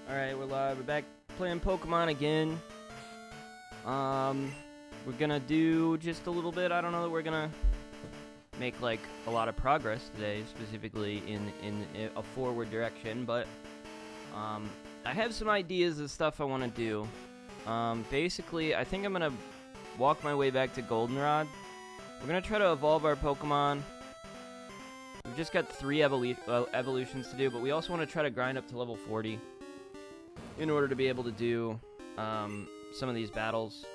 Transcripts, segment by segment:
Alright, we're live. We're back playing Pokemon again. We're gonna do just a little bit. I don't know that we're gonna make like a lot of progress today, specifically in a forward direction, but I have some ideas of stuff I want to do. Basically, I think I'm gonna walk my way back to Goldenrod. We're gonna try to evolve our Pokemon. We've just got 3 evolutions to do, but we also want to try to grind up to level 40 in order to be able to do some of these battles.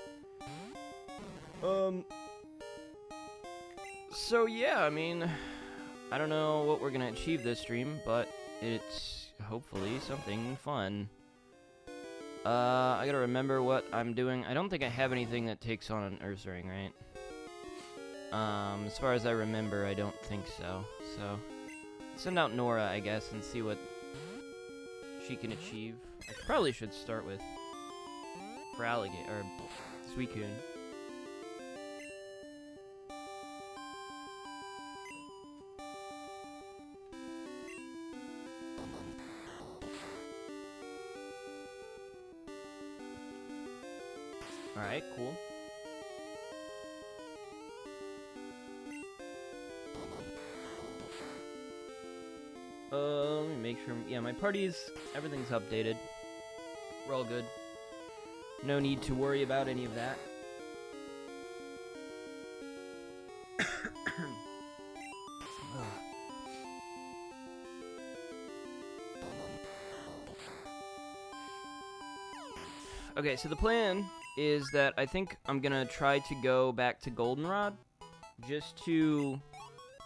So yeah, I mean, I don't know what we're gonna achieve this stream, but it's hopefully something fun. I gotta remember what I'm doing. I don't think I have anything that takes on an Ursaring, right? As far as I remember, I don't think so. So, send out Nora, I guess, and see what she can achieve. I probably should start with Feraligatr, or Suicune. Alright, cool. Let me make sure. Yeah, my everything's updated. We're all good. No need to worry about any of that. Okay, so the plan is that I think I'm gonna try to go back to Goldenrod just to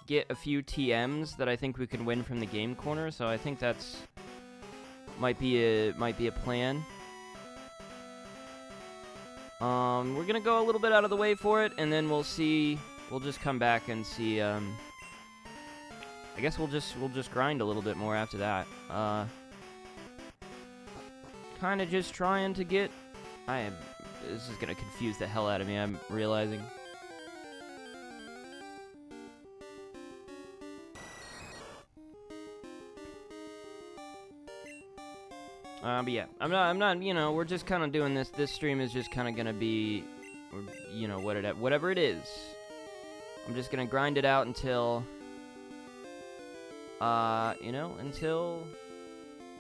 get a few TMs that I think we can win from the game corner. So I think that's might be a plan. We're gonna go a little bit out of the way for it, and then we'll see. We'll just come back and see. I guess we'll just grind a little bit more after that. Kind of just trying to get. This is gonna confuse the hell out of me, I'm realizing. But yeah, I'm not, you know, we're just kind of doing this. This stream is just kind of gonna be, you know, whatever it is. I'm just gonna grind it out until, you know, until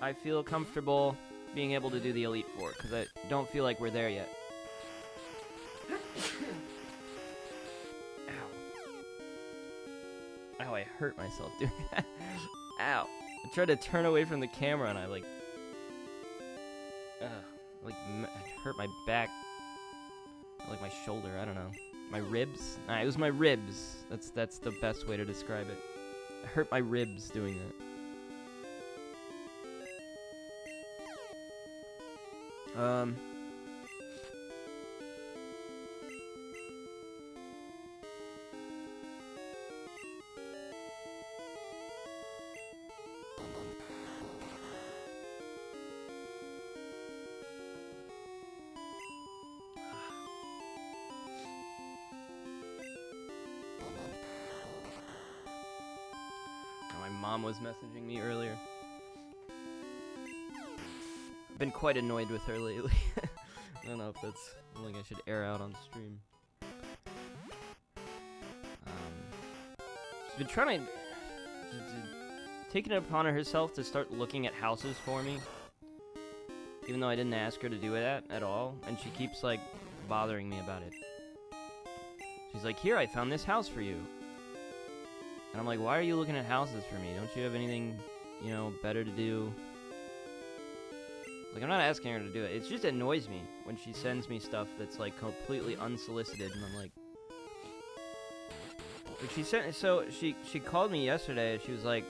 I feel comfortable being able to do the Elite Four, because I don't feel like we're there yet. Ow. Ow, I hurt myself doing that. Ow. I tried to turn away from the camera and I, like, I hurt my back, like my shoulder, I don't know. My ribs? Nah, it was my ribs. That's the best way to describe it. I hurt my ribs doing that. My mom was messaging me earlier. I've been quite annoyed with her lately. I don't know if that's something I should air out on stream. She's been trying to taking it upon herself to start looking at houses for me, even though I didn't ask her to do that at all, and she keeps like bothering me about it. She's like, "Here, I found this house for you." And I'm like, why are you looking at houses for me? Don't you have anything, you know, better to do? Like, I'm not asking her to do it. It just annoys me when she sends me stuff that's, like, completely unsolicited. And I'm like she sent, so she called me yesterday. She was like,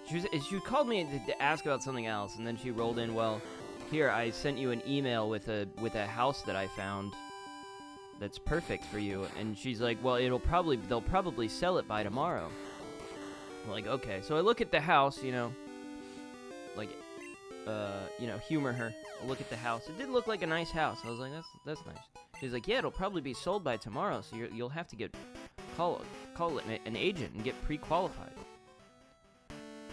she called me to ask about something else. And then she rolled in, well, here, I sent you an email with a house that I found that's perfect for you. And she's like, well, they'll probably sell it by tomorrow. I'm like, okay. So I look at the house, you know, like, you know, humor her. I look at the house. It did look like a nice house. I was like, that's nice. She's like, yeah, it'll probably be sold by tomorrow, so you'll have to call an agent and get pre-qualified.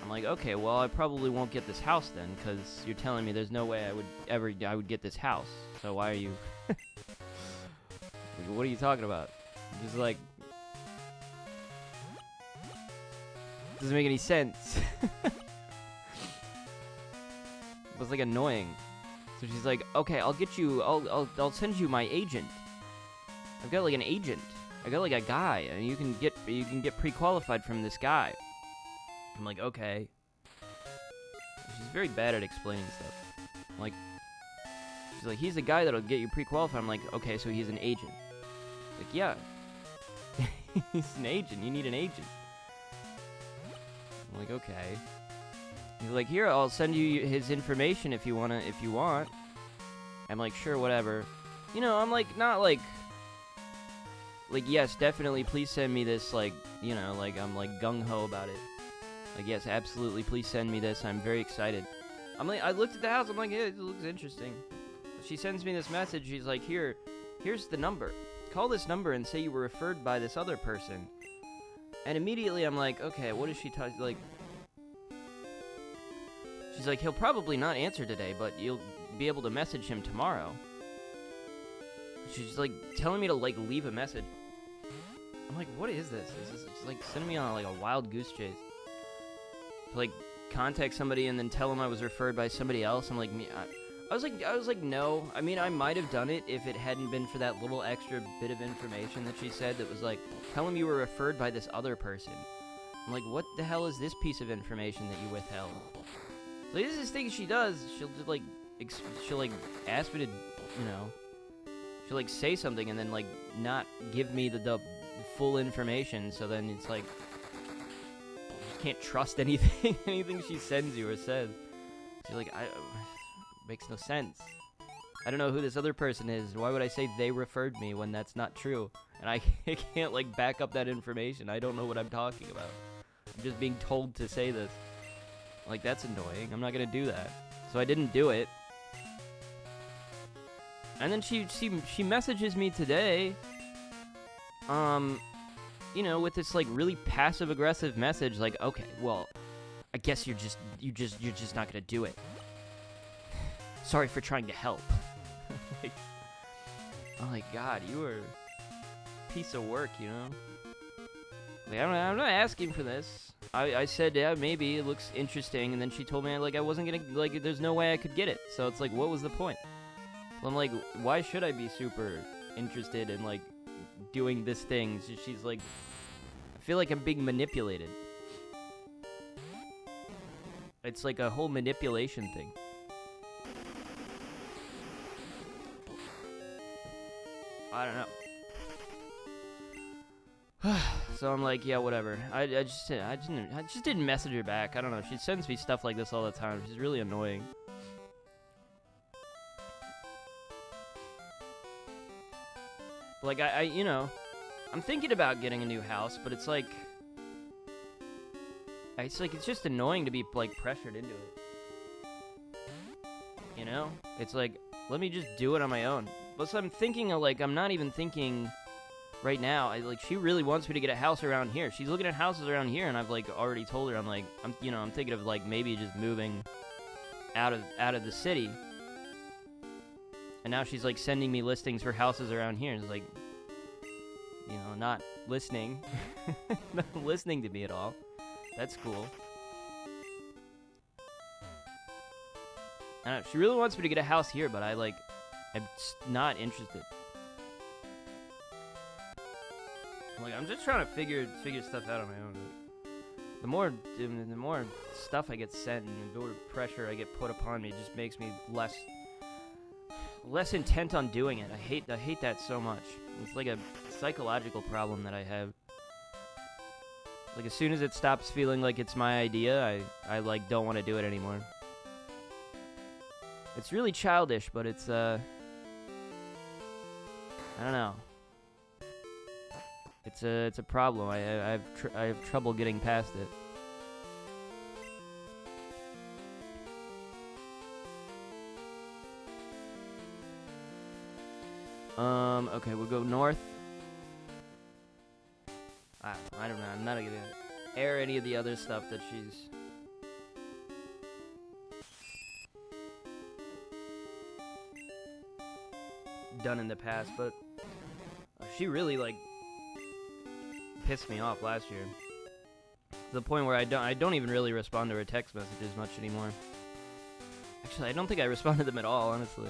I'm like, okay, well, I probably won't get this house then, because you're telling me there's no way I would get this house. So why are you... What are you talking about? Just like... Doesn't make any sense. It was like annoying. So she's like, okay, I'll get you, I'll send you my agent. I've got like an agent. I got like a guy, and you can get pre-qualified from this guy. I'm like, okay. She's very bad at explaining stuff. Like, she's like, he's the guy that'll get you pre-qualified. I'm like, okay, so he's an agent. Like, yeah. He's an agent. You need an agent. I'm like, okay. He's like, here, I'll send you his information if you want. I'm like, sure, whatever. You know, I'm like, not like, yes, definitely, please send me this, like, you know, like, I'm like gung-ho about it. Like, yes, absolutely, please send me this, I'm very excited. I'm like, I looked at the house, I'm like, yeah, it looks interesting. She sends me this message, she's like, here's the number. Call this number and say you were referred by this other person. And immediately I'm like, okay, what is she like... She's like, he'll probably not answer today, but you'll be able to message him tomorrow. She's like telling me to like leave a message. I'm like, what is this? Is this like sending me on like a wild goose chase? To, like contact somebody and then tell them I was referred by somebody else. I'm like, I was like, no. I mean, I might have done it if it hadn't been for that little extra bit of information that she said that was like, tell them you were referred by this other person. I'm like, what the hell is this piece of information that you withheld? So this is this thing she does. She'll just like, she'll like ask me to, you know, she'll like say something and then like not give me the full information. So then it's like, you just can't trust anything, anything she sends you or says. She's like, makes no sense. I don't know who this other person is. Why would I say they referred me when that's not true? And I can't like back up that information. I don't know what I'm talking about. I'm just being told to say this. Like, that's annoying. I'm not gonna do that. So I didn't do it. And then she messages me today, you know, with this like really passive aggressive message, like, okay, well, I guess you're just not gonna do it. Sorry for trying to help. Like, oh my god, you are a piece of work, you know? Like, I'm not asking for this. I said, yeah, maybe, it looks interesting, and then she told me, like, I wasn't gonna, like, there's no way I could get it. So it's like, what was the point? So I'm like, why should I be super interested in, like, doing this thing? She's like, I feel like I'm being manipulated. It's like a whole manipulation thing. I don't know. So I'm like, yeah, whatever. I just didn't message her back. I don't know. She sends me stuff like this all the time. She's really annoying. Like I you know, I'm thinking about getting a new house, but it's like it's just annoying to be like pressured into it. You know? It's like, let me just do it on my own. Plus I'm thinking of like, I'm not even thinking right now, she really wants me to get a house around here. She's looking at houses around here, and I've like already told her, I'm thinking of like maybe just moving out of the city. And now she's like sending me listings for houses around here, and it's like, you know, not listening, not listening to me at all. That's cool. I don't know, she really wants me to get a house here, but I'm not interested. Like, I'm just trying to figure stuff out on my own. The more stuff I get sent and the more pressure I get put upon me, just makes me less intent on doing it. I hate that so much. It's like a psychological problem that I have. Like, as soon as it stops feeling like it's my idea, I like don't want to do it anymore. It's really childish, but it's I don't know. It's a problem. I have trouble getting past it. Okay, we'll go north. I don't know. I'm not gonna air any of the other stuff that she's done in the past, but she really like pissed me off last year. To the point where I don't even really respond to her text messages much anymore. Actually, I don't think I respond to them at all, honestly.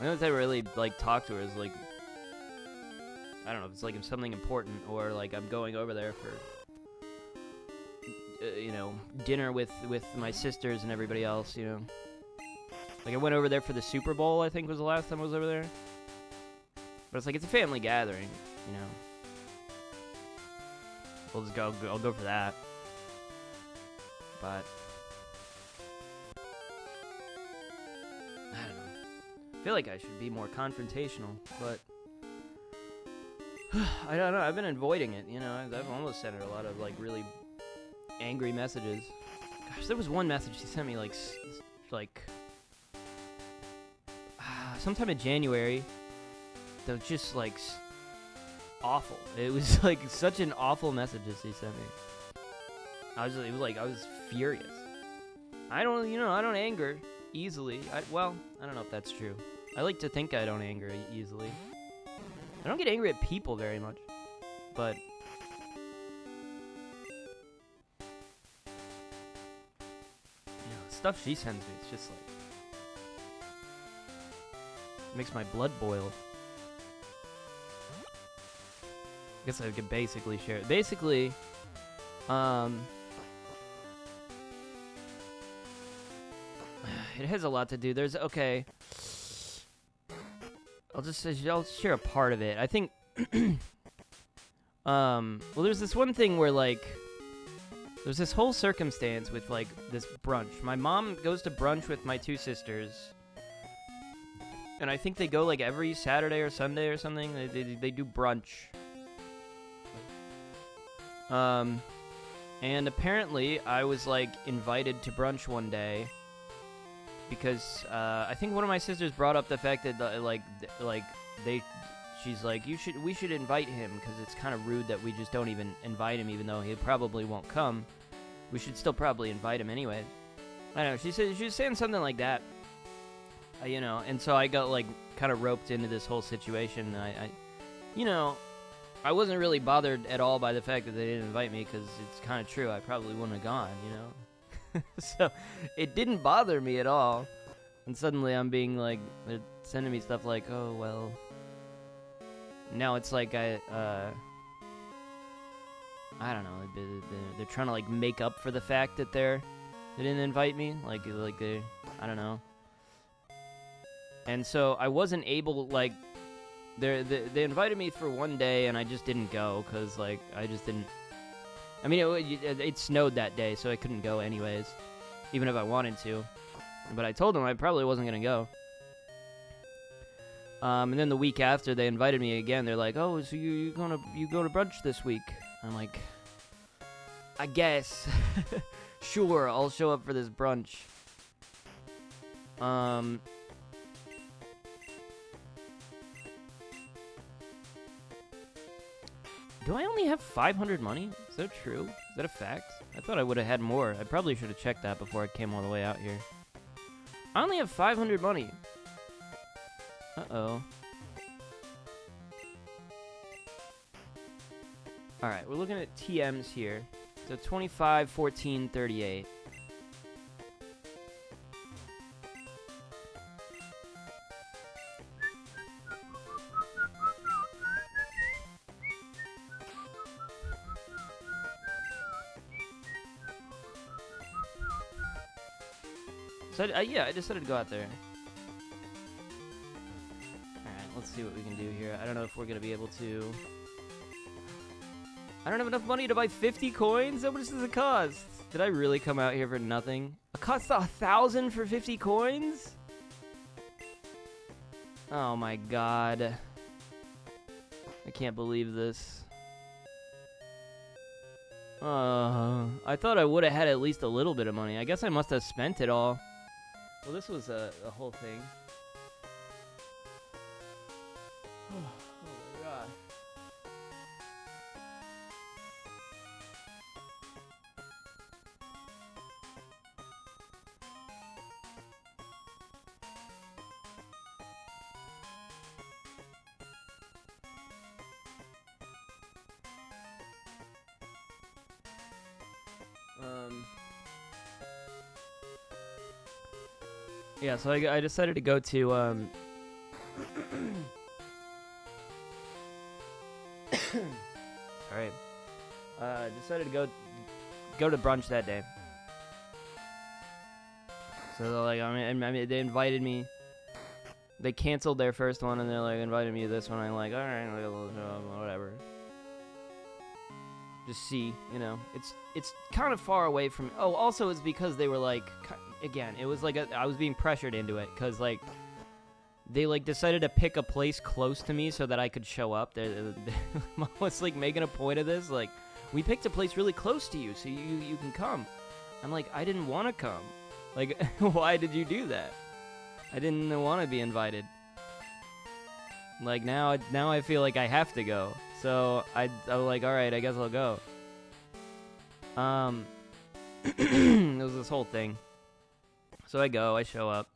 The only time I really like talk to her is like, I don't know, if it's like if something important, or like I'm going over there for you know, dinner with my sisters and everybody else, you know. Like I went over there for the Super Bowl, I think was the last time I was over there. But it's like it's a family gathering, you know. We'll just I'll go for that. But I don't know. I feel like I should be more confrontational, but I don't know. I've been avoiding it, you know. I've almost sent her a lot of like really angry messages. Gosh, there was one message she sent me like sometime in January that was just like awful. It was like such an awful message that she sent me. I was furious. I don't anger easily. I don't know if that's true. I like to think I don't anger easily. I don't get angry at people very much, but stuff she sends me, it's just like makes my blood boil. I guess I could basically share it. Basically, it has a lot to do. I'll share a part of it. I think, well, there's this one thing where like, there's this whole circumstance with, like, this brunch. My mom goes to brunch with my two sisters. And I think they go, like, every Saturday or Sunday or something. They do brunch. And apparently I was, like, invited to brunch one day. Because, I think one of my sisters brought up the fact that, she's like, we should invite him, because it's kind of rude that we just don't even invite him, even though he probably won't come. We should still probably invite him anyway. I don't know, she was saying something like that, you know, and so I got, like, kind of roped into this whole situation. I wasn't really bothered at all by the fact that they didn't invite me, because it's kind of true, I probably wouldn't have gone, you know? So, it didn't bother me at all, and suddenly I'm being, like, they're sending me stuff like, oh, well, now it's like I don't know. They're trying to like make up for the fact that they didn't invite me. Like I don't know. And so I wasn't able, like, they invited me for one day and I just didn't go because like I just didn't. I mean it snowed that day, so I couldn't go anyways, even if I wanted to. But I told them I probably wasn't gonna go. And then the week after, they invited me again. They're like, "Oh, so you go to brunch this week?" I'm like, "I guess, sure, I'll show up for this brunch." Do I only have 500 money? Is that true? Is that a fact? I thought I would have had more. I probably should have checked that before I came all the way out here. I only have 500 money. Uh-oh. Alright, we're looking at TMs here. So 25, 14, 38. So, yeah, I decided to go out there. Let's see what we can do here. I don't know if we're going to be able to... I don't have enough money to buy 50 coins? How much does it cost? Did I really come out here for nothing? It costs 1,000 for 50 coins? Oh my god. I can't believe this. I thought I would have had at least a little bit of money. I guess I must have spent it all. Well, this was a whole thing. Oh my god. Yeah, so I decided to go to Sorry. Decided to go to brunch that day. So like I mean they invited me. They canceled their first one and they're like invited me to this one. I'm like, all right, whatever. Just see, you know, it's kind of far away from. Oh, also it's because they were like, again, it was like I was being pressured into it because like they like decided to pick a place close to me so that I could show up. Mom was like making a point of this, like we picked a place really close to you so you can come. I'm like, I didn't want to come. Like, why did you do that? I didn't want to be invited. Like now I feel like I have to go. So I was like, all right, I guess I'll go. It was this whole thing. So I go, I show up,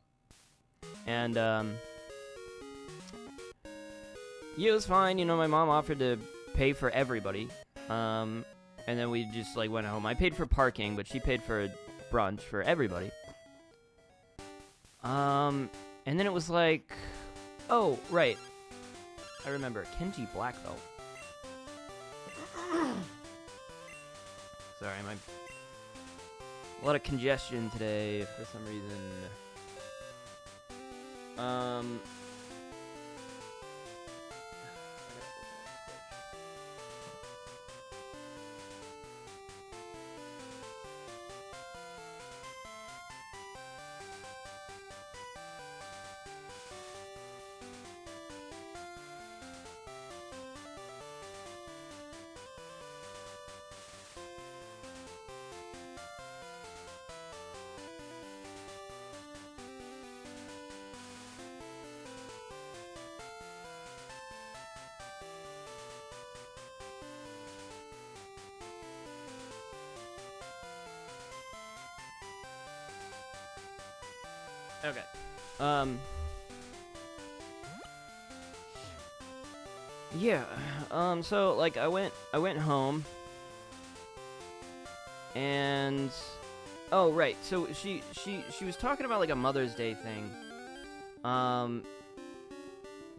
and yeah, it was fine. You know, my mom offered to pay for everybody, and then we just like went home. I paid for parking, but she paid for brunch for everybody. And then it was like, oh right, I remember Kenji Black Belt. Sorry, a lot of congestion today for some reason. Okay. Yeah. So like I went home and oh right. So she was talking about like a Mother's Day thing.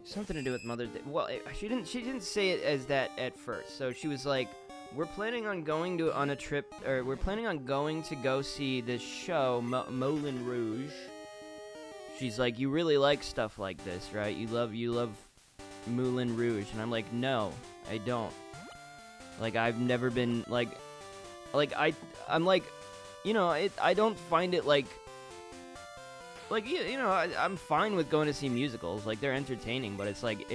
Something to do with Mother's Day. Well, she didn't say it as that at first. So she was like, we're planning on going on a trip, or we're planning on going to go see this show, Moulin Rouge. She's like, you really like stuff like this, right? You love Moulin Rouge. And I'm like, no, I don't. Like, I've never been, I'm like, you know, I don't find it, like, you know, I'm fine with going to see musicals. Like, they're entertaining, but it's like,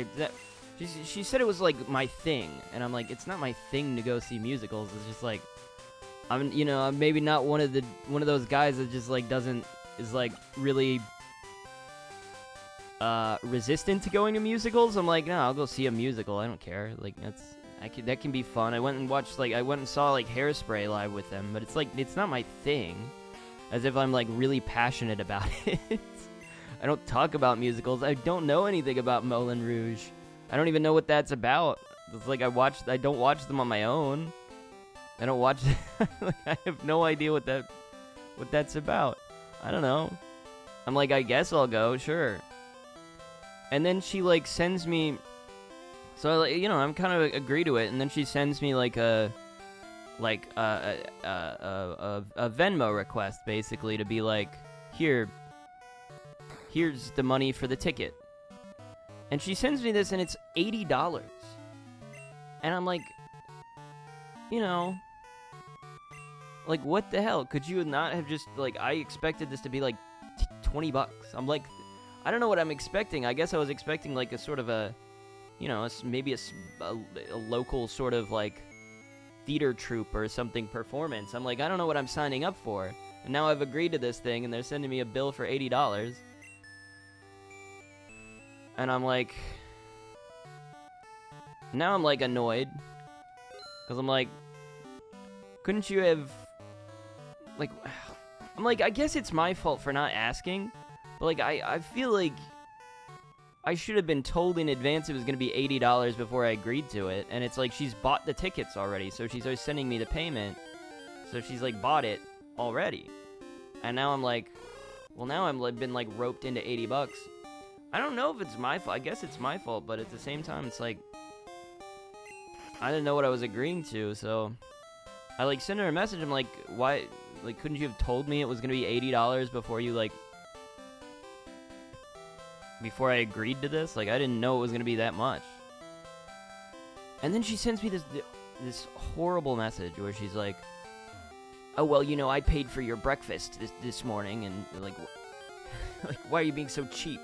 she said it was, like, my thing. And I'm like, it's not my thing to go see musicals. It's just, like, I'm maybe not one of those guys that just, like, is, like, really resistant to going to musicals. I'm like, no, I'll go see a musical. I don't care. Like, that can be fun. I went and saw like Hairspray live with them, but it's like, it's not my thing. As if I'm like really passionate about it. I don't talk about musicals. I don't know anything about Moulin Rouge. I don't even know what that's about. It's like I don't watch them on my own. I don't watch I have no idea what that's about. I don't know. I'm like, I guess I'll go, sure. And then she, like, sends me... So, you know, I'm kind of agree to it. And then she sends me, like, a Venmo request, basically, to be like, here's the money for the ticket. And she sends me this, and it's $80. And I'm like, you know... Like, what the hell? Could you not have just, like... I expected this to be, like, $20. I'm like... I don't know what I'm expecting. I guess I was expecting, like, a sort of a, you know, maybe a local sort of, like, theater troupe or something performance. I'm like, I don't know what I'm signing up for. And now I've agreed to this thing, and they're sending me a bill for $80. And I'm like... Now I'm, like, annoyed. Because I'm like... Couldn't you have... Like... I'm like, I guess it's my fault for not asking... But, like, I feel like I should have been told in advance it was going to be $80 before I agreed to it. And it's like she's bought the tickets already, so she's always sending me the payment. So she's, like, bought it already. And now I'm like, Well, now I'm like been like roped into $80. I don't know if it's my fault. I guess it's my fault, but at the same time, it's like I didn't know what I was agreeing to, so I like sent her a message. I'm like, why? Like, couldn't you have told me it was gonna be $80 before you like before I agreed to this? Like, I didn't know it was gonna be that much. And then she sends me this horrible message where she's like, oh, well, you know, I paid for your breakfast this morning, and like, like, why are you being so cheap?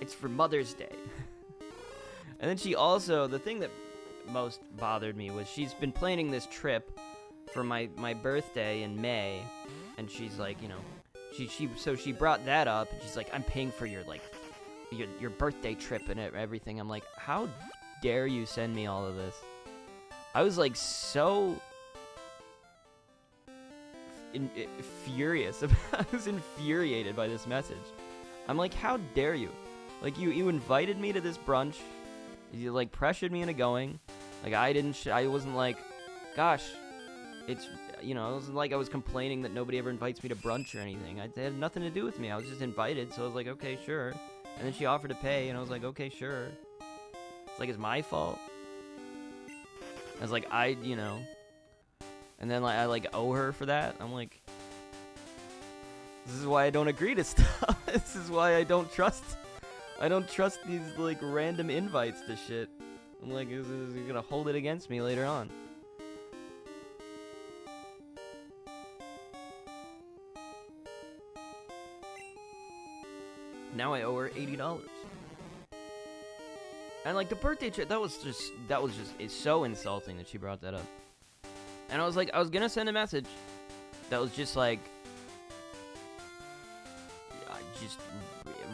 It's for Mother's Day. And then she also, the thing that most bothered me was she's been planning this trip for my birthday in May, and she's like, you know, so she brought that up, and she's like, I'm paying for your like your birthday trip and everything. I'm like, how dare you send me all of this? I was like so furious. I was infuriated by this message. I'm like, how dare you? Like, you invited me to this brunch. You like pressured me into going. Like, I wasn't like, gosh, it's, you know, it wasn't like I was complaining that nobody ever invites me to brunch or anything. It had nothing to do with me. I was just invited, so I was like, okay, sure. And then she offered to pay, and I was like, okay, sure. It's like, it's my fault. I was like, you know. And then, like, I, like, owe her for that. I'm like, this is why I don't agree to stuff. This is why I don't trust these, like, random invites to shit. I'm like, you're gonna hold it against me later on. Now I owe her $80. And, like, the birthday trip, that was just, it's so insulting that she brought that up. And I was like, I was gonna send a message that was just like, just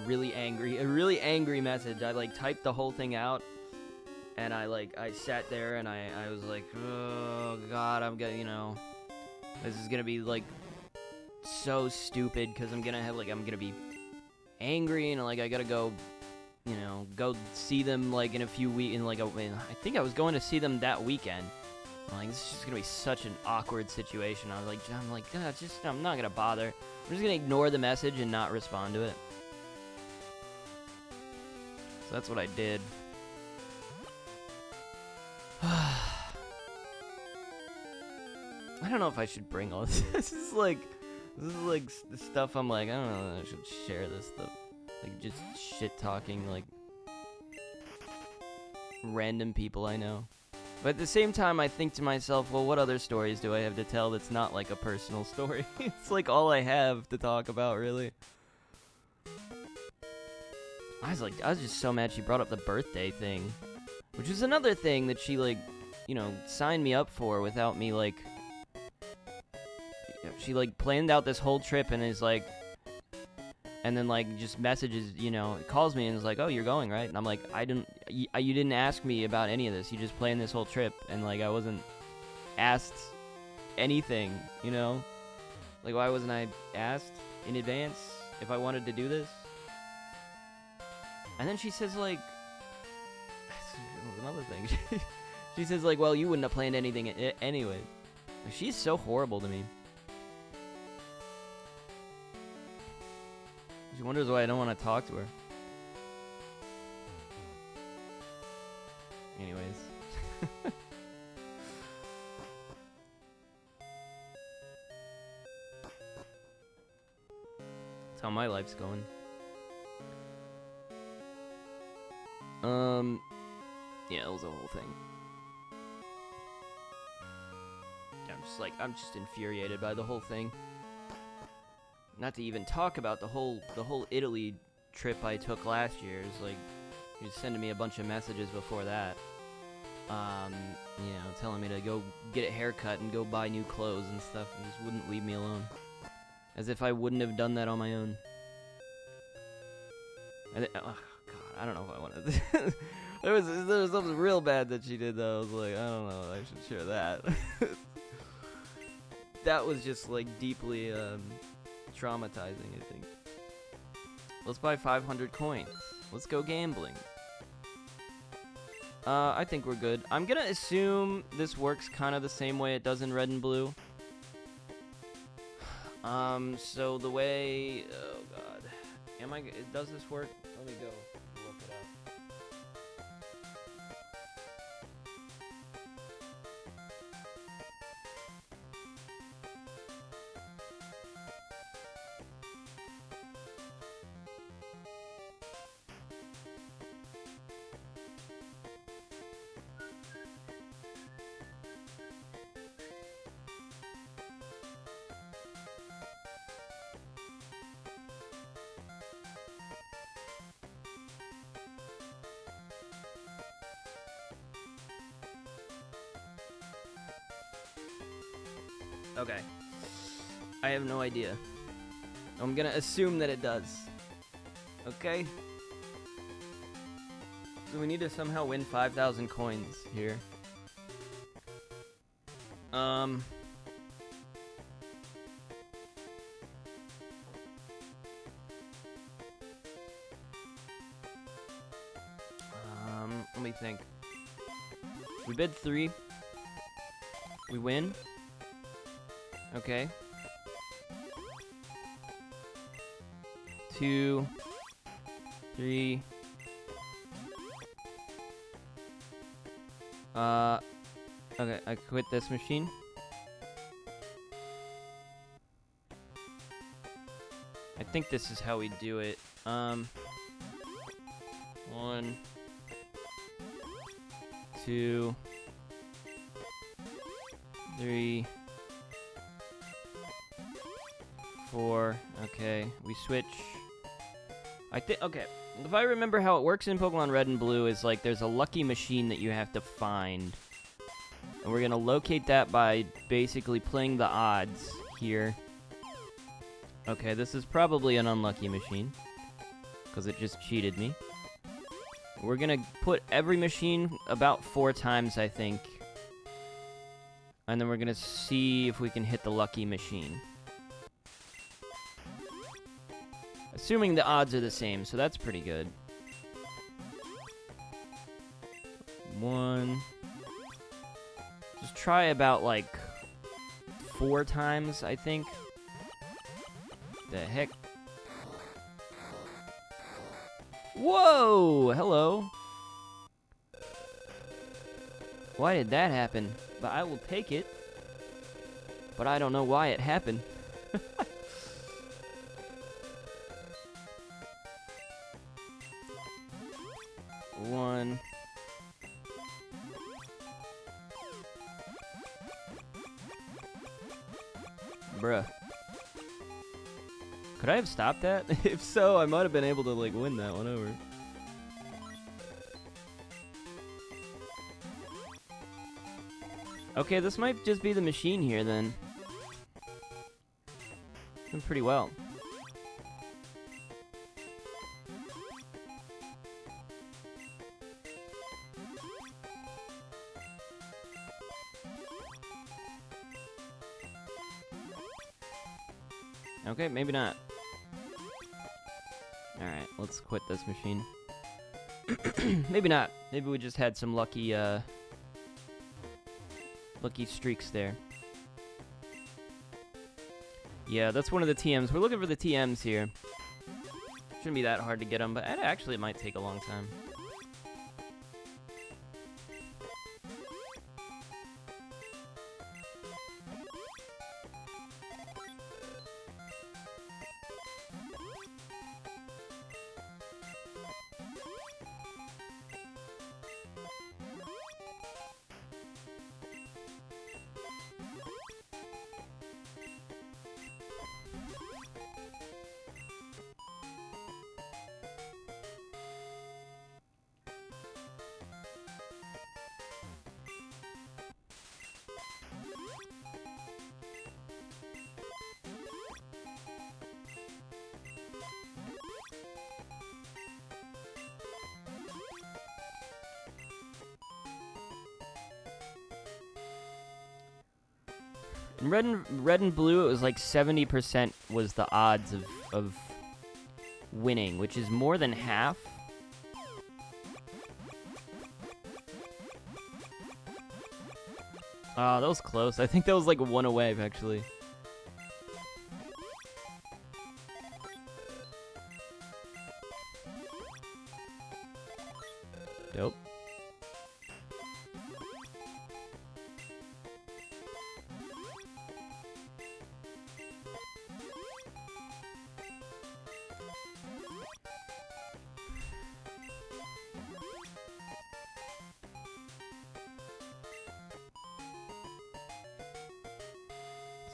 really angry, a really angry message. I like typed the whole thing out, and I sat there and I was like, oh god, I'm gonna, you know, this is gonna be like so stupid because I'm gonna be angry, and like I gotta go, you know, go see them like in a few weeks, I think I was going to see them that weekend. I'm like, this is just gonna be such an awkward situation. I'm like, I'm not gonna bother. I'm just gonna ignore the message and not respond to it. So that's what I did. I don't know if I should bring all this. This is like the stuff I'm like, I don't know if I should share this stuff. Like, just shit talking, like, random people I know. But at the same time, I think to myself, well, what other stories do I have to tell that's not like a personal story? It's like all I have to talk about, really. I was just so mad she brought up the birthday thing. Which is another thing that she, like, you know, signed me up for without me, like... She, like, planned out this whole trip and is like... And then, like, just messages, you know, calls me and is like, oh, you're going, right? And I'm like, you didn't ask me about any of this. You just planned this whole trip, and, like, I wasn't asked anything, you know? Like, why wasn't I asked in advance if I wanted to do this? And then she says, like, another thing. She says, like, well, you wouldn't have planned anything anyway. Like, she's so horrible to me. She wonders why I don't want to talk to her. Anyways. That's how my life's going. Yeah, it was a whole thing. I'm just infuriated by the whole thing. Not to even talk about the whole Italy trip I took last year. It's like, he was sending me a bunch of messages before that. You know, telling me to go get a haircut and go buy new clothes and stuff, and just wouldn't leave me alone. As if I wouldn't have done that on my own. And oh, God, I don't know if I wanted to. There was something real bad that she did, though. I was like, I don't know, I should share that. That was just, like, deeply, traumatizing, I think. Let's buy 500 coins. Let's go gambling. I think we're good. I'm gonna assume this works kind of the same way it does in Red and Blue. So the way... Oh, God. Does this work? Let me go look it up. Okay. I have no idea. I'm gonna assume that it does. Okay? So we need to somehow win 5,000 coins here. Let me think. We bid 3. We win. Okay. 2, 3. Okay, I quit this machine. I think this is how we do it. 1, 2, 3, 4. Okay, we switch. I think, okay, if I remember how it works in Pokemon Red and Blue is like there's a lucky machine that you have to find. And we're gonna locate that by basically playing the odds here. Okay, this is probably an unlucky machine, because it just cheated me. We're gonna put every machine about 4 times, I think. And then we're gonna see if we can hit the lucky machine. Assuming the odds are the same, so that's pretty good. 1. Just try about, like, 4 times, I think. The heck? Whoa! Hello. Why did that happen? But I will take it. But I don't know why it happened. One. Bruh. Could I have stopped that? If so, I might have been able to, like, win that one over. Okay, this might just be the machine here, then. Doing pretty well. Okay, maybe not. Alright, let's quit this machine. Maybe not. Maybe we just had some lucky, lucky streaks there. Yeah, that's one of the TMs. We're looking for the TMs here. Shouldn't be that hard to get them, but actually it might take a long time. In red and blue, it was like 70% was the odds of winning, which is more than half. That was close. I think that was like 1 away, actually.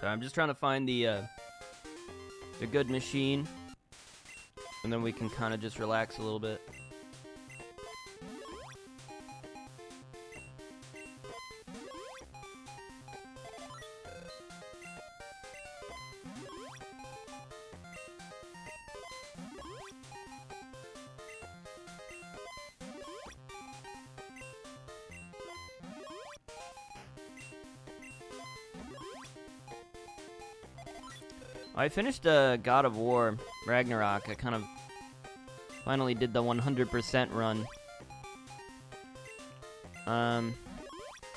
So I'm just trying to find the good machine, and then we can kind of just relax a little bit. I finished God of War Ragnarok. I kind of finally did the 100% run.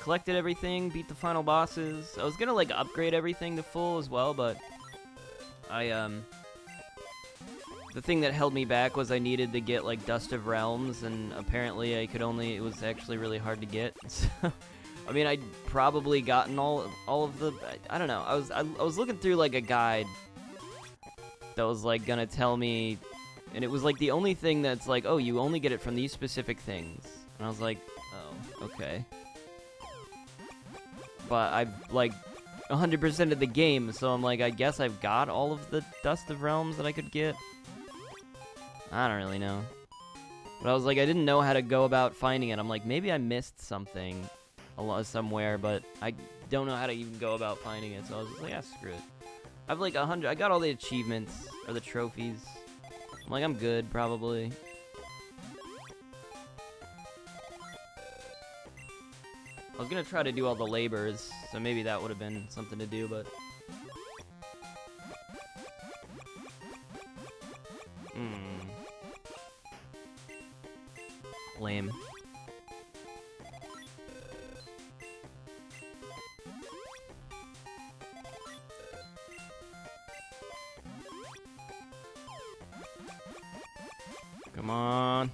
Collected everything, beat the final bosses. I was gonna like upgrade everything to full as well, but the thing that held me back was I needed to get like Dust of Realms, and apparently it was actually really hard to get. So, I mean, I'd probably gotten all of the, I don't know. I was looking through like a guide that was like gonna tell me, and it was like the only thing that's like, oh, you only get it from these specific things. And I was like, oh, okay. But I've like 100% of the game, so I'm like, I guess I've got all of the Dust of Realms that I could get. I don't really know. But I was like, I didn't know how to go about finding it. I'm like, maybe I missed something somewhere, but I don't know how to even go about finding it. So I was just like, yeah, screw it. I've like 100. I got all the achievements or the trophies. I'm like, I'm good, probably. I was gonna try to do all the labors, so maybe that would have been something to do, but... Lame. Come on.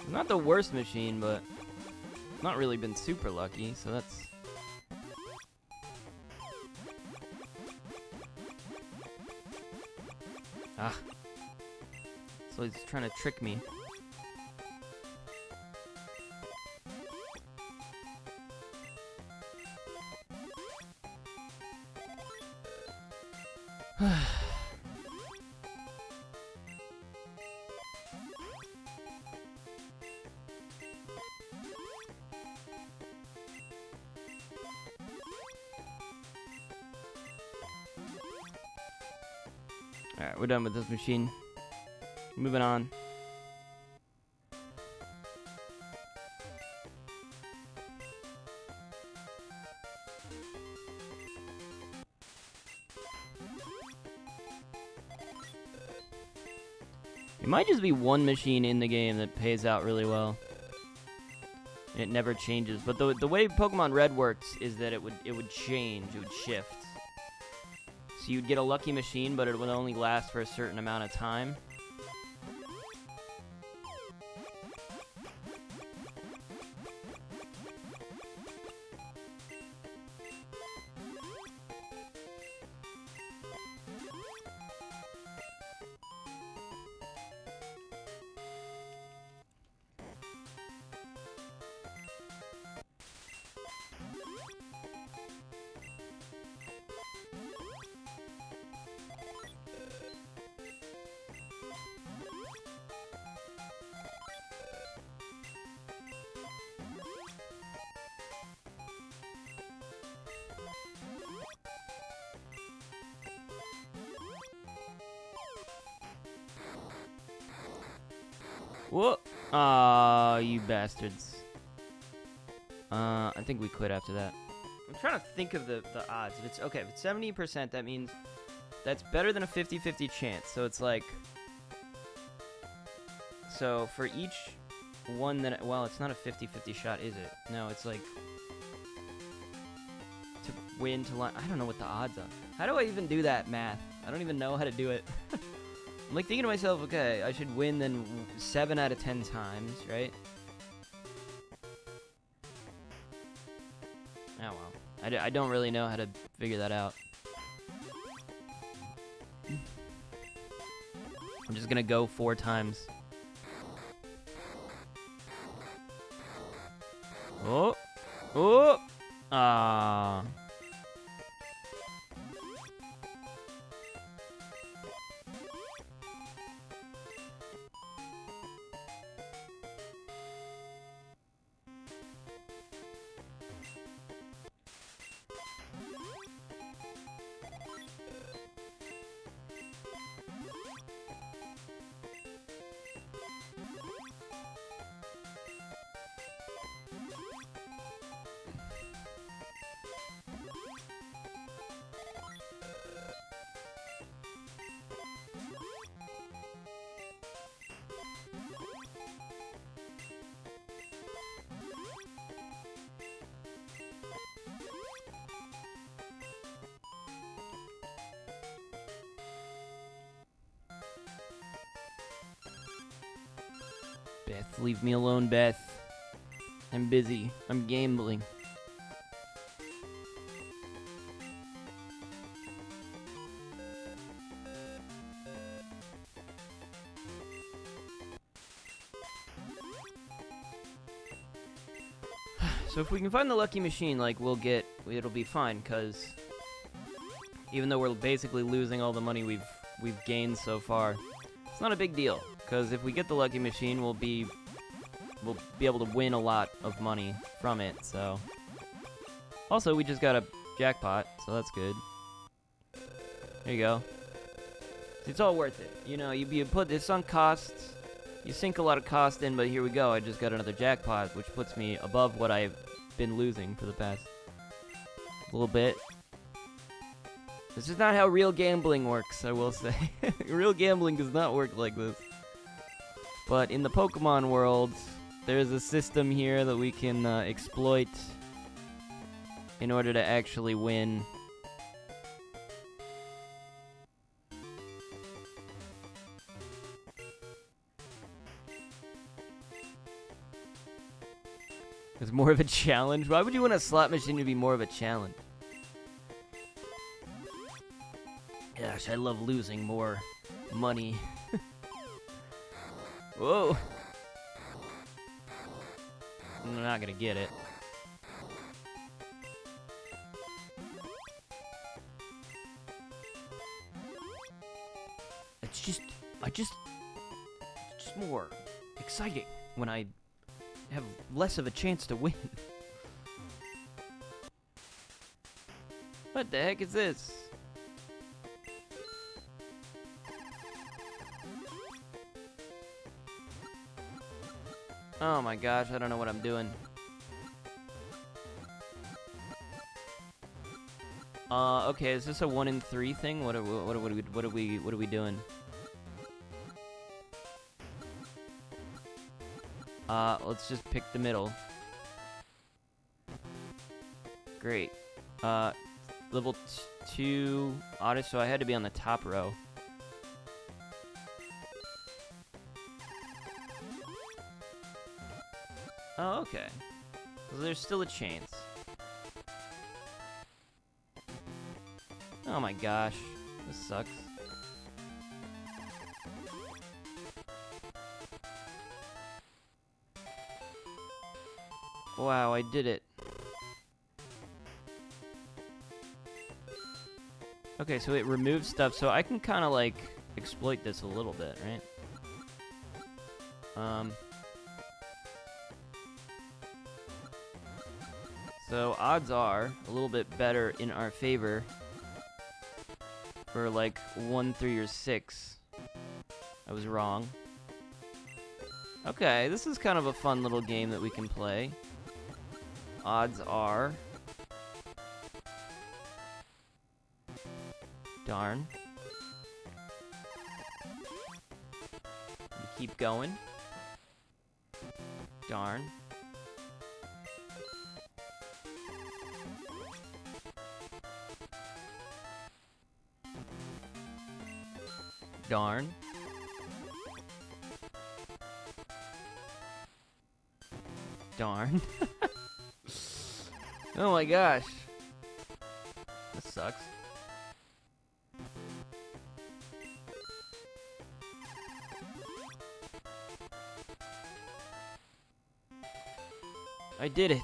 Not the worst machine, but not really been super lucky, so that's... Ah. So he's trying to trick me. Alright, we're done with this machine. Moving on. It might just be one machine in the game that pays out really well. And it never changes. But the way Pokemon Red works is that it would change, it would shift. So you'd get a lucky machine, but it would only last for a certain amount of time. Whoa! Aw, you bastards. I think we quit after that. I'm trying to think of the odds. If it's 70%, that means that's better than a 50-50 chance. So it's like, so for each one that, well, it's not a 50-50 shot, is it? No, it's like to win to line. I don't know what the odds are. How do I even do that math? I don't even know how to do it. I'm like thinking to myself, okay, I should win then 7 out of 10 times, right? Oh well. I don't really know how to figure that out. I'm just gonna go 4 times. Oh! Oh! Ah. Beth, leave me alone, Beth. I'm busy. I'm gambling. So if we can find the lucky machine, like, it'll be fine, because even though we're basically losing all the money we've gained so far, it's not a big deal, because if we get the lucky machine, we'll be able to win a lot of money from it, so. Also, we just got a jackpot, so that's good. There you go. It's all worth it. You know, you put this on costs, you sink a lot of cost in, but here we go, I just got another jackpot, which puts me above what I've been losing for the past little bit. This is not how real gambling works, I will say. Real gambling does not work like this. But in the Pokemon world, there's a system here that we can exploit in order to actually win. It's more of a challenge? Why would you want a slot machine to be more of a challenge? Gosh, I love losing more money. Whoa! I'm not gonna get it. It's just more exciting when I have less of a chance to win. What the heck is this? Oh my gosh, I don't know what I'm doing. Okay, is this a 1 in 3 thing? What are we doing? Let's just pick the middle. Great. Level 2 auto, so I had to be on the top row. Oh, okay. So there's still a chance. Oh my gosh. This sucks. Wow, I did it. Okay, so it removes stuff, so I can kind of, like, exploit this a little bit, right? So odds are a little bit better in our favor for, like, 1, 3, or 6. I was wrong. Okay, this is kind of a fun little game that we can play. Odds are... Darn. Keep going. Darn. Darn. Darn. Oh my gosh. This sucks. I did it.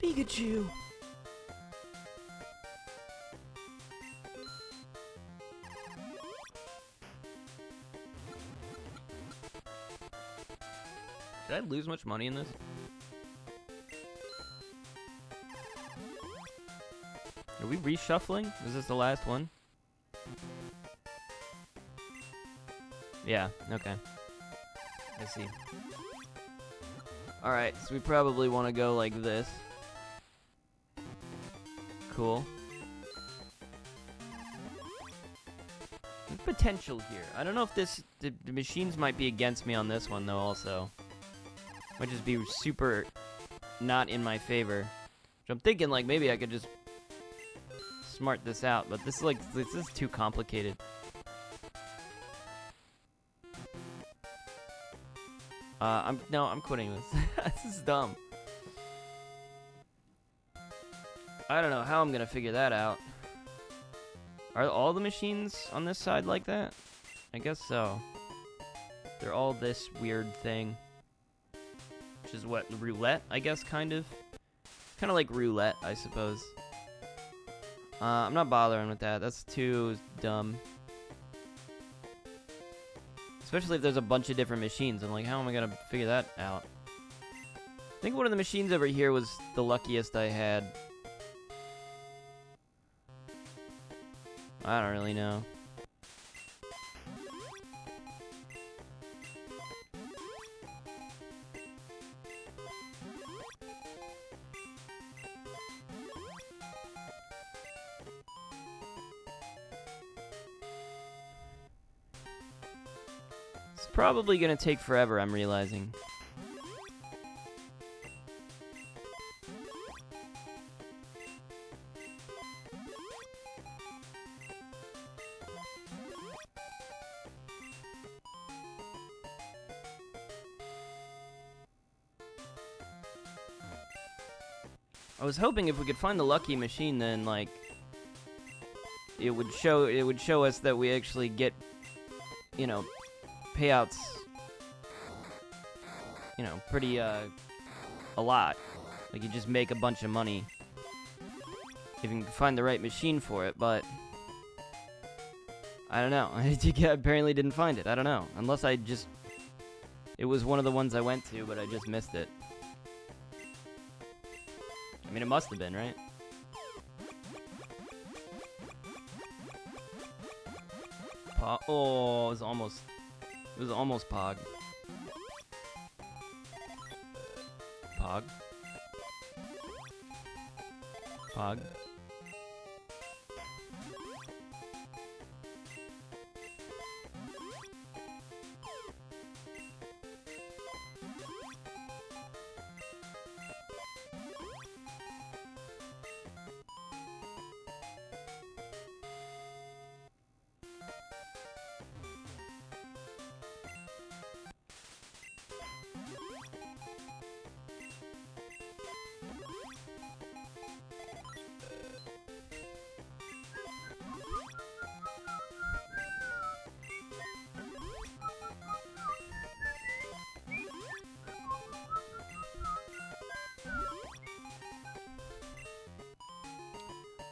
Pikachu. Did I lose much money in this? Are we reshuffling? Is this the last one? Yeah, okay. I see. Alright, so we probably want to go like this. Cool. There's potential here. I don't know if the machines might be against me on this one, though, also. Might just be super not in my favor. Which I'm thinking, like, maybe I could just smart this out, but this is too complicated. I'm quitting this. This is dumb. I don't know how I'm gonna figure that out. Are all the machines on this side like that? I guess so. They're all this weird thing. Which is what, roulette, I guess, kind of? Kind of like roulette, I suppose. I'm not bothering with that. That's too dumb. Especially if there's a bunch of different machines. I'm like, how am I gonna figure that out? I think one of the machines over here was the luckiest I had. I don't really know. It's probably gonna take forever, I'm realizing. I was hoping if we could find the lucky machine, then like it would show us that we actually get, you know, payouts, you know, pretty a lot. Like you just make a bunch of money if you can find the right machine for it, but I don't know. I apparently didn't find it. I don't know. Unless it was one of the ones I went to, but I just missed it. I mean, it must have been, right? Oh, it was almost Pog. Pog. Pog.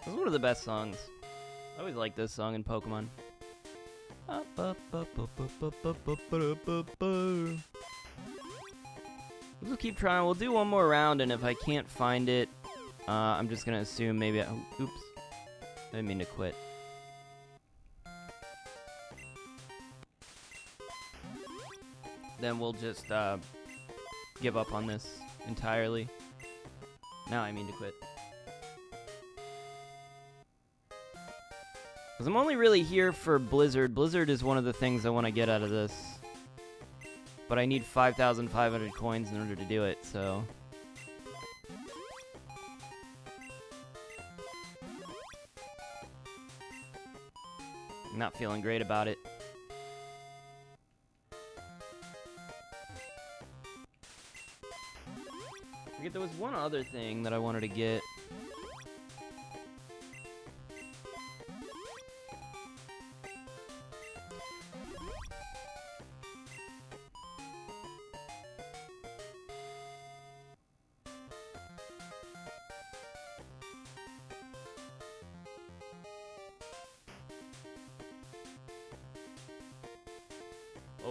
This is one of the best songs. I always like this song in Pokemon. We'll keep trying. We'll do one more round, and if I can't find it, I'm just gonna assume maybe oops. I didn't mean to quit. Then we'll just give up on this entirely. Now I mean to quit. Because I'm only really here for Blizzard. Blizzard is one of the things I want to get out of this. But I need 5,500 coins in order to do it, so... I'm not feeling great about it. I forget, there was one other thing that I wanted to get.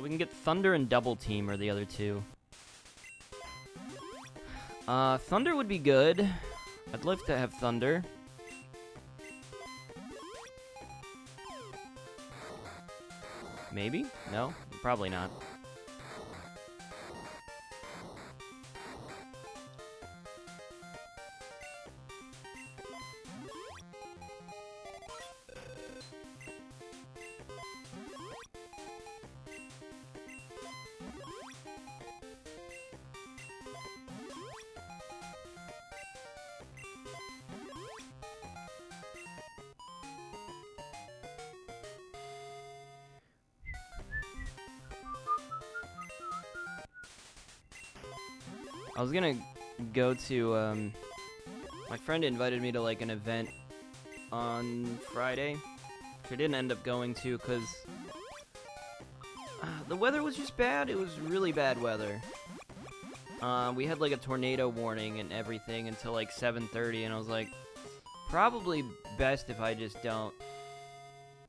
Well, we can get Thunder and Double Team are the other two. Thunder would be good. I'd love to have Thunder. Maybe? No? Probably not. I was gonna go to, my friend invited me to, like, an event on Friday, which I didn't end up going to because the weather was just bad. It was really bad weather. We had, like, a tornado warning and everything until, like, 7:30, and I was like, probably best if I just don't.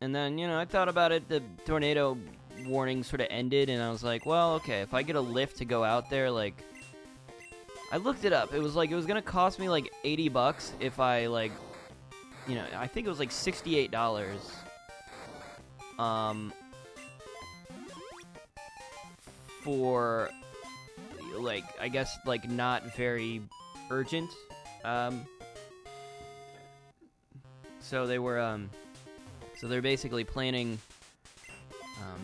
And then, you know, I thought about it, the tornado warning sort of ended, and I was like, well, okay, if I get a lift to go out there, like, I looked it up. It was gonna cost me like $80 if I, like, you know, I think it was like $68. For, like, I guess, like, not very urgent. So they were, so they're basically planning,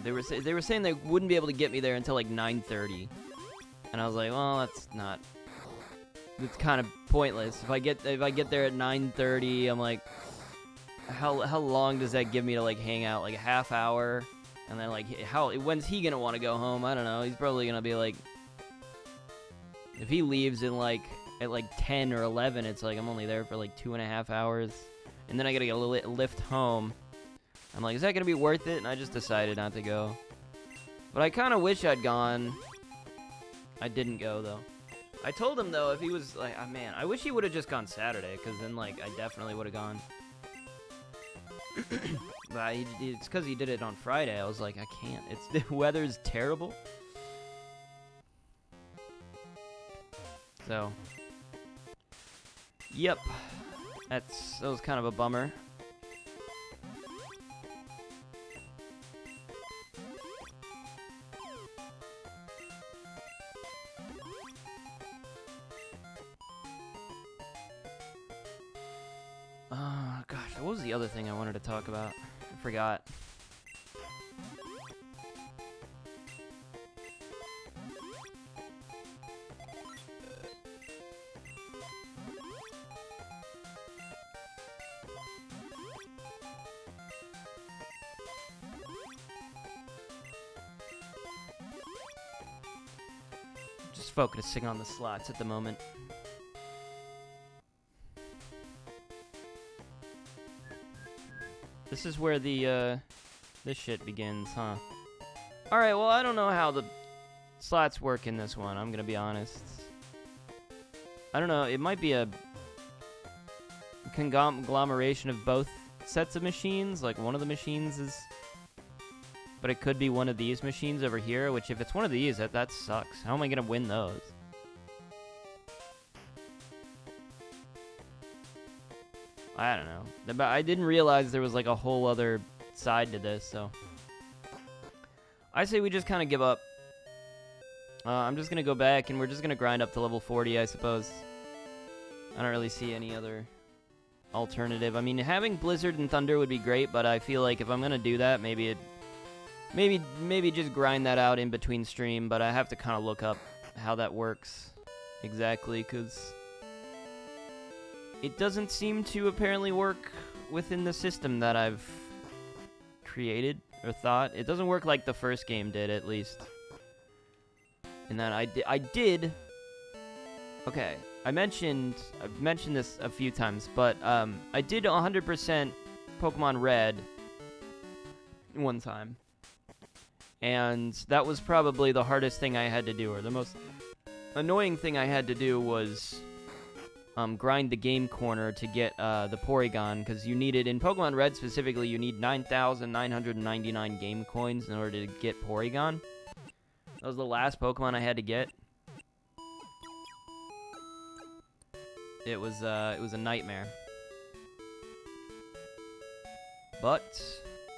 they were saying they wouldn't be able to get me there until like 9:30. And I was like, well, that's not, it's kind of pointless. If I get there at 9:30, I'm like, how long does that give me to, like, hang out? Like a half hour, and then, like, when's he gonna want to go home? I don't know. He's probably gonna be like, if he leaves at like 10 or 11, it's like I'm only there for like 2.5 hours, and then I gotta get a lift home. I'm like, is that gonna be worth it? And I just decided not to go. But I kind of wish I'd gone. I didn't go though. I told him, though, if he was, like, oh, man, I wish he would have just gone Saturday, because then, like, I definitely would have gone. But it's because he did it on Friday. I was like, I can't. The weather's terrible. So, yep. That was kind of a bummer. Gosh, what was the other thing I wanted to talk about? I forgot. Just focusing on the slots at the moment. This is where the, this shit begins, huh? Alright, well, I don't know how the slots work in this one, I'm gonna be honest. I don't know, it might be a conglomeration of both sets of machines. Like, one of the machines is... But it could be one of these machines over here, which if it's one of these, that sucks. How am I gonna win those? I don't know. But I didn't realize there was, like, a whole other side to this, so... I say we just kind of give up. I'm just gonna go back, and we're just gonna grind up to level 40, I suppose. I don't really see any other alternative. I mean, having Blizzard and Thunder would be great, but I feel like if I'm gonna do that, maybe just grind that out in between stream, but I have to kind of look up how that works exactly, because... It doesn't seem to apparently work within the system that I've created or thought. It doesn't work like the first game did, at least. And then I did. Okay, I've mentioned this a few times, but I did 100% Pokemon Red one time, and that was probably the hardest thing I had to do, or the most annoying thing I had to do was. Grind the game corner to get the Porygon, because you needed, in Pokemon Red specifically, you need 9,999 game coins in order to get Porygon. was the last Pokemon I had to get. It was a nightmare. But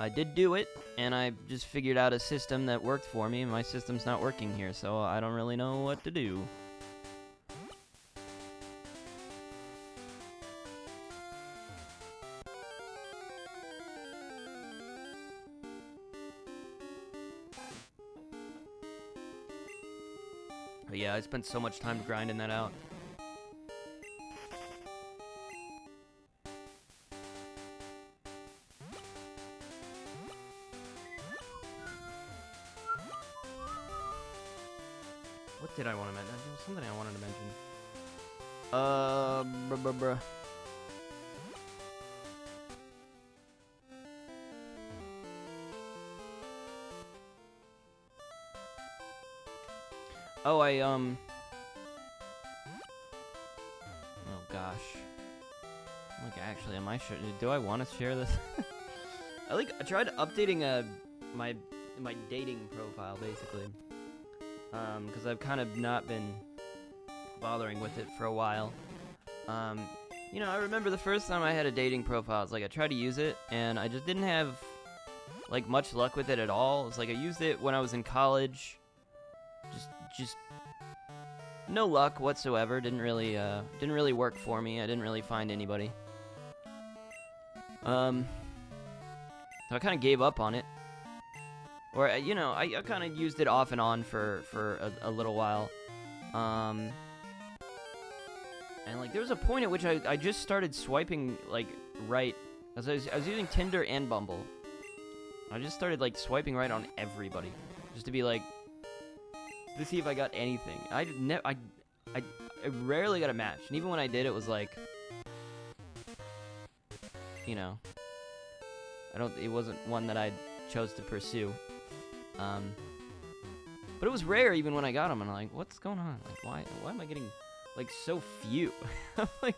I did do it, and I just figured out a system that worked for me, and my system's not working here, so I don't really know what to do. But yeah, I spent so much time grinding that out. What did I want to mention? There was something I wanted to mention. Bruh. Oh, oh gosh. Like, actually, am I sure? Do I want to share this? I tried updating my dating profile, basically. Because I've kind of not been bothering with it for a while. You know, I remember the first time I had a dating profile, it's like I tried to use it, and I just didn't have, like, much luck with it at all. It's like I used it when I was in college. Just no luck whatsoever. Didn't really work for me. I didn't really find anybody. So I kind of gave up on it. Or, you know, I kind of used it off and on for a little while. And, like, there was a point at which I just started swiping, like, right. I was using Tinder and Bumble. I just started, like, swiping right on everybody. Just to be, like, to see if I got anything. I rarely got a match. And even when I did, it was, like, you know, it wasn't one that I chose to pursue. But it was rare even when I got them, and I'm like, what's going on? Like, why am I getting, like, so few? I'm like,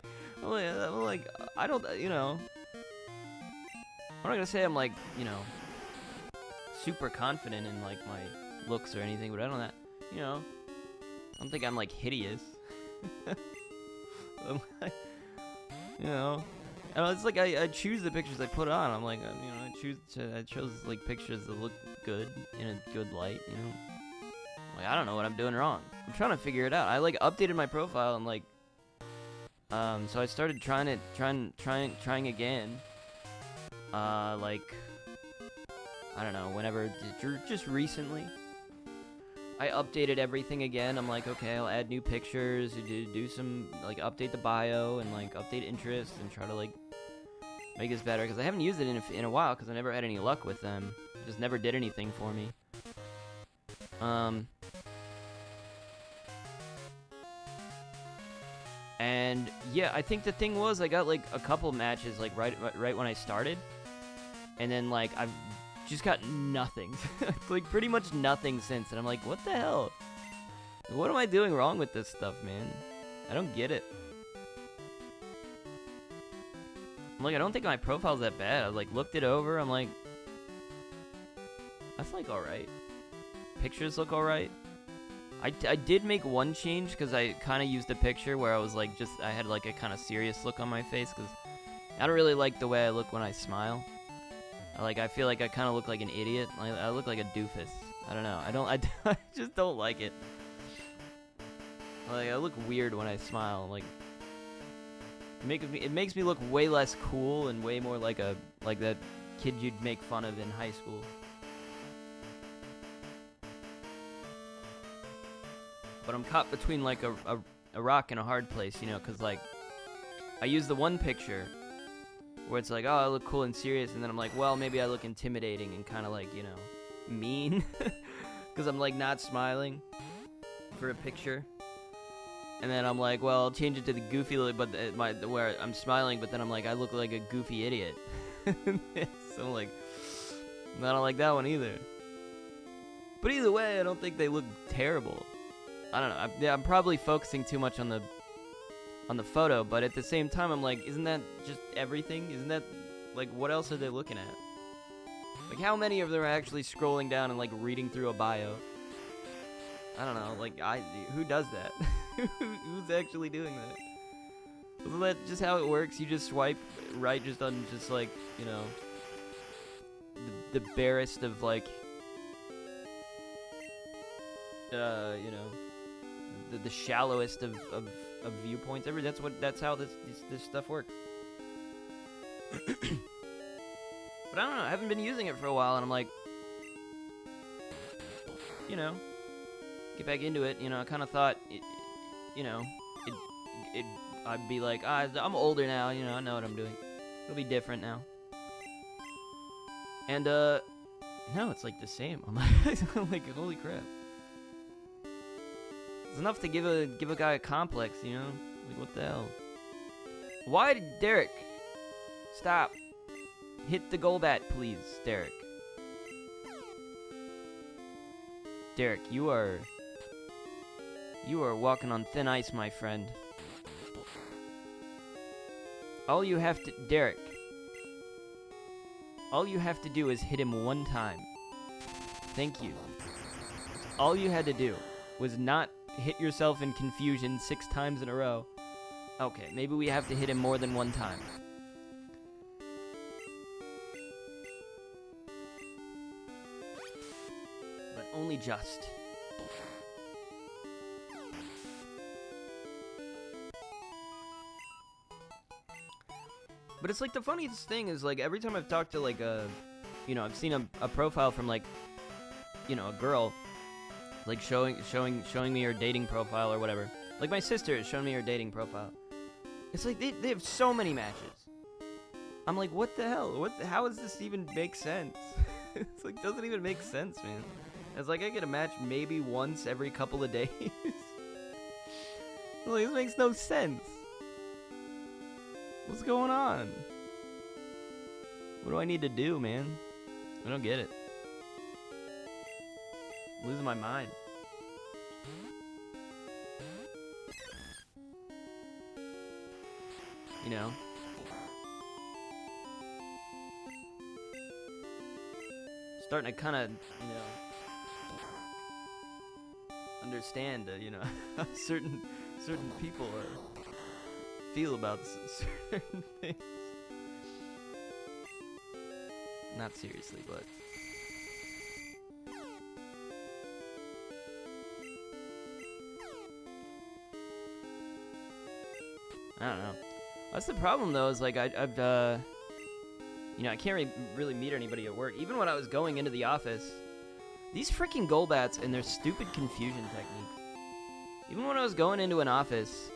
I don't, you know, I'm not gonna say I'm, like, you know, super confident in, like, my looks or anything, but I don't, you know, I don't think I'm, like, hideous. I'm like, you know, it's like I choose the pictures I put on. I'm like, you know, I chose like pictures that look good in a good light. You know, like I don't know what I'm doing wrong. I'm trying to figure it out. I like updated my profile and like, so I started trying again. Like, I don't know, whenever, just recently. I updated everything again. I'm like, okay, I'll add new pictures, do some, like, update the bio, and, like, update interests, and try to, like, make this better, because I haven't used it in a while, because I never had any luck with them. Just never did anything for me. And, yeah, I think the thing was, I got, like, a couple matches, like, right when I started, and then, like, I've just got nothing. Like, pretty much nothing since. And I'm like, what the hell? What am I doing wrong with this stuff, man? I don't get it. I'm like, I don't think my profile's that bad. I, like, looked it over. I'm like, that's, like, alright. Pictures look alright. I did make one change, because I kind of used a picture where I was, like, I had, like, a kind of serious look on my face, because I don't really like the way I look when I smile. I feel like I kind of look like an idiot. I look like a doofus. I don't know. I just don't like it. Like, I look weird when I smile. Like, it makes me look way less cool and way more like that kid you'd make fun of in high school. But I'm caught between, like, a rock and a hard place, you know, because, like, I use the one picture where it's like, oh, I look cool and serious, and then I'm like, well, maybe I look intimidating and kind of, like, you know, mean, because I'm, like, not smiling for a picture. And then I'm like, well, I'll change it to the goofy look, but where I'm smiling, but then I'm like, I look like a goofy idiot. So I'm like, I don't like that one either. But either way, I don't think they look terrible. I don't know. I'm probably focusing too much on the photo, but at the same time, I'm like, isn't that just everything? Isn't that, like, what else are they looking at? Like, how many of them are actually scrolling down and, like, reading through a bio? I don't know, like, who does that? Who's actually doing that? Isn't that just how it works? You just swipe right just on just, like, you know, the barest of, like, you know, the shallowest of viewpoints. That's how this stuff works. But I don't know, I haven't been using it for a while, and I'm like, you know, get back into it. You know, I kind of thought, you know, I'd be like, I'm older now. You know, I know what I'm doing. It'll be different now. And no, it's like the same. I'm like, holy crap. It's enough to give a guy a complex, you know? Like, what the hell? Why did Derek? Stop. Hit the Golbat, please, Derek. Derek, you are walking on thin ice, my friend. Derek, all you have to do is hit him one time. Thank you. All you had to do was not hit yourself in confusion 6 times in a row. Okay, maybe we have to hit him more than one time. But only just. But it's like the funniest thing is, like, every time I've talked to, like, you know, I've seen a profile from, like, you know, a girl, like, showing me her dating profile or whatever. Like, my sister has shown me her dating profile. It's like they have so many matches. I'm like, what the hell? How does this even make sense? It's like, doesn't even make sense, man. It's like I get a match maybe once every couple of days. Like, this makes no sense. What's going on? What do I need to do, man? I don't get it. I'm losing my mind. You know? Starting to kind of, you know, understand, you know, how certain people feel about certain things. Not seriously, but I don't know. That's the problem, though, is like I've you know, I can't really meet anybody at work. Even when I was going into the office, these freaking Golbats and their stupid confusion techniques. Even when I was going into an office,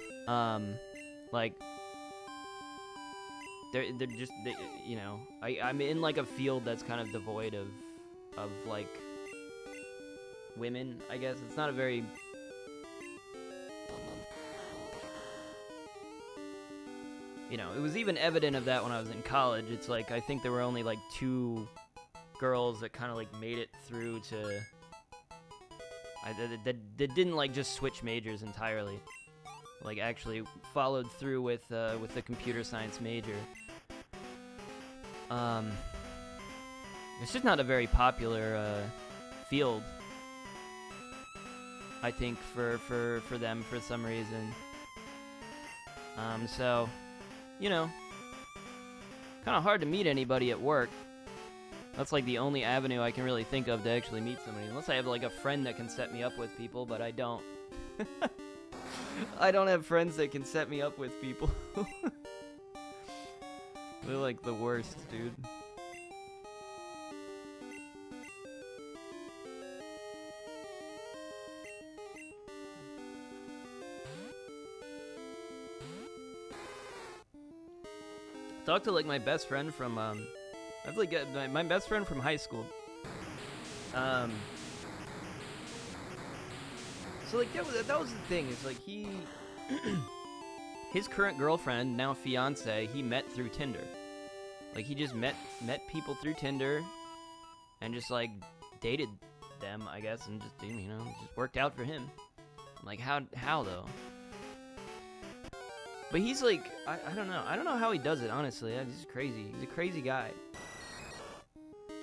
like, they're just, you know, I'm in, like, a field that's kind of devoid of like, women, I guess. It's not a very... You know, it was even evident of that when I was in college. It's like, I think there were only, like, 2 girls that kind of, like, made it through to... that didn't, like, just switch majors entirely. Like, actually followed through with the computer science major. It's just not a very popular field, I think, for them for some reason. So, you know, kind of hard to meet anybody at work. That's like the only avenue I can really think of to actually meet somebody, unless I have like a friend that can set me up with people, but I don't. I don't have friends that can set me up with people. They're like the worst, dude. Talk to like my best friend from I've like my best friend from high school. So like that was the thing. It's like he his current girlfriend, now fiance, he met through Tinder. Like he just met people through Tinder and just like dated them, I guess, and just, you know, just worked out for him. I'm like, how though? But he's like, I don't know. I don't know how he does it, honestly. He's just crazy. He's a crazy guy.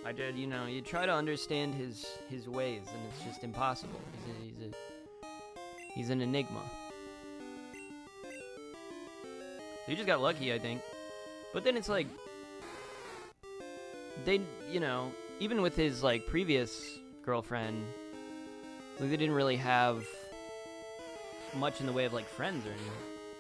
I did, you know, you try to understand his ways, and it's just impossible. He's an enigma. So you just got lucky, I think. But then it's like, they, you know, even with his, like, previous girlfriend, like, they didn't really have much in the way of, like, friends or anything.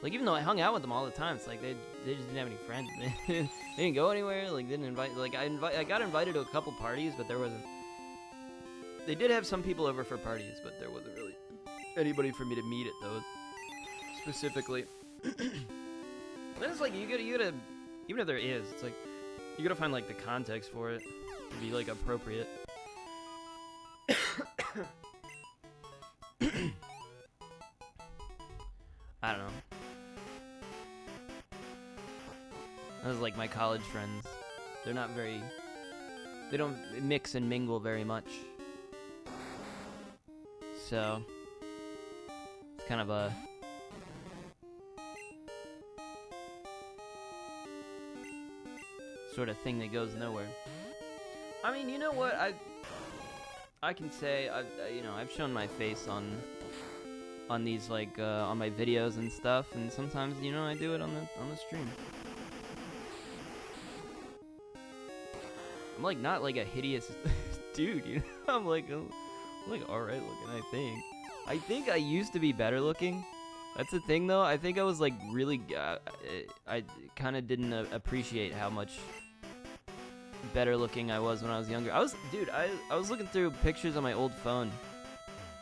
Like, even though I hung out with them all the time, it's like, they just didn't have any friends. They didn't go anywhere, like, didn't invite, like, I got invited to a couple parties, but there wasn't, they did have some people over for parties, but there wasn't really anybody for me to meet at those, specifically. Then it's like, you gotta, even if there is, it's like, you gotta find, like, the context for it to be, like, appropriate. I don't know. Those, like, my college friends. They're not very, they don't mix and mingle very much. So, it's kind of a, sort of thing that goes nowhere. I mean, you know what? I can say, you know, I've shown my face on these, like, on my videos and stuff, and sometimes, you know, I do it on the stream. I'm, like, not, like, a hideous dude, you know? I'm, like, alright looking, I think. I think I used to be better looking. That's the thing, though. I think I was, like, really, I kind of didn't appreciate how much better looking I was when I was younger. I was looking through pictures on my old phone,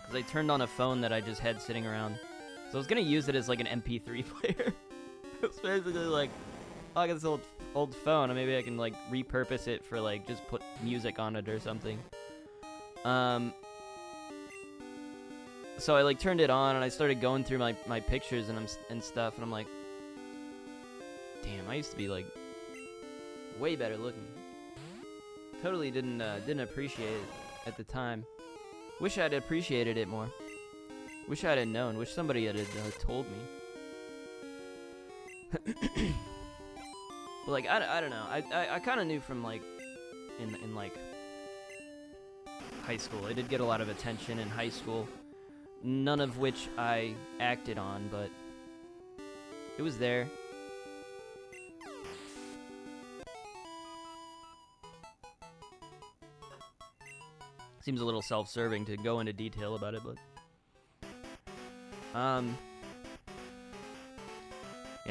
because I turned on a phone that I just had sitting around. So I was going to use it as, like, an MP3 player. It was basically like, oh, I got this old phone, and maybe I can, like, repurpose it for, like, just put music on it or something. So I, like, turned it on, and I started going through my pictures and stuff, and I'm like, damn, I used to be, like, way better looking. Totally didn't appreciate it at the time. Wish I'd appreciated it more. Wish I'd have known. Wish somebody had told me. But, like, I don't know. I kind of knew from, like, in like high school. I did get a lot of attention in high school, none of which I acted on, but it was there. Seems a little self-serving to go into detail about it, but yeah,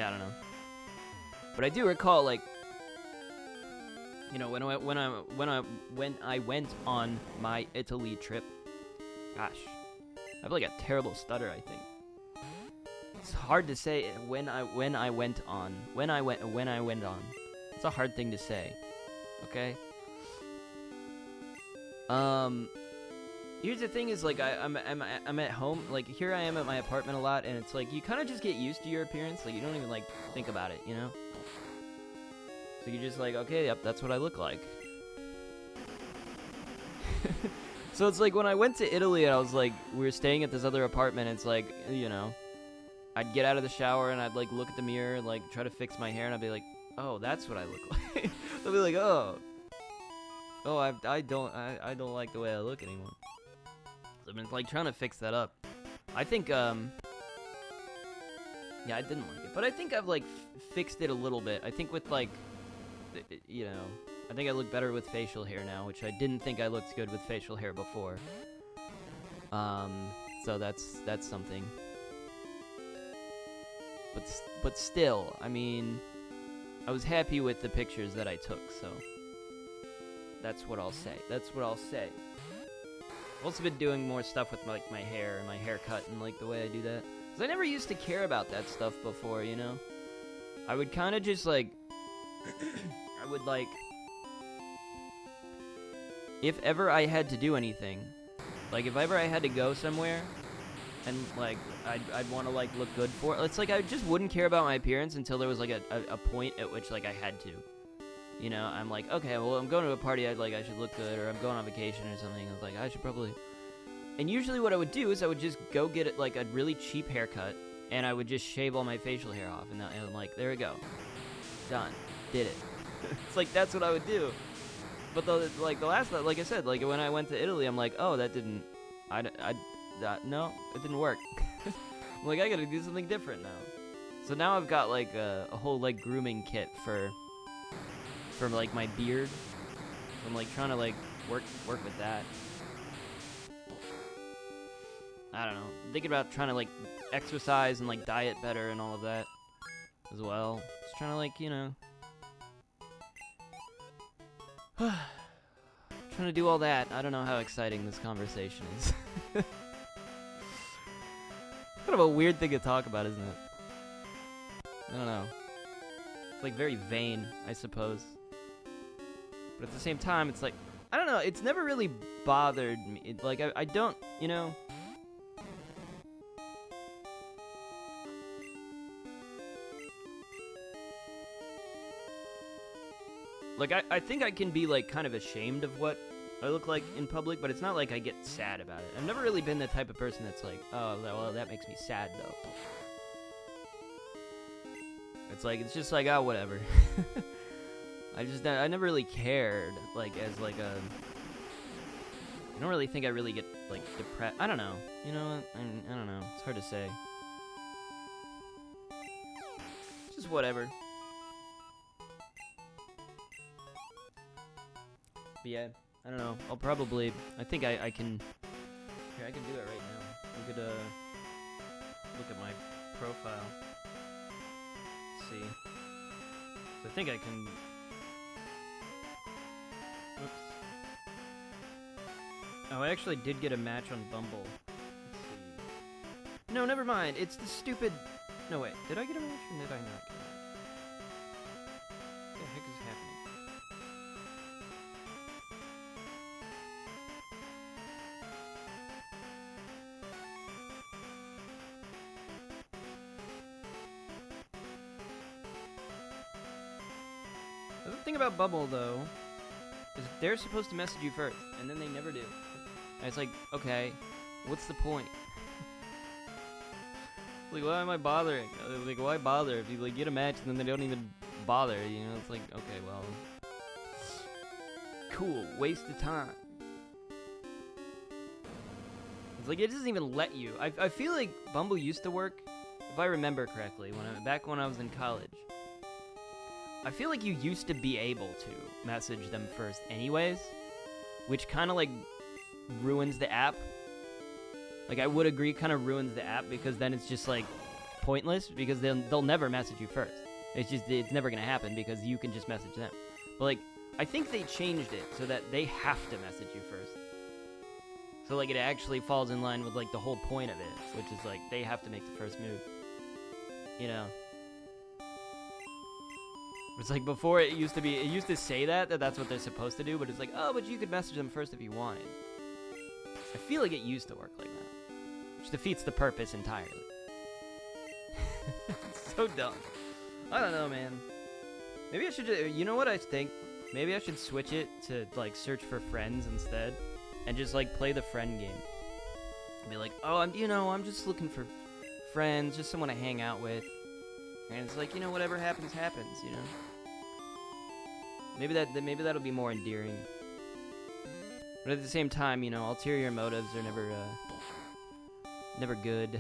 I don't know. But I do recall, like, you know, when I went on my Italy trip. Gosh, I have, like, a terrible stutter, I think. It's hard to say when I went on. It's a hard thing to say. Okay? Here's the thing is, like, I'm at home, like, here I am at my apartment a lot, and it's like, you kind of just get used to your appearance, like, you don't even, like, think about it, you know? So you're just like, okay, yep, that's what I look like. So it's like, when I went to Italy, I was like, we were staying at this other apartment, and it's like, you know, I'd get out of the shower, and I'd, like, look at the mirror, and, like, try to fix my hair, and I'd be like, oh, that's what I look like. I'd be like, oh, I don't like the way I look anymore. So I've been, like, trying to fix that up. I think, yeah, I didn't like it. But I think I've, like, fixed it a little bit. I think with, like, you know, I think I look better with facial hair now, which I didn't think I looked good with facial hair before. So that's something. But still, I mean, I was happy with the pictures that I took, so that's what I'll say. I've also been doing more stuff with, like, my hair and my haircut and, like, the way I do that. Because I never used to care about that stuff before, you know? I would kind of just, like, I would, like, if ever I had to do anything, like, if ever I had to go somewhere, and, like, I'd want to, like, look good for it, it's like, I just wouldn't care about my appearance until there was, like, a point at which, like, I had to. You know, I'm like, okay, well, I'm going to a party, I should look good, or I'm going on vacation or something. I was like, I should probably... And usually what I would do is I would just go get it, like, a really cheap haircut, and I would just shave all my facial hair off, and I'm like, there we go. Done. Did it. It's like, that's what I would do. But the last, like I said, like when I went to Italy, I'm like, oh, that didn't, no, it didn't work. I'm like, I gotta do something different now. So now I've got like a whole like grooming kit for like my beard. I'm like trying to like work with that. I don't know. I'm thinking about trying to like exercise and like diet better and all of that as well. Just trying to like, you know, trying to do all that. I don't know how exciting this conversation is. Kind of a weird thing to talk about, isn't it? I don't know. It's like very vain, I suppose. But at the same time, it's like, I don't know, it's never really bothered me. Like, I don't, you know. Like, I think I can be, like, kind of ashamed of what I look like in public, but it's not like I get sad about it. I've never really been the type of person that's like, oh, well, that makes me sad, though. It's like, it's just like, oh, whatever. I never really cared, like, as, like, I don't really think I really get, like, depressed. I don't know. You know what? I don't know. It's hard to say. Just whatever. But yeah, I don't know. I'll probably, I think I can, here, I can do it right now. We could, look at my profile. Let's see. So I think I can, whoops. Oh, I actually did get a match on Bumble. Let's see. No, never mind. It's the stupid, no wait, did I get a match or did I not get a match? What the heck is happening? The thing about Bumble, though, is they're supposed to message you first, and then they never do. And it's like, okay, what's the point? Like, why am I bothering? Like, why bother if you like get a match and then they don't even bother? You know, it's like, okay, well, cool, waste of time. It's like it doesn't even let you. I feel like Bumble used to work, if I remember correctly, back when I was in college. I feel like you used to be able to message them first anyways, which kind of like ruins the app. Like I would agree kind of ruins the app because then it's just like pointless because they'll never message you first. It's never going to happen because you can just message them. But like I think they changed it so that they have to message you first. So like it actually falls in line with like the whole point of it, which is like they have to make the first move. You know. It's like before it used to say that's what they're supposed to do, but it's like, oh, but you could message them first if you wanted. I feel like it used to work like that, which defeats the purpose entirely. It's so dumb. I don't know, man. Maybe I should you know what I think? Maybe I should switch it to like search for friends instead and just like play the friend game. Be like, oh, I'm just looking for friends, just someone to hang out with. And it's like, whatever happens, happens, Maybe that'll be more endearing. But at the same time, ulterior motives are never good.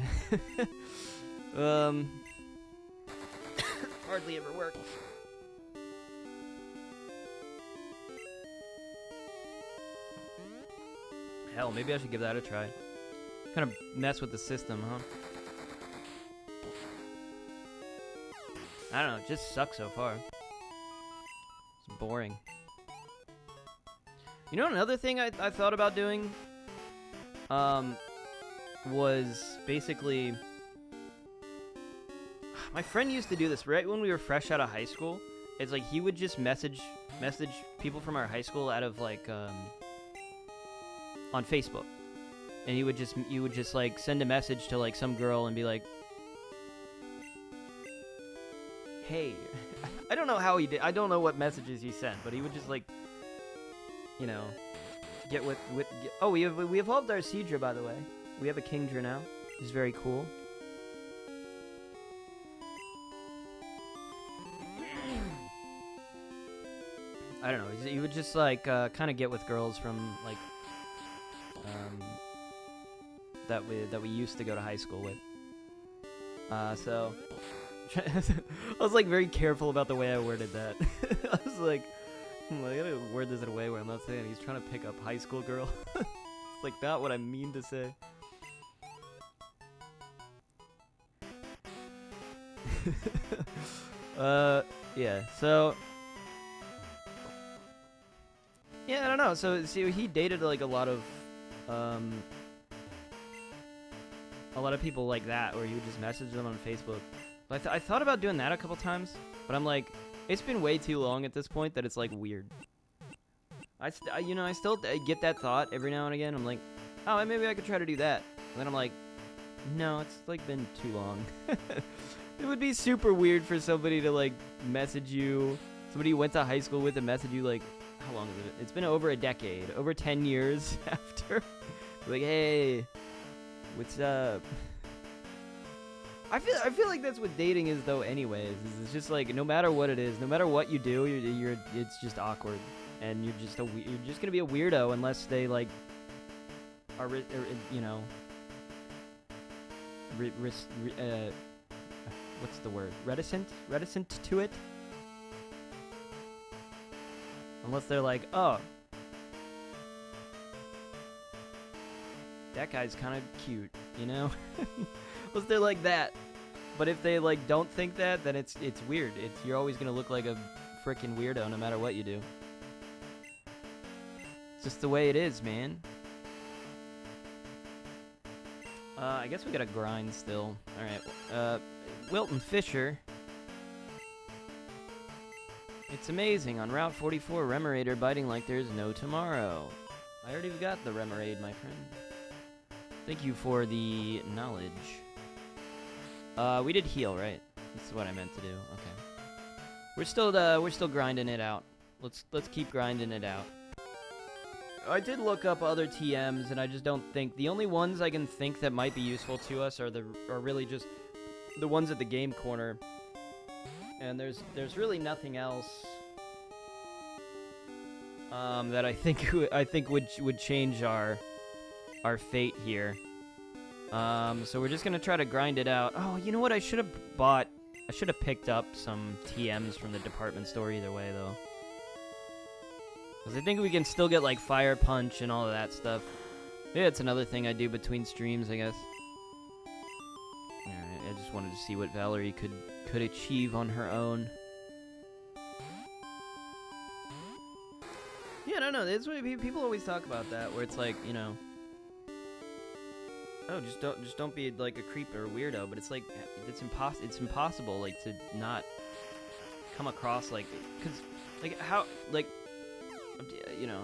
Hardly ever work. Hell, maybe I should give that a try. Kind of mess with the system, huh? I don't know, it just sucks so far. It's boring. Another thing I thought about doing was basically, my friend used to do this right when we were fresh out of high school. It's like he would just message people from our high school out of like on Facebook, and you would just like send a message to like some girl and be like, hey, I don't know how he did. I don't know what messages he sent, but he would just like, get with. Oh, we evolved our Seadra, by the way. We have a Kingdra now. He's very cool. I don't know. He would just like kind of get with girls from like um, that we used to go to high school with. So I was like very careful about the way I worded that. I was like, I gotta word this in a way where I'm not saying he's trying to pick up high school girl. It's like not what I mean to say. Yeah, so yeah, I don't know. So see, he dated like a lot of people like that, where you would just message them on Facebook. But I thought about doing that a couple times, but I'm like, it's been way too long at this point that it's like weird. I still get that thought every now and again. I'm like, oh, maybe I could try to do that. And then I'm like, no, it's like been too long. It would be super weird for somebody to like message you, somebody you went to high school with, to message you like, how long is it? It's been over a decade, over 10 years after. Like, hey, what's up? I feel like that's what dating is though. Anyways, it's just like no matter what it is, no matter what you do, it's just awkward, and you're just gonna be a weirdo unless they like are you know what's the word? Reticent to it. Unless they're like, oh, that guy's kind of cute, you know? Unless they're like that. But if they like don't think that, then it's weird. You're always gonna look like a freaking weirdo no matter what you do. It's just the way it is, man. I guess we gotta grind still. Alright, Wilton Fisher. It's amazing. On Route 44, Remorator biting like there's no tomorrow. I already got the Remoraid, my friend. Thank you for the knowledge. We did heal, right? That's what I meant to do. Okay. We're still grinding it out. Let's keep grinding it out. I did look up other TMs, and I just don't think the only ones I can think that might be useful to us are really just the ones at the game corner. And there's really nothing else that I think would change our fate here. So we're just gonna try to grind it out. Oh, you know what? I should have picked up some TMs from the department store either way, though. Because I think we can still get, like, Fire Punch and all of that stuff. Yeah, it's another thing I do between streams, I guess. Alright, I just wanted to see what Valerie could achieve on her own. Yeah, I don't know. That's what people always talk about that, where it's like, you know, oh, just don't be like a creep or a weirdo. But it's like it's impossible like to not come across like, cause like how like you know.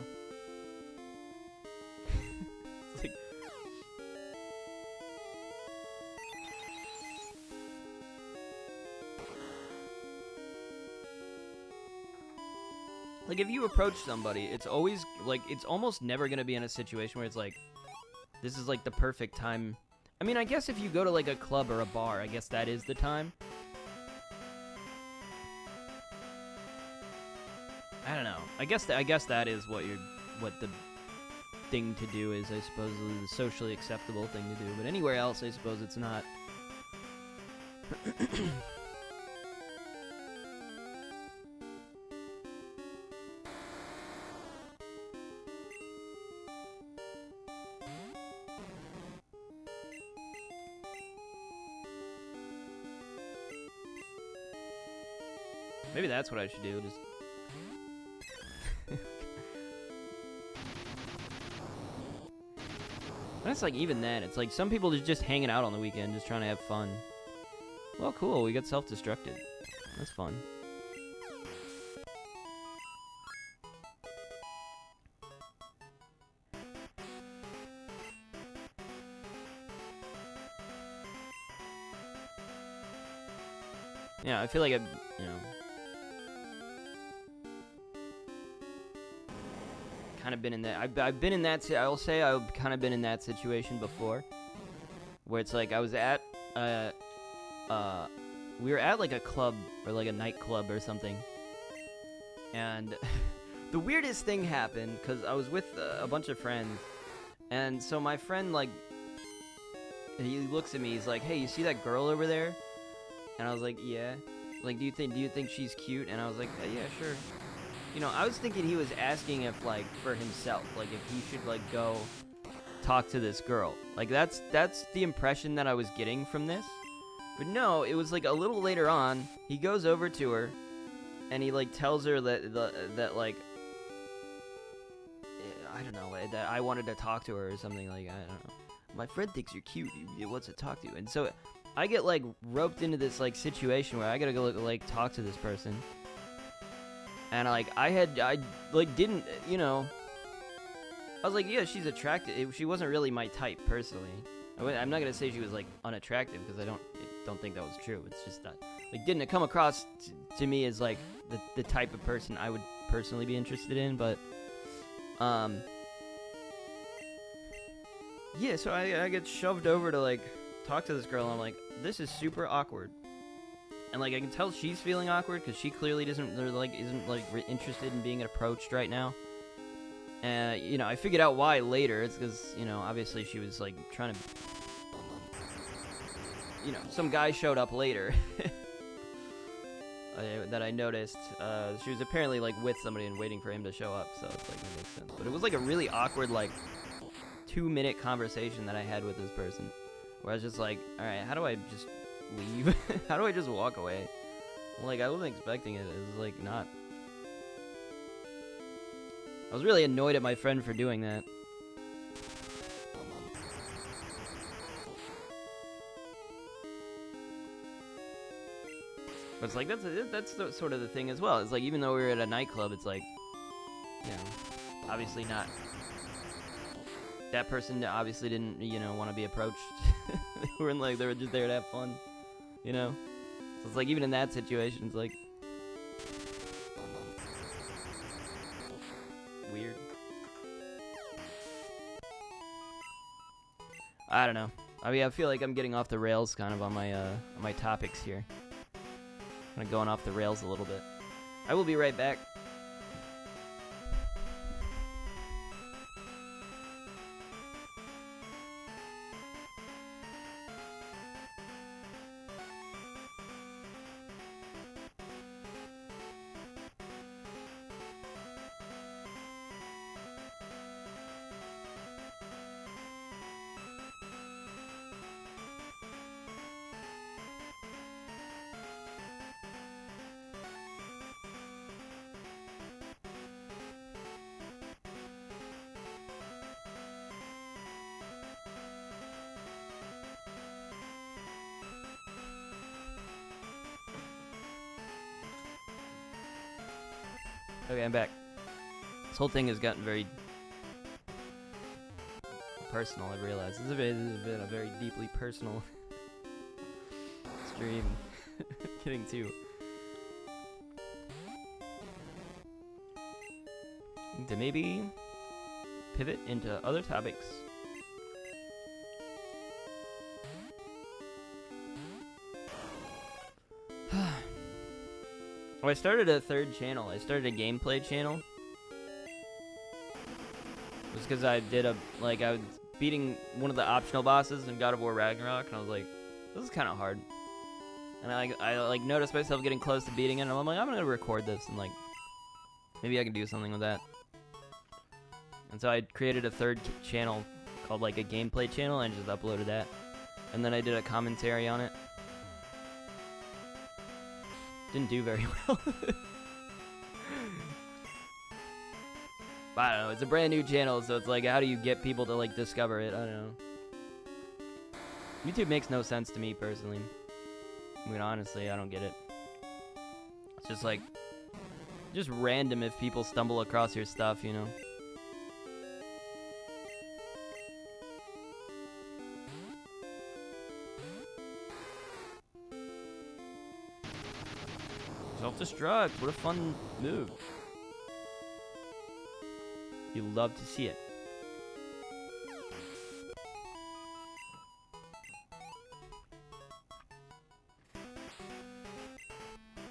It's like if you approach somebody, it's always like it's almost never gonna be in a situation where it's like, this is like the perfect time. I mean, I guess if you go to like a club or a bar, I guess that is the time. I don't know. I guess that is what the thing to do is, I suppose, the socially acceptable thing to do. But anywhere else, I suppose it's not. Maybe that's what I should do, just... And it's like, even then, it's like some people are just hanging out on the weekend, just trying to have fun. Well, cool, we got self-destructed. That's fun. Yeah, I feel like you know... kind of been in that. I've been in that. I'll say I've kind of been in that situation before, where it's like I was at we were at like a club or like a nightclub or something, and The weirdest thing happened because I was with a bunch of friends, and so my friend, like, he looks at me, he's like, hey, you see that girl over there? And I was like, yeah. Like, do you think she's cute? And I was like, yeah, sure. You know, I was thinking he was asking if, like, for himself, like, if he should, like, go talk to this girl. Like, that's the impression that I was getting from this. But no, it was, like, a little later on, he goes over to her, and he, like, tells her that like, I don't know, that I wanted to talk to her or something, like, I don't know. My friend thinks you're cute, he wants to talk to you. And so I get, like, roped into this, like, situation where I gotta go, like, talk to this person. And, like, I didn't, you know, I was like, yeah, she's attractive. She wasn't really my type, personally. I'm not gonna say she was, like, unattractive, because I don't think that was true. It's just that, like, didn't come across to me as, like, the type of person I would personally be interested in, but, yeah, so I get shoved over to, like, talk to this girl, and I'm like, this is super awkward. And, like, I can tell she's feeling awkward, because she clearly isn't interested in being approached right now. And, you know, I figured out why later. It's because, you know, obviously she was, like, trying to, you know, some guy showed up later that I noticed. She was apparently, like, with somebody and waiting for him to show up, so it's, like, that makes sense. But it was, like, a really awkward, like, 2-minute conversation that I had with this person, where I was just like, alright, how do I just leave? How do I just walk away? Like, I wasn't expecting it. It was, like, not. I was really annoyed at my friend for doing that. But it's like, that's sort of the thing as well. It's like, even though we were at a nightclub, it's like, you know, obviously not. That person obviously didn't, you know, want to be approached. They were just there to have fun, you know? So it's like, even in that situation, it's like, weird. I don't know. I mean, I feel like I'm getting off the rails kind of on my topics here. Kind of going off the rails a little bit. I will be right back. Okay, I'm back. This whole thing has gotten very personal, I've realized. This has been a very deeply personal stream. Kidding, too. To maybe pivot into other topics. I started a third channel. I started a gameplay channel. It was because I was beating one of the optional bosses in God of War Ragnarok, and I was like, this is kind of hard. And I noticed myself getting close to beating it, and I'm like, I'm gonna record this, and like, maybe I can do something with that. And so I created a third channel called like a gameplay channel, and just uploaded that. And then I did a commentary on it. Didn't do very well. I don't know, it's a brand new channel, so it's like, how do you get people to like discover it? I don't know. YouTube makes no sense to me personally. I mean, honestly, I don't get it. It's just like, just random if people stumble across your stuff, you know? Self-destruct, what a fun move. You love to see it.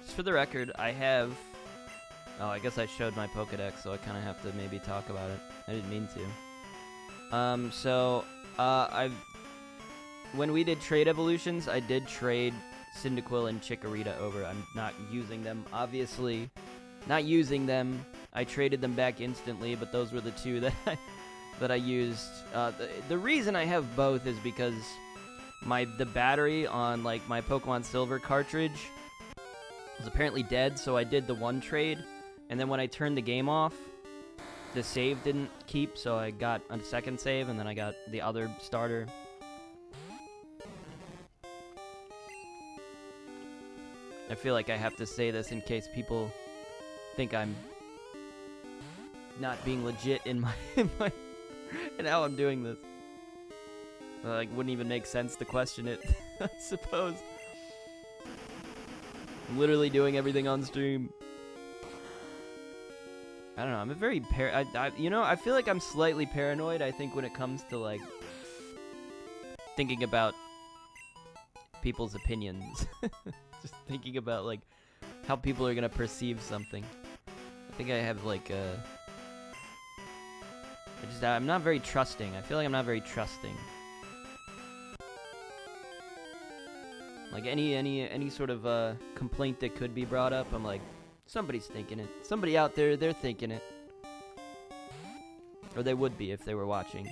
Just for the record, I have Oh, I guess I showed my Pokedex, so I kind of have to maybe talk about it. I didn't mean to. When we did trade evolutions, I did trade Cyndaquil and Chikorita over. I'm not using them, obviously. Not using them. I traded them back instantly, but those were the two that that I used. The reason I have both is because the battery on like my Pokemon Silver cartridge was apparently dead, so I did the one trade, and then when I turned the game off, the save didn't keep, so I got a second save, and then I got the other starter. I feel like I have to say this in case people think I'm not being legit in my and how I'm doing this. Like, wouldn't even make sense to question it, I suppose. I'm literally doing everything on stream. I don't know, I'm a very I feel like I'm slightly paranoid, I think, when it comes to, like, thinking about people's opinions. Just thinking about, like, how people are gonna perceive something. I think I have, like, I'm not very trusting. I feel like I'm not very trusting. Like, any sort of, complaint that could be brought up, I'm like, somebody's thinking it. Somebody out there, they're thinking it. Or they would be if they were watching.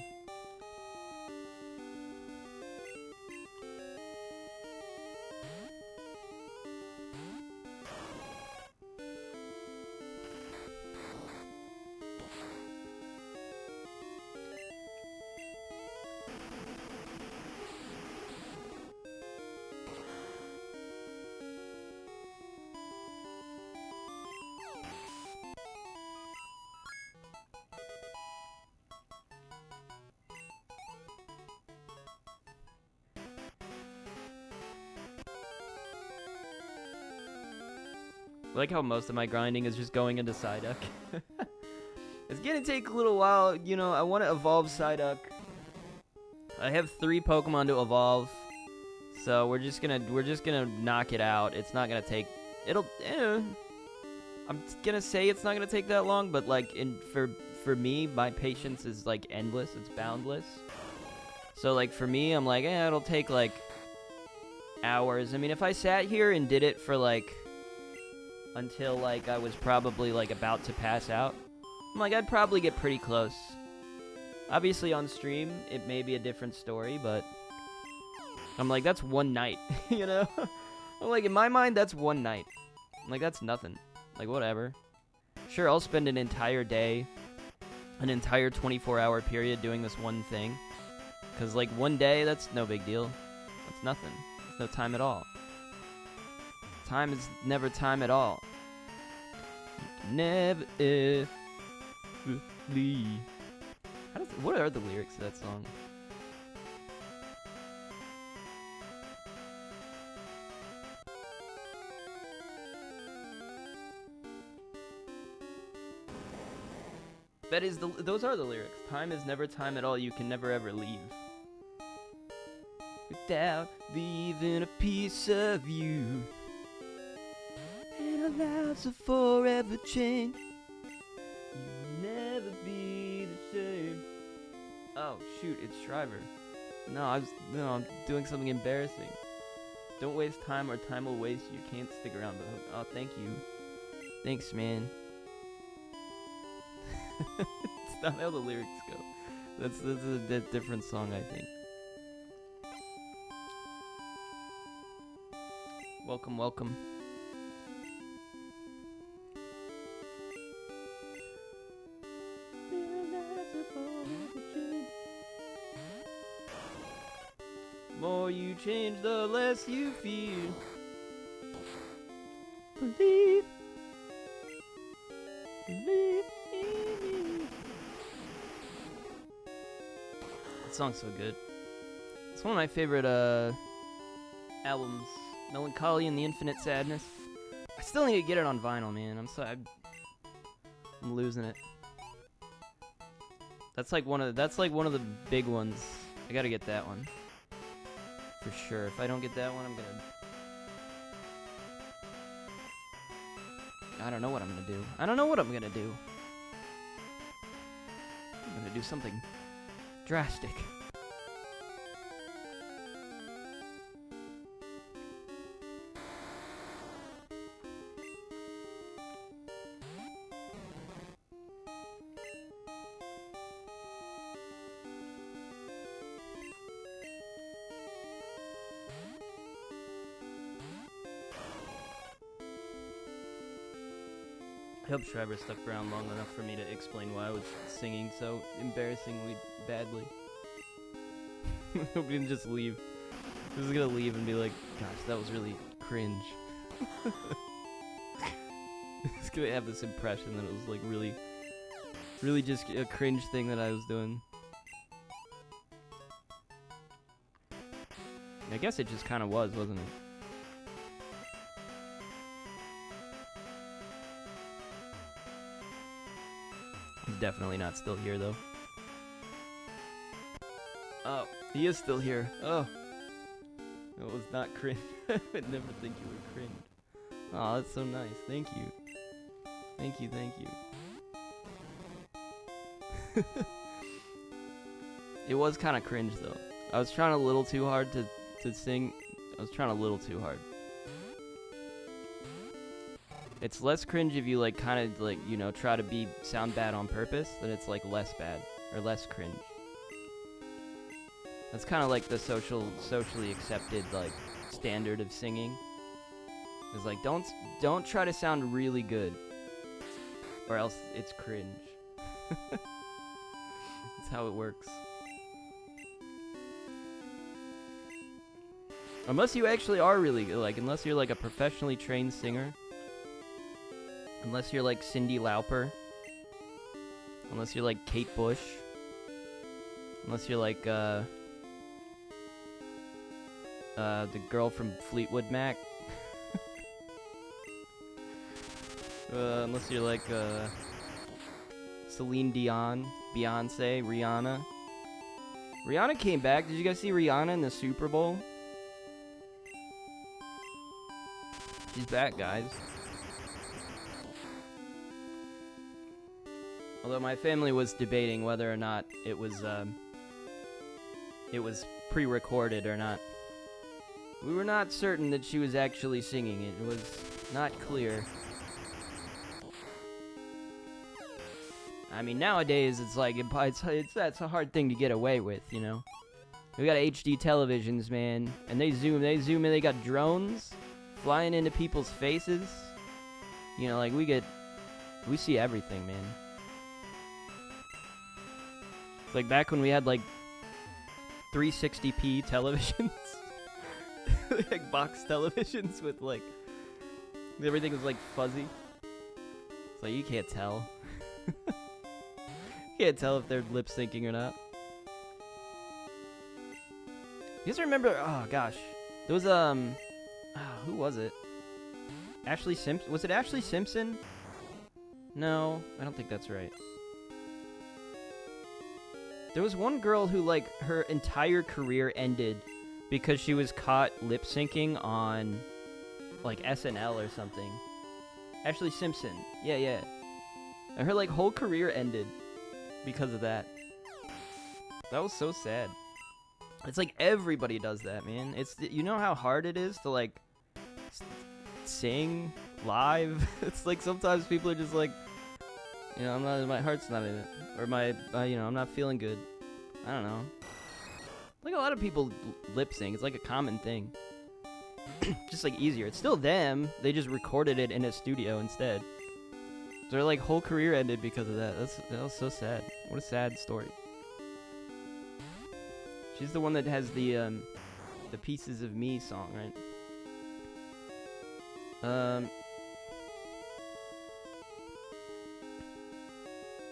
I like how most of my grinding is just going into Psyduck. It's gonna take a little while, you know. I want to evolve Psyduck. I have 3 Pokemon to evolve, so we're just gonna knock it out. It's not gonna take. I'm gonna say it's not gonna take that long, but like for me, my patience is like endless. It's boundless. So like for me, I'm like, it'll take like hours. I mean, if I sat here and did it for like until like I was probably like about to pass out, I'm like, I'd probably get pretty close. Obviously on stream it may be a different story, but I'm like, that's one night. You know. I'm like, in my mind, that's one night. I'm like, that's nothing. Like, whatever. Sure, I'll spend an entire day, an entire 24-hour period doing this one thing, because like one day, that's no big deal. That's nothing. It's no time at all. Time is never time at all. Never leave. What are the lyrics to that song? Those are the lyrics. Time is never time at all. You can never ever leave. Without leaving a piece of you. And our lives will forever change. You will never be the same. Oh shoot, it's Shriver. No, I'm doing something embarrassing. Don't waste time or time will waste you. Can't stick around but hope. Oh, thank you. Thanks, man. It's not how the lyrics go. That's a different song, I think. Welcome, welcome. More you change, the less you feel. Believe in me. That song's so good. It's one of my favorite albums. Melancholy and the Infinite Sadness. I still need to get it on vinyl, man. I'm losing it. That's like one of the big ones. I gotta get that one. For sure. If I don't get that one, I'm gonna... I don't know what I'm gonna do. I don't know what I'm gonna do. I'm gonna do something drastic. I hope Trevor stuck around long enough for me to explain why I was singing so embarrassingly badly. I hope he didn't just leave. He was gonna leave and be like, gosh, that was really cringe. He's gonna have this impression that it was like really just a cringe thing that I was doing. I guess it just kind of was, wasn't it? He's definitely not still here, though. Oh, he is still here. Oh. That was not cringe. I would never think you were cringe. Oh, that's so nice. Thank you. Thank you, thank you. It was kind of cringe, though. I was trying a little too hard to sing. I was trying a little too hard. It's less cringe if you like kind of like, you know, try to sound bad on purpose, then it's like less bad or less cringe. That's kind of like the socially accepted like standard of singing. It's like don't try to sound really good or else it's cringe. That's how it works. Unless you actually are really good, like unless you're like a professionally trained singer. Unless you're like Cyndi Lauper. Unless you're like Kate Bush. Unless you're like the girl from Fleetwood Mac. Unless you're like Celine Dion, Beyonce, Rihanna. Rihanna came back. Did you guys see Rihanna in the Super Bowl? She's back, guys. Although my family was debating whether or not it was pre-recorded or not. We were not certain that she was actually singing. It was not clear. I mean, nowadays it's like that's a hard thing to get away with, you know. We got HD televisions, man, and they zoom in. They got drones flying into people's faces. You know, like we see everything, man. It's like back when we had like 360p televisions, like box televisions with like everything was like fuzzy. It's like you can't tell. You can't tell if they're lip syncing or not. You guys remember? Oh gosh, there was who was it? Ashley Simpson? Was it Ashley Simpson? No, I don't think that's right. There was one girl who, like, her entire career ended because she was caught lip syncing on, like, SNL or something. Ashley Simpson. Yeah. And her, like, whole career ended because of that. That was so sad. It's like everybody does that, man. You know how hard it is to, like, sing live? It's like sometimes people are just like, you know, my heart's not in it. Or you know, I'm not feeling good. I don't know. Like a lot of people lip sync. It's like a common thing. Just like easier. It's still them. They just recorded it in a studio instead. Their like whole career ended because of that. That was so sad. What a sad story. She's the one that has the Pieces of Me song, right?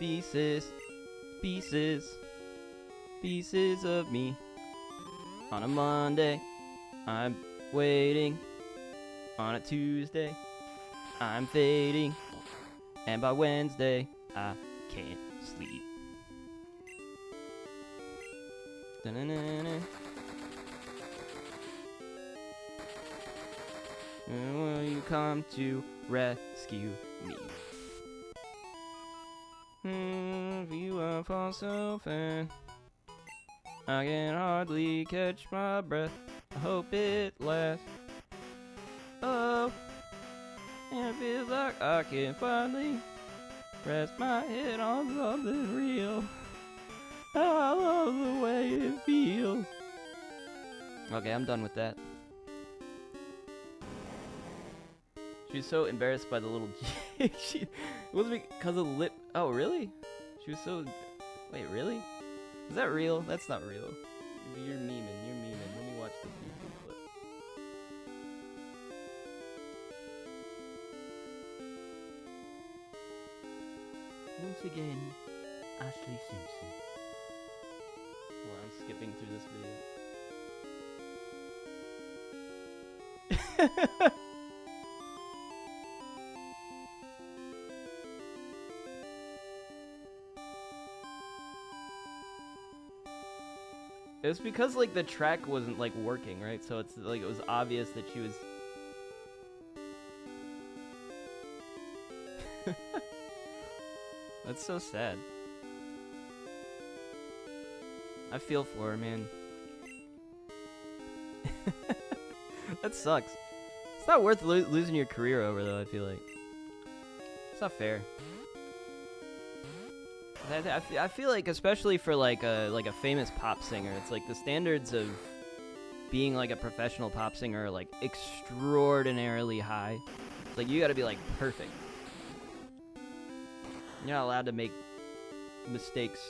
Pieces of me. On a Monday, I'm waiting. On a Tuesday, I'm fading. And by Wednesday, I can't sleep. Da-na-na-na. Will you come to rescue me. If you are fall so fast, I can hardly catch my breath. I hope it lasts. Oh, and it feels like I can finally rest my head on something real. I love the way it feels. Okay, I'm done with that. She was so embarrassed by the little jig. It wasn't because of the lip. Oh, really? She was so. Wait, really? Is that real? That's not real. You're memeing. You're memeing. Let me watch this YouTube clip. Once again, Ashley Simpson. Well, I'm skipping through this video. It was because, like, the track wasn't, like, working, right? So it's, like, it was obvious that she was... That's so sad. I feel for her, man. That sucks. It's not worth losing your career over, though, I feel like. It's not fair. I feel like, especially for like a famous pop singer, it's like the standards of being like a professional pop singer are like extraordinarily high. It's like you gotta be like perfect. You're not allowed to make mistakes.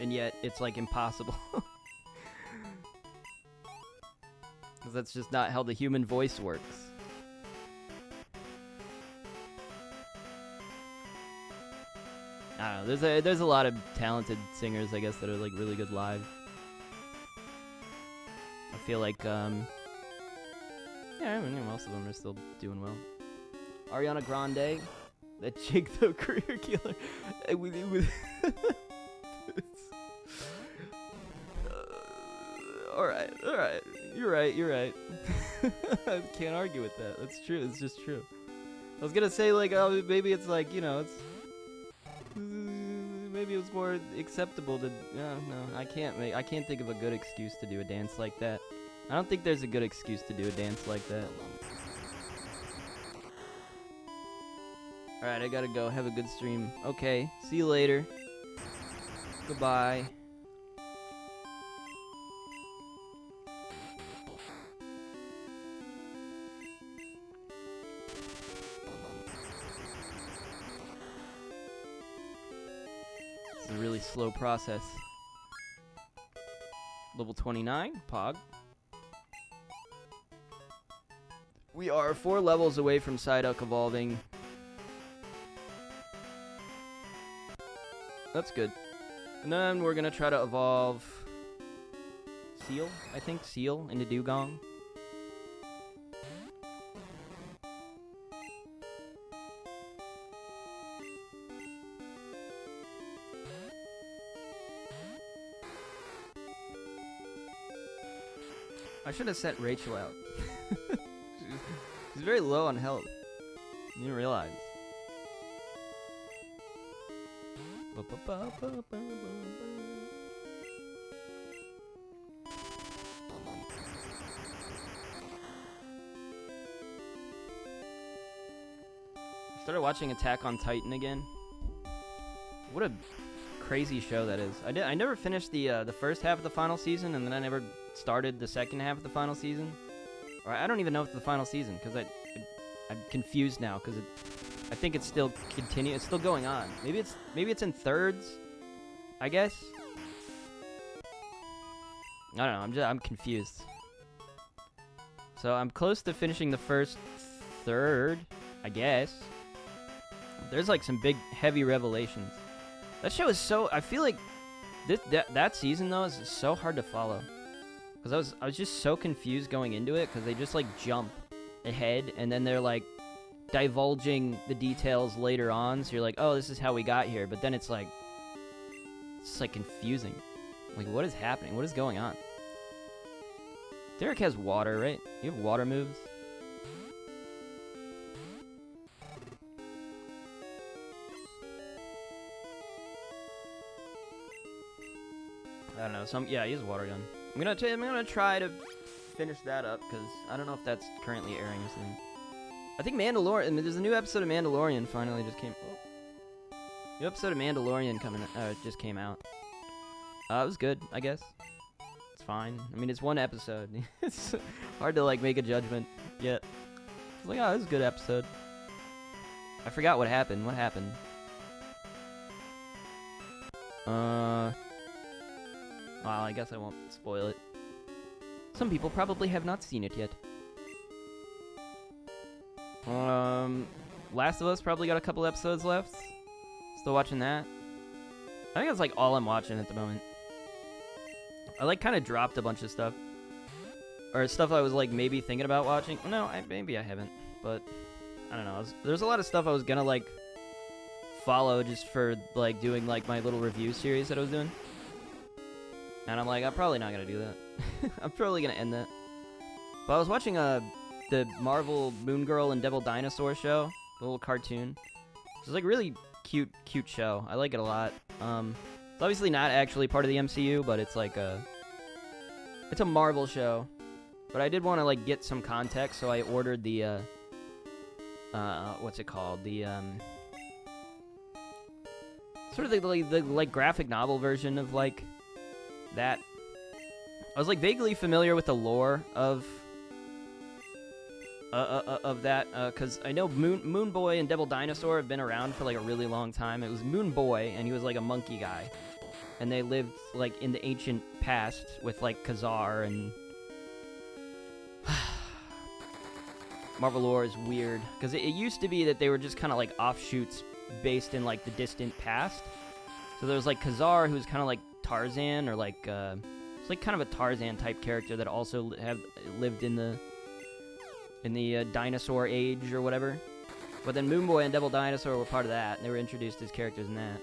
And yet it's like impossible. Because that's just not how the human voice works. I don't know, there's a lot of talented singers, I guess, that are like really good live. I feel like yeah, I mean, most of them are still doing well. Ariana Grande, that chick though, career killer. Alright, you're right. I can't argue with that. That's true. It's just true. I was gonna say like, oh, maybe it's like, you know, it's. Maybe it was more acceptable to. No, I can't think of a good excuse to do a dance like that. I don't think there's a good excuse to do a dance like that. Alright, I gotta go. Have a good stream. Okay, see you later. Goodbye. A really slow process. Level 29, Pog. We are 4 levels away from Psyduck evolving. That's good. And then we're gonna try to evolve Seal, I think, Seal into Dugong. I should have sent Rachel out. She's very low on health. You didn't realize. I started watching Attack on Titan again. What a crazy show that is. I never finished the first half of the final season, and then I never started the second half of the final season. Or I don't even know if it's the final season, because I'm confused now, because I think it's still it's still going on. Maybe it's in thirds, I guess. I don't know, I'm confused. So I'm close to finishing the first third, I guess. There's like some big heavy revelations. That show is so, I feel like that season though is so hard to follow. Because I was just so confused going into it, because they just like jump ahead and then they're like divulging the details later on, so you're like, oh, this is how we got here, but then it's like confusing. Like, what is happening? What is going on? Derek has water, right? You have water moves? I don't know. Yeah, he has a water gun. I'm gonna try to finish that up because I don't know if that's currently airing soon. I think Mandalorian. There's a new episode of Mandalorian finally just came. Oh. New episode of Mandalorian just came out. It was good, I guess. It's fine. I mean, it's one episode. It's hard to like make a judgment yet. It's like, oh, this is a good episode. I forgot what happened. What happened? Well, I guess I won't spoil it. Some people probably have not seen it yet. Last of Us probably got a couple episodes left. Still watching that. I think that's like all I'm watching at the moment. I like kind of dropped a bunch of stuff. Or stuff I was like maybe thinking about watching. No, maybe I haven't. But I don't know. There's a lot of stuff I was gonna like follow just for like doing like my little review series that I was doing. And I'm like, I'm probably not gonna do that. I'm probably gonna end that. But I was watching the Marvel Moon Girl and Devil Dinosaur show, the little cartoon. It's like a really cute show. I like it a lot. It's obviously not actually part of the MCU, but it's like it's a Marvel show. But I did want to like get some context, so I ordered the what's it called? The sort of the graphic novel version of like that. I was like vaguely familiar with the lore of that, because I know Moon Boy and Devil Dinosaur have been around for like a really long time. It was Moon Boy, and he was like a monkey guy, and they lived like in the ancient past with like Khazar and Marvel lore is weird because it used to be that they were just kind of like offshoots based in like the distant past. So there was like Khazar, who's kind of like Tarzan, or like it's like kind of a Tarzan type character that also lived in the dinosaur age or whatever. But then Moon Boy and Devil Dinosaur were part of that, and they were introduced as characters in that.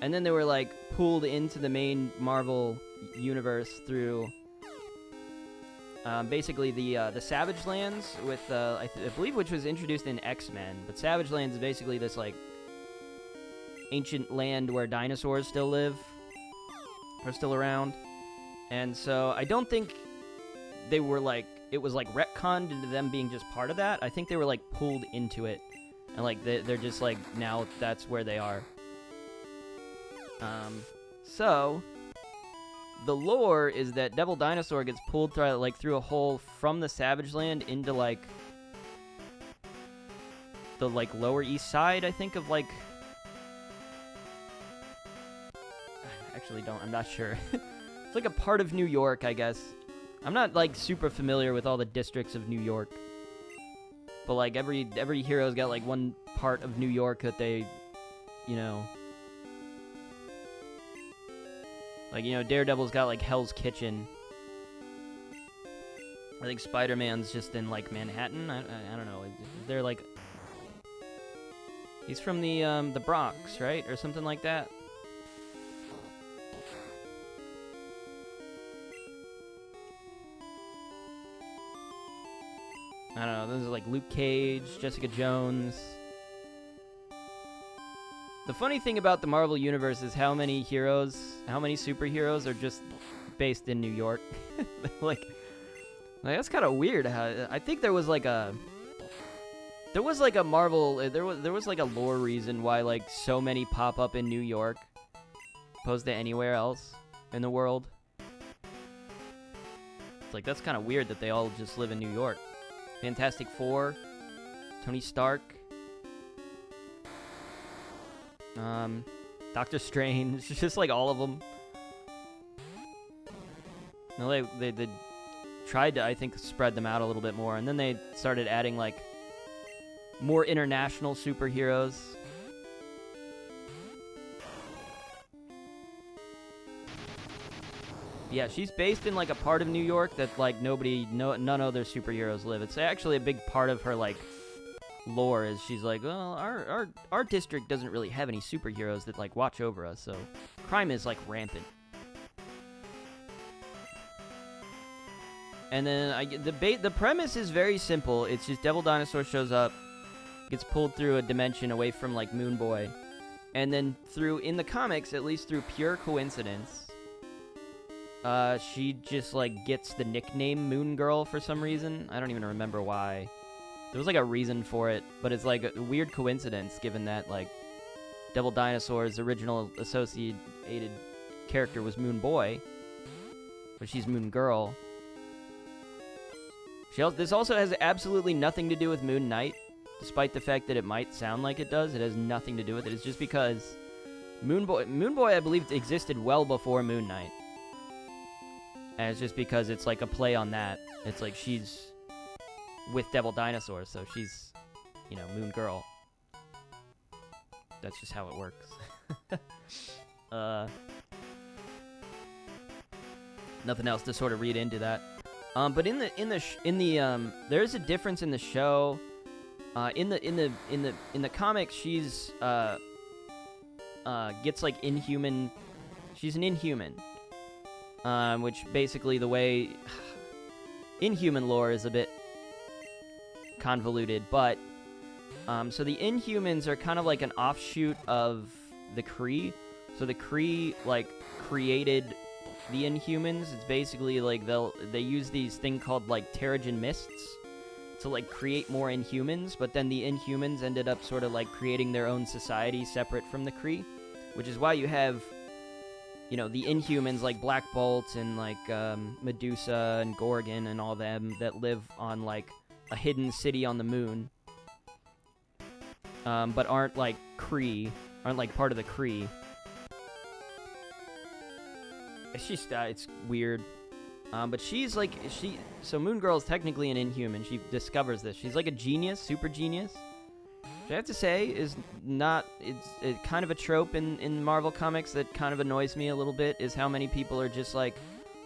And then they were like pulled into the main Marvel universe through basically the Savage Lands with I believe, which was introduced in X-Men. But Savage Lands is basically this like ancient land where dinosaurs still live, are still around. And so I don't think they were like, it was like retconned into them being just part of that. I think they were like pulled into it, and like they're just like, now that's where they are. So the lore is that Devil Dinosaur gets pulled through a hole from the Savage Land into like the like Lower East Side, I think, of like, I'm not sure. It's like a part of New York, I guess. I'm not like super familiar with all the districts of New York, but like every hero's got like one part of New York that they, you know, like, you know, Daredevil's got like Hell's Kitchen. I think Spider-Man's just in like Manhattan. I don't know. Is there like, he's from the Bronx, right, or something like that. I don't know, those are like Luke Cage, Jessica Jones. The funny thing about the Marvel Universe is how many superheroes are just based in New York. like that's kind of weird. How I think there was like a Marvel, there was like a lore reason why like so many pop up in New York opposed to anywhere else in the world. It's like, that's kind of weird that they all just live in New York. Fantastic Four, Tony Stark, Doctor Strange, just like all of them. No, they tried to, I think, spread them out a little bit more, and then they started adding like more international superheroes. Yeah, she's based in like a part of New York that like none other superheroes live. It's actually a big part of her like lore is she's like, well, our district doesn't really have any superheroes that like watch over us, so crime is like rampant. And then the premise is very simple. It's just Devil Dinosaur shows up, gets pulled through a dimension away from like Moon Boy, and then in the comics, at least through pure coincidence, she just, like, gets the nickname Moon Girl for some reason. I don't even remember why. There was, like, a reason for it, but it's, like, a weird coincidence given that, like, Devil Dinosaur's original associated character was Moon Boy, but she's Moon Girl. This also has absolutely nothing to do with Moon Knight, despite the fact that it might sound like it does. It has nothing to do with it. It's just because Moon Boy, I believe, existed well before Moon Knight. And it's just because it's like a play on that. It's like she's with Devil Dinosaur, so she's, you know, Moon Girl. That's just how it works. Nothing else to sort of read into that. But there is a difference in the show. In the comics, she's gets like inhuman. She's an inhuman. Which basically the way inhuman lore is a bit convoluted, but so the Inhumans are kind of like an offshoot of the Kree. So the Kree like created the Inhumans. It's basically like they use these thing called like Terrigen mists to like create more Inhumans, but then the Inhumans ended up sort of like creating their own society separate from the Kree, which is why you have, you know, the Inhumans like Black Bolt and like Medusa and Gorgon and all them that live on like a hidden city on the moon, but aren't like Kree, aren't like part of the Kree. It's just it's weird. But she's like so Moon Girl is technically an Inhuman. She discovers this. She's like a genius, super genius. Which I have to say is not, it's kind of a trope in Marvel Comics that kind of annoys me a little bit, is how many people are just like,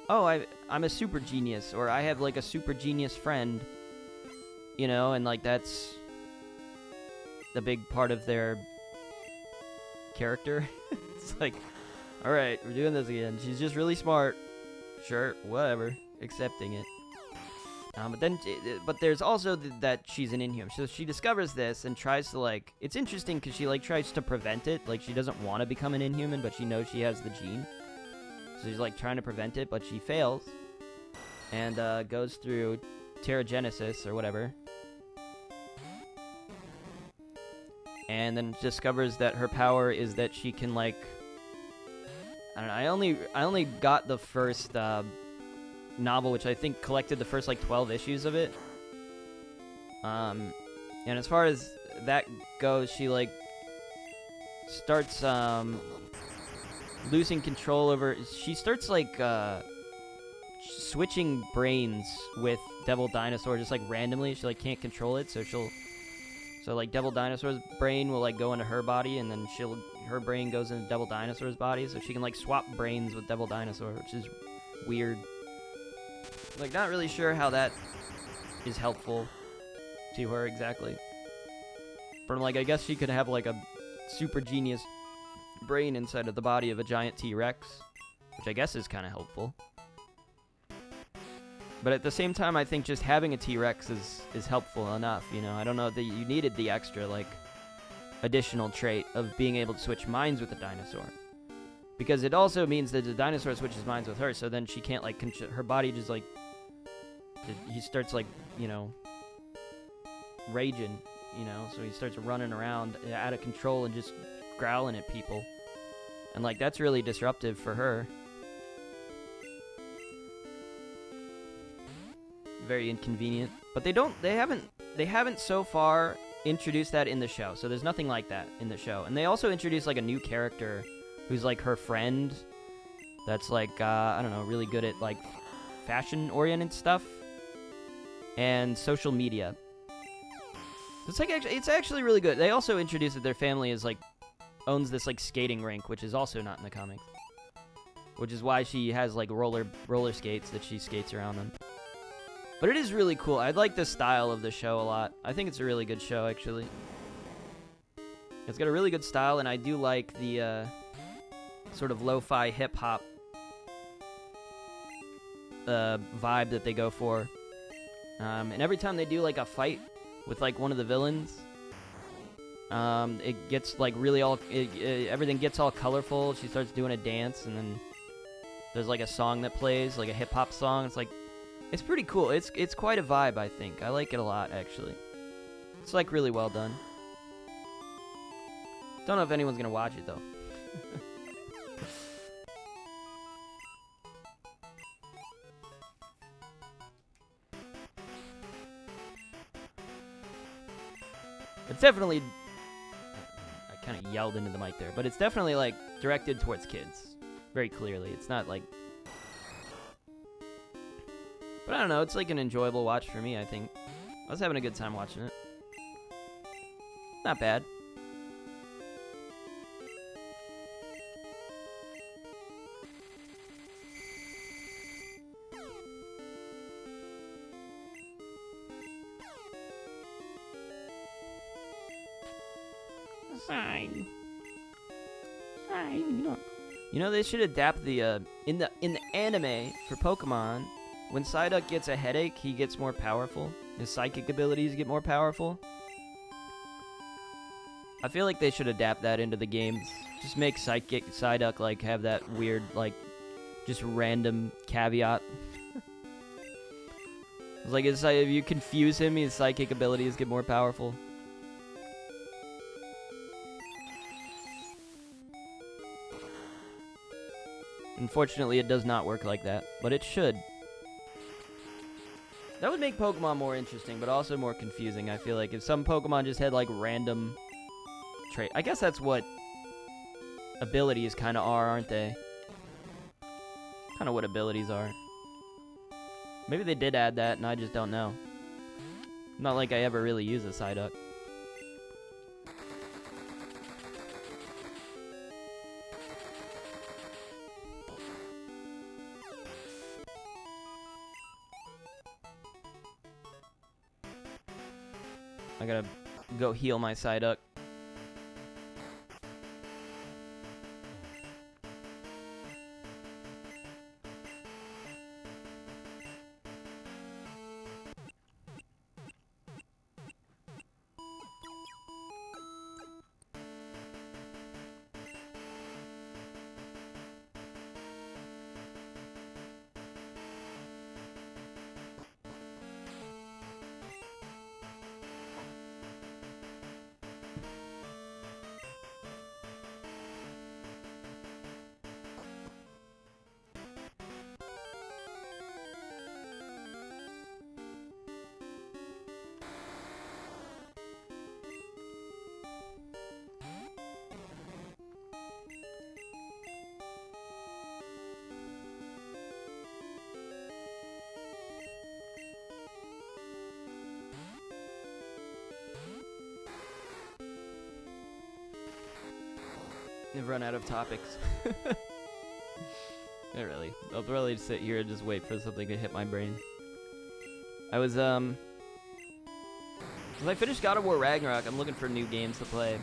oh, I'm a super genius, or I have like a super genius friend, you know, and like that's a big part of their character. It's like, all right, we're doing this again. She's just really smart. Sure, whatever, accepting it. But there's also that she's an Inhuman. So she discovers this and tries to, like, it's interesting because she, like, tries to prevent it. Like, she doesn't want to become an Inhuman, but she knows she has the gene. So she's, like, trying to prevent it, but she fails. And goes through Terrigenesis or whatever. And then discovers that her power is that she can, like, I don't know, I only got the first novel, which I think collected the first like 12 issues of it. And as far as that goes, she like starts losing control over. She starts like switching brains with Devil Dinosaur just like randomly. She like can't control it, so like Devil Dinosaur's brain will like go into her body, and then her brain goes into Devil Dinosaur's body, so she can like swap brains with Devil Dinosaur, which is weird. Like, not really sure how that is helpful to her exactly. But like, I guess she could have like a super genius brain inside of the body of a giant T-Rex, which I guess is kind of helpful. But at the same time, I think just having a T-Rex is helpful enough, you know? I don't know that you needed the extra, like, additional trait of being able to switch minds with a dinosaur. Because it also means that the dinosaur switches minds with her, so then she can't, like, her body just, like, he starts, like, you know, raging, you know? So he starts running around out of control and just growling at people. And, like, that's really disruptive for her. Very inconvenient, but they haven't so far introduced that in the show, so there's nothing like that in the show. And they also introduced like a new character who's like her friend that's like I don't know, really good at like fashion oriented stuff and social media. It's like it's actually really good. They also introduced that their family is like owns this like skating rink, which is also not in the comics, which is why she has like roller skates that she skates around on. But it is really cool. I like the style of the show a lot. I think it's a really good show, actually. It's got a really good style, and I do like the sort of lo-fi hip-hop vibe that they go for. And every time they do, like, a fight with, like, one of the villains, it gets, like, really everything gets all colorful. She starts doing a dance, and then there's like a song that plays, like a hip hop song. It's like, it's pretty cool. It's quite a vibe, I think. I like it a lot, actually. It's like really well done. Don't know if anyone's gonna watch it though. It's definitely, I kind of yelled into the mic there, but it's definitely like directed towards kids, very clearly. It's not like, but I don't know, it's like an enjoyable watch for me, I think. I was having a good time watching it. Not bad. Sign. You know, they should adapt the in the anime for Pokemon. When Psyduck gets a headache, he gets more powerful. His psychic abilities get more powerful. I feel like they should adapt that into the games. Just make Psyduck like have that weird like just random caveat. It's like if you confuse him, his psychic abilities get more powerful. Unfortunately, it does not work like that, but it should. That would make Pokemon more interesting, but also more confusing, I feel like. If some Pokemon just had, like, random trait. I guess that's what abilities kind of are, aren't they? Kind of what abilities are. Maybe they did add that, and I just don't know. Not like I ever really use a Psyduck. I gotta go heal my Psyduck. I've run out of topics. Not really. I'll probably sit here and just wait for something to hit my brain. I was, when I finished God of War Ragnarok, I'm looking for new games to play.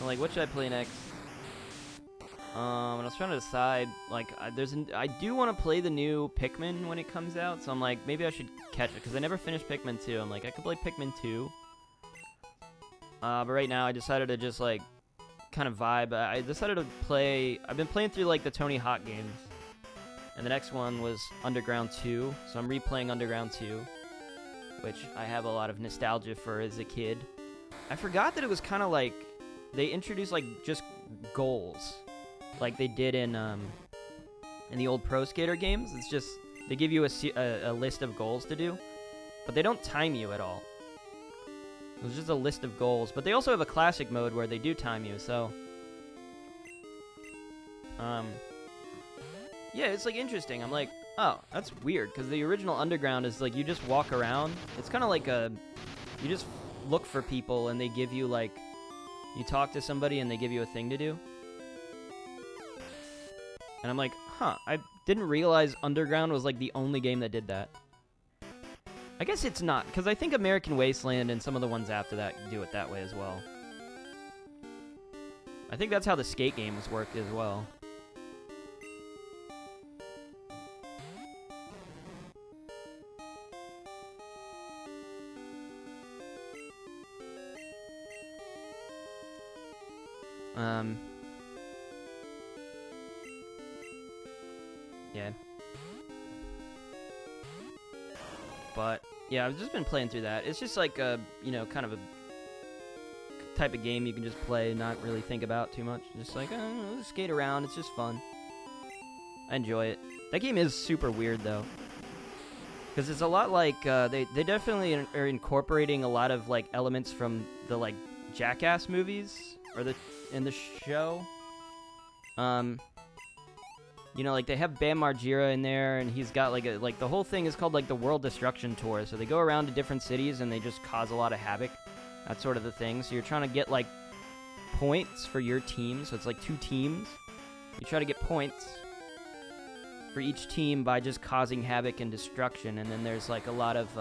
I'm like, what should I play next? And I was trying to decide, like, I do want to play the new Pikmin when it comes out, so I'm like, maybe I should catch it, because I never finished Pikmin 2. I'm like, I could play Pikmin 2. But right now, I decided to just, like, kind of vibe. I decided to play, I've been playing through, like, the Tony Hawk games. And the next one was Underground 2, so I'm replaying Underground 2, which I have a lot of nostalgia for as a kid. I forgot that it was kind of like, they introduced, like, just goals, like they did in the old Pro Skater games. It's just, they give you a list of goals to do, but they don't time you at all. It was just a list of goals, but they also have a classic mode where they do time you, so... yeah, it's, like, interesting. I'm like, oh, that's weird, because the original Underground is, like, you just walk around. It's kind of like a... You just look for people, and they give you, like... You talk to somebody, and they give you a thing to do. And I'm like, huh, I didn't realize Underground was, like, the only game that did that. I guess it's not, because I think American Wasteland and some of the ones after that do it that way as well. I think that's how the skate games work as well. Yeah. But yeah, I've just been playing through that. It's just like a, you know, kind of a type of game you can just play, not really think about too much. Just like, skate around. It's just fun. I enjoy it. That game is super weird though, because it's a lot like they definitely are incorporating a lot of like elements from the like Jackass movies or in the show. You know, like they have Bam Margera in there, and he's got like the whole thing is called like the World Destruction Tour. So they go around to different cities and they just cause a lot of havoc. That's sort of the thing. So you're trying to get like points for your team. So it's like 2 teams. You try to get points for each team by just causing havoc and destruction. And then there's like a lot of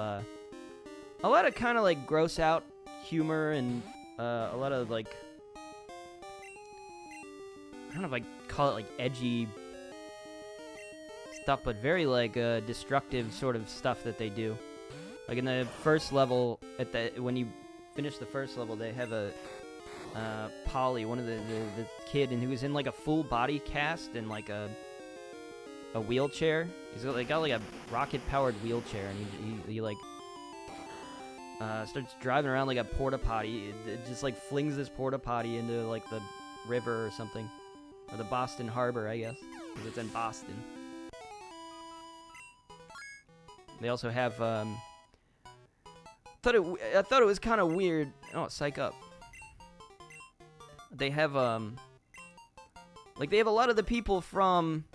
kind of like gross out humor and a lot of like, I don't know if I call it like edgy stuff, but very like destructive sort of stuff that they do. Like in the first level, when you finish the first level, they have a Polly, one of the kid, and who was in like a full body cast and like a wheelchair. He's got like a rocket powered wheelchair, and he like starts driving around like a porta potty. It just like flings this porta potty into like the river or something, or the Boston Harbor, I guess, because it's in Boston. They also have I thought it was kind of weird. Oh, psych up. They have like they have a lot of the people from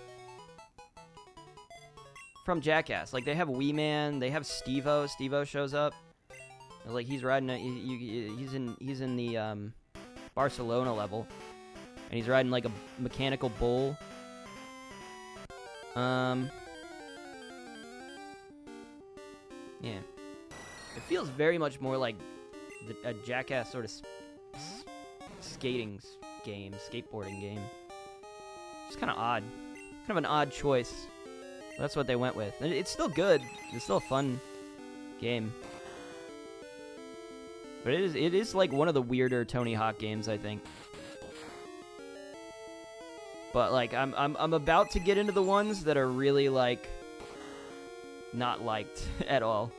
Jackass. Like they have Wee Man, they have Steve-O. Steve-O shows up. Like he's riding he's in the Barcelona level, and he's riding like a mechanical bull. Yeah. It feels very much more like a Jackass sort of skating game, skateboarding game. It's kind of odd. Kind of an odd choice. But that's what they went with. And it's still good. It's still a fun game. But it is like one of the weirder Tony Hawk games, I think. But like I'm about to get into the ones that are really like not liked at all.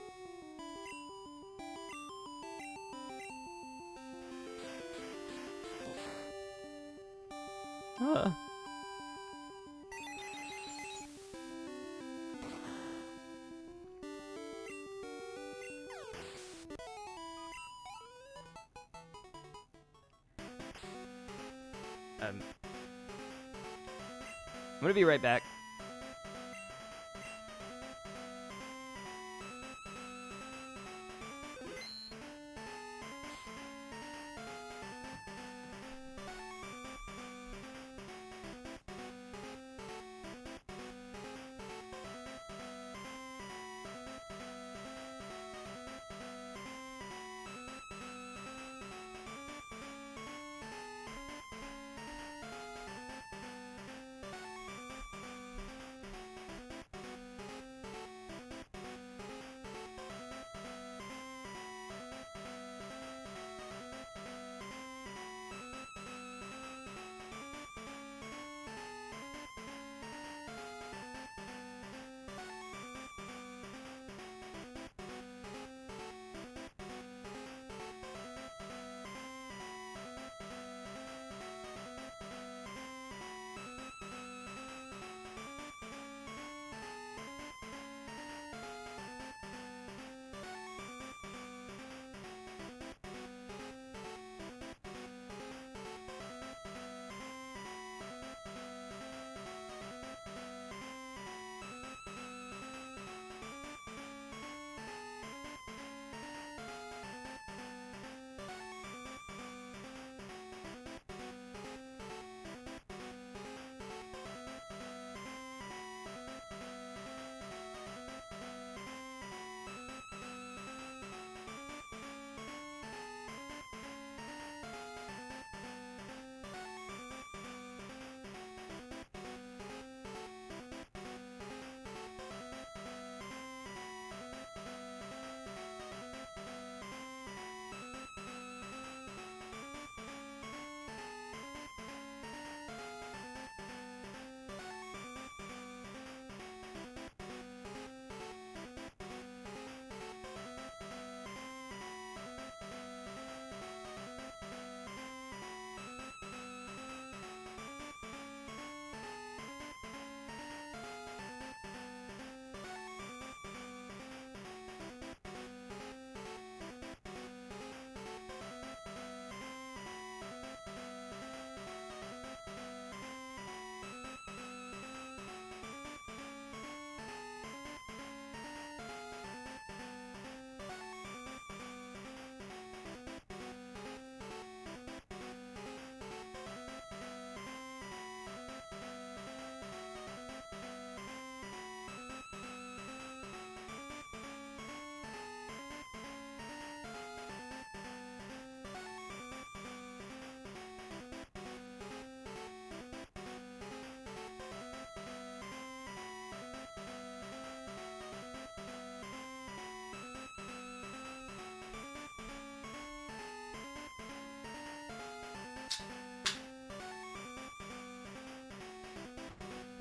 I'm gonna be right back.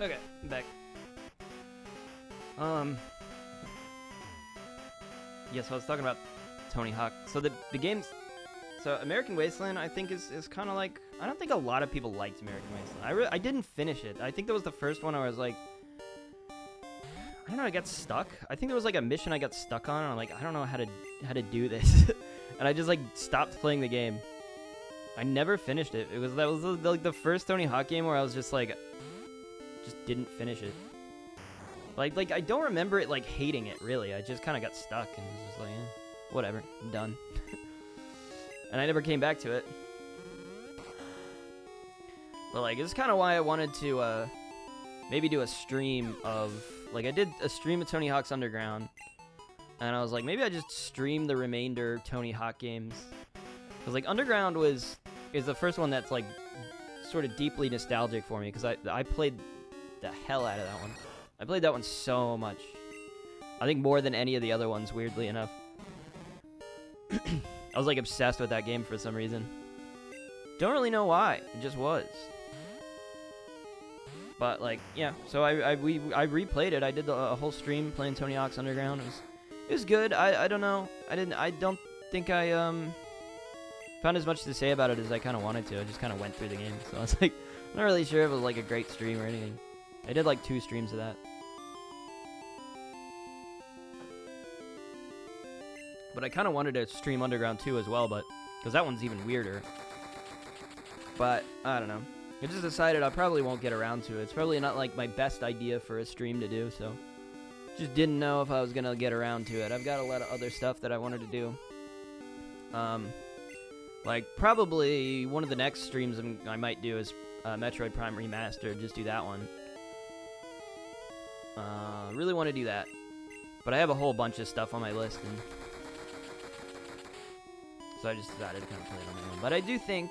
Okay, I'm back. Yeah, so I was talking about Tony Hawk. So the games, so American Wasteland, I think is kind of like, I don't think a lot of people liked American Wasteland. I didn't finish it. I think that was the first one I was like, I don't know, I got stuck. I think there was like a mission I got stuck on, and I'm like, I don't know how to do this, and I just like stopped playing the game. I never finished it. That was like the first Tony Hawk game where I was just like, just didn't finish it. Like I don't remember it like hating it really. I just kind of got stuck and was just like, whatever, I'm done. And I never came back to it. But like, this is kind of why I wanted to maybe do a stream of, like, I did a stream of Tony Hawk's Underground, and I was like, maybe I just stream the remainder Tony Hawk games, because like Underground is the first one that's like sort of deeply nostalgic for me, because I played the hell out of that one. I played that one so much. I think more than any of the other ones, weirdly enough. I was like obsessed with that game for some reason. Don't really know why. It just was. But like, yeah. So I replayed it. I did a whole stream playing Tony Hawk's Underground. It was good. I don't know. I don't think I found as much to say about it as I kind of wanted to. I just kind of went through the game. So I was like, I'm not really sure if it was like a great stream or anything. I did like 2 streams of that. But I kind of wanted to stream Underground 2 as well, but because that one's even weirder. But I don't know. I just decided I probably won't get around to it. It's probably not like my best idea for a stream to do, so just didn't know if I was gonna get around to it. I've got a lot of other stuff that I wanted to do. Like probably one of the next streams I might do is Metroid Prime Remastered. Just do that one. Really want to do that, but I have a whole bunch of stuff on my list, and so I just decided to kind of play it on my own. But I do think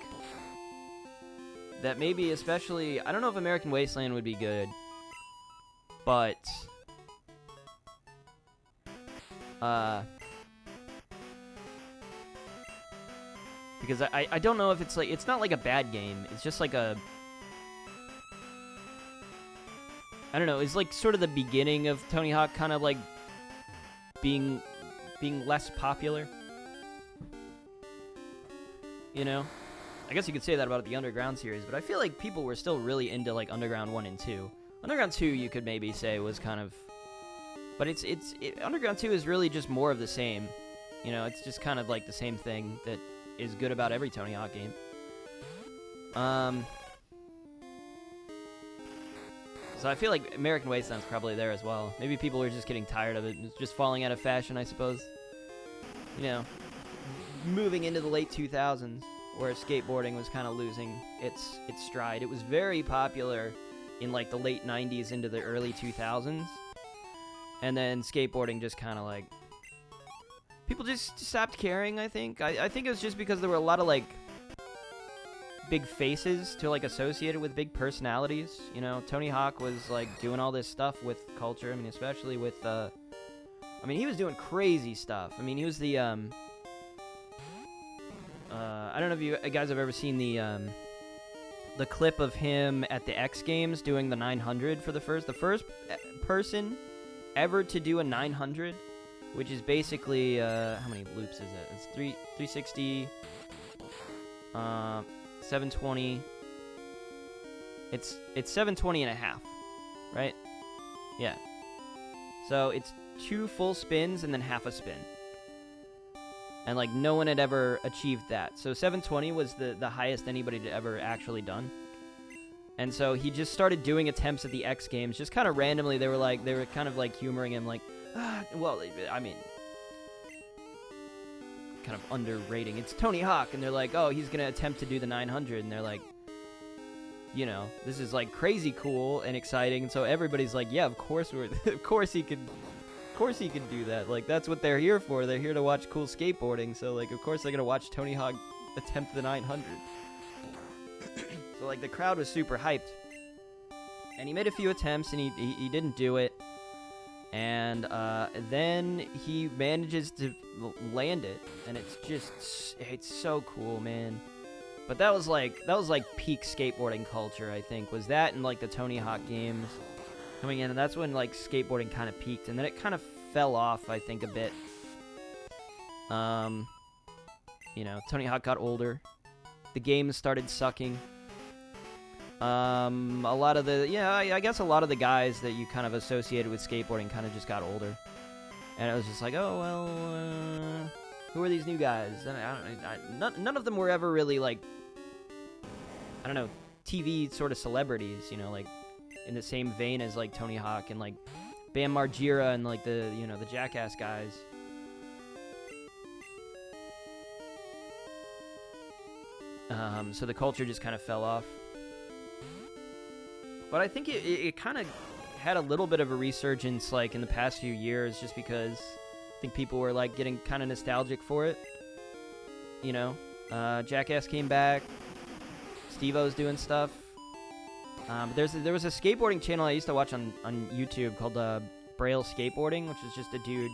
that maybe, especially, I don't know if American Wasteland would be good, but because I don't know if it's like, it's not like a bad game. It's just like a, I don't know, it's like sort of the beginning of Tony Hawk kind of like being less popular. You know? I guess you could say that about the Underground series, but I feel like people were still really into like Underground 1 and 2. Underground 2 you could maybe say was kind of, but Underground 2 is really just more of the same. You know, it's just kind of like the same thing that is good about every Tony Hawk game. So I feel like American Wasteland's probably there as well. Maybe people are just getting tired of it. It's just falling out of fashion, I suppose. You know, moving into the late 2000s, where skateboarding was kind of losing its stride. It was very popular in like the late 90s into the early 2000s. And then skateboarding just kind of like, people just stopped caring, I think. I think it was just because there were a lot of like big faces to like associated with big personalities. You know, Tony Hawk was like doing all this stuff with culture. I mean, especially with I mean, he was doing crazy stuff. I mean, he was the I don't know if you guys have ever seen the clip of him at the X Games doing the 900 for the first person ever to do a 900, which is basically how many loops is it? It's 360 720. It's 720 and a half, right? Yeah. So it's 2 full spins and then half a spin. And like no one had ever achieved that. So 720 was the highest anybody had ever actually done. And so he just started doing attempts at the X Games, just kind of randomly. They were kind of like humoring him, like, well, I mean, kind of underrating. It's Tony Hawk, and they're like, oh, he's gonna attempt to do the 900, and they're like, you know, this is like crazy cool and exciting. And so everybody's like, yeah, of course he could do that. Like, that's what they're here for. They're here to watch cool skateboarding. So like, of course they're gonna watch Tony Hawk attempt the 900. So like, the crowd was super hyped, and he made a few attempts, and he didn't do it. And then he manages to land it, and it's so cool, man. But that was like peak skateboarding culture, I think. Was that and like the Tony Hawk games coming in, and that's when like skateboarding kind of peaked, and then it kind of fell off, I think, a bit. You know, Tony Hawk got older. The games started sucking. A lot of the, I guess a lot of the guys that you kind of associated with skateboarding kind of just got older. And it was just like, oh, well, who are these new guys? And none of them were ever really, like, I don't know, TV sort of celebrities, you know, like, in the same vein as, like, Tony Hawk and, like, Bam Margera and, like, the, you know, the Jackass guys. So the culture just kind of fell off. But I think it kind of had a little bit of a resurgence, like, in the past few years, just because I think people were, like, getting kind of nostalgic for it. You know? Jackass came back. Steve-O's doing stuff. There was a skateboarding channel I used to watch on YouTube called Braille Skateboarding, which is just a dude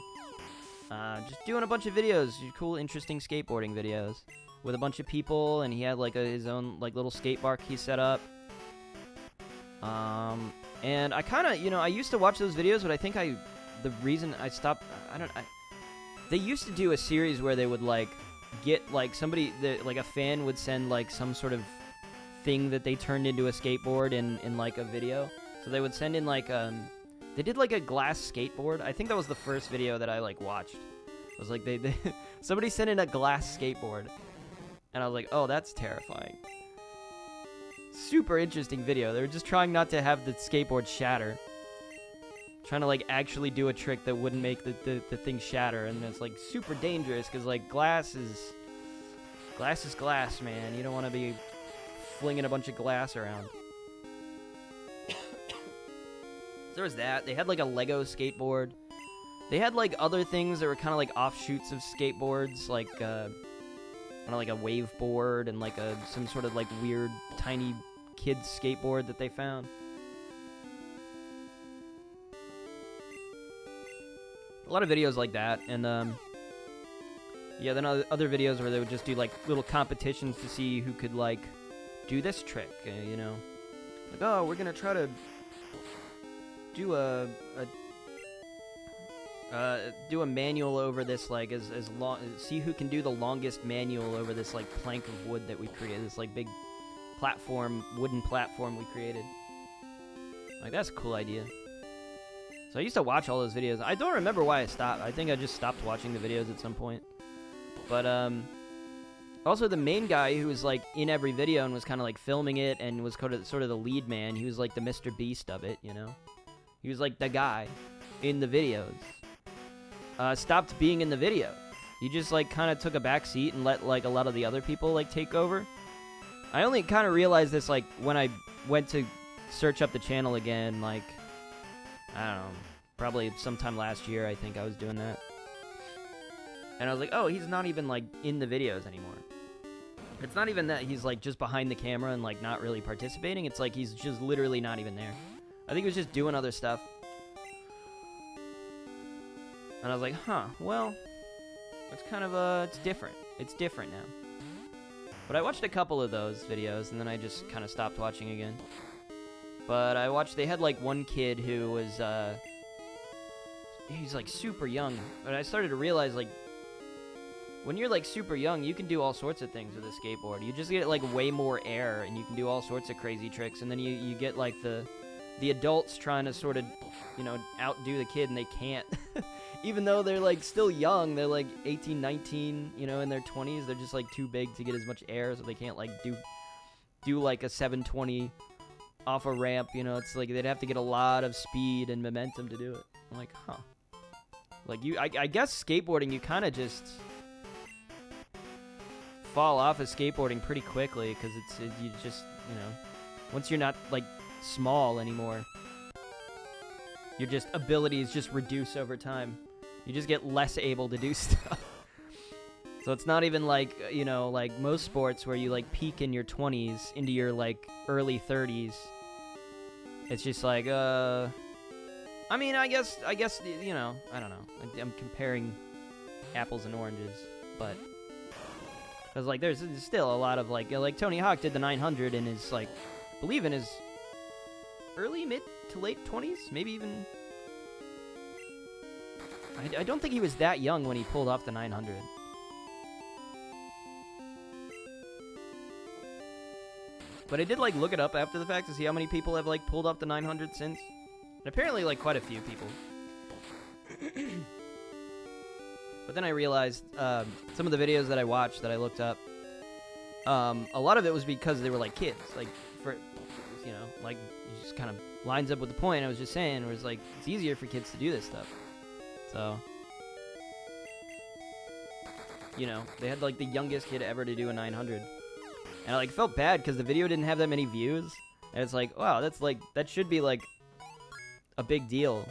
just doing a bunch of videos, cool, interesting skateboarding videos with a bunch of people, and he had like his own like little skate park he set up. And I kind of, you know, I used to watch those videos, but I think the reason I stopped, they used to do a series where they would like get like somebody, like a fan would send like some sort of thing that they turned into a skateboard in like a video. So they would send in like they did like a glass skateboard. I think that was the first video that I like watched. It was like they somebody sent in a glass skateboard, and I was like, oh, that's terrifying. Super interesting video. They were just trying not to have the skateboard shatter, trying to like actually do a trick that wouldn't make the thing shatter, and it's like super dangerous because like glass is glass, man. You don't want to be flinging a bunch of glass around. There was that. They had like a Lego skateboard. They had like other things that were kind of like offshoots of skateboards, like like a wave board and like some sort of like weird tiny kid's skateboard that they found. A lot of videos like that, and yeah, then other videos where they would just do like little competitions to see who could like do this trick, you know, like, oh, we're gonna try to do do a manual over this, like, as long, see who can do the longest manual over this, like, plank of wood that we created, this, like, big wooden platform we created. Like, that's a cool idea. So I used to watch all those videos. I don't remember why I stopped. I think I just stopped watching the videos at some point. But, also the main guy who was, like, in every video and was kind of, like, filming it and was sort of the lead man, he was, like, the Mr. Beast of it, you know? He was, like, the guy in the videos. Stopped being in the video. He just, like, kind of took a back seat and let, like, a lot of the other people, like, take over. I only kind of realized this, like, when I went to search up the channel again, like, I don't know, probably sometime last year, I think I was doing that. And I was like, oh, he's not even, like, in the videos anymore. It's not even that he's, like, just behind the camera and, like, not really participating. It's like he's just literally not even there. I think he was just doing other stuff. And I was like, huh, well, it's kind of, it's different. It's different now. But I watched a couple of those videos, and then I just kind of stopped watching again. But I watched, they had, like, one kid who was, he's, like, super young. But I started to realize, like, when you're, like, super young, you can do all sorts of things with a skateboard. You just get, like, way more air, and you can do all sorts of crazy tricks. And then you get, like, the adults trying to sort of, you know, outdo the kid, and they can't. Even though they're, like, still young, they're, like, 18, 19, you know, in their 20s. They're just, like, too big to get as much air, so they can't, like, do like, a 720 off a ramp, you know. It's, like, they'd have to get a lot of speed and momentum to do it. I'm like, huh. Like, I guess skateboarding, you kind of just fall off of skateboarding pretty quickly, because you just, you know, once you're not, like, small anymore, your just abilities just reduce over time. You just get less able to do stuff. So it's not even like, you know, like most sports where you like peak in your 20s into your like early 30s. It's just like, I mean, I guess, you know, I don't know. I'm comparing apples and oranges, but Because, like, there's still a lot of, like Tony Hawk did the 900 in his, like, I believe in his early, mid to late 20s, maybe even... I don't think he was that young when he pulled off the 900. But I did, like, look it up after the fact to see how many people have, like, pulled off the 900 since. And apparently, like, quite a few people. But then I realized some of the videos that I watched that I looked up, a lot of it was because they were, like, kids. Like, for, you know, like, it just kind of lines up with the point I was just saying. It was, like, it's easier for kids to do this stuff. So, you know, they had, like, the youngest kid ever to do a 900. And I, like, felt bad because the video didn't have that many views. And it's like, wow, that's, like, that should be, like, a big deal.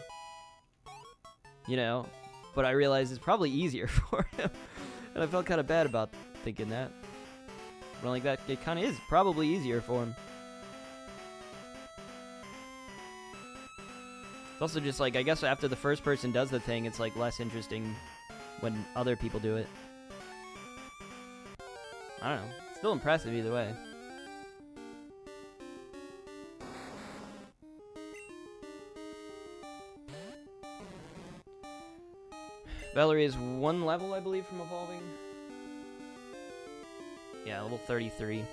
You know? But I realized it's probably easier for him. And I felt kind of bad about thinking that. But, like, that, it kind of is probably easier for him. It's also just, like, I guess after the first person does the thing, it's, like, less interesting when other people do it. I don't know. It's still impressive either way. Valerie is 1 level, I believe, from evolving. Yeah, level 33.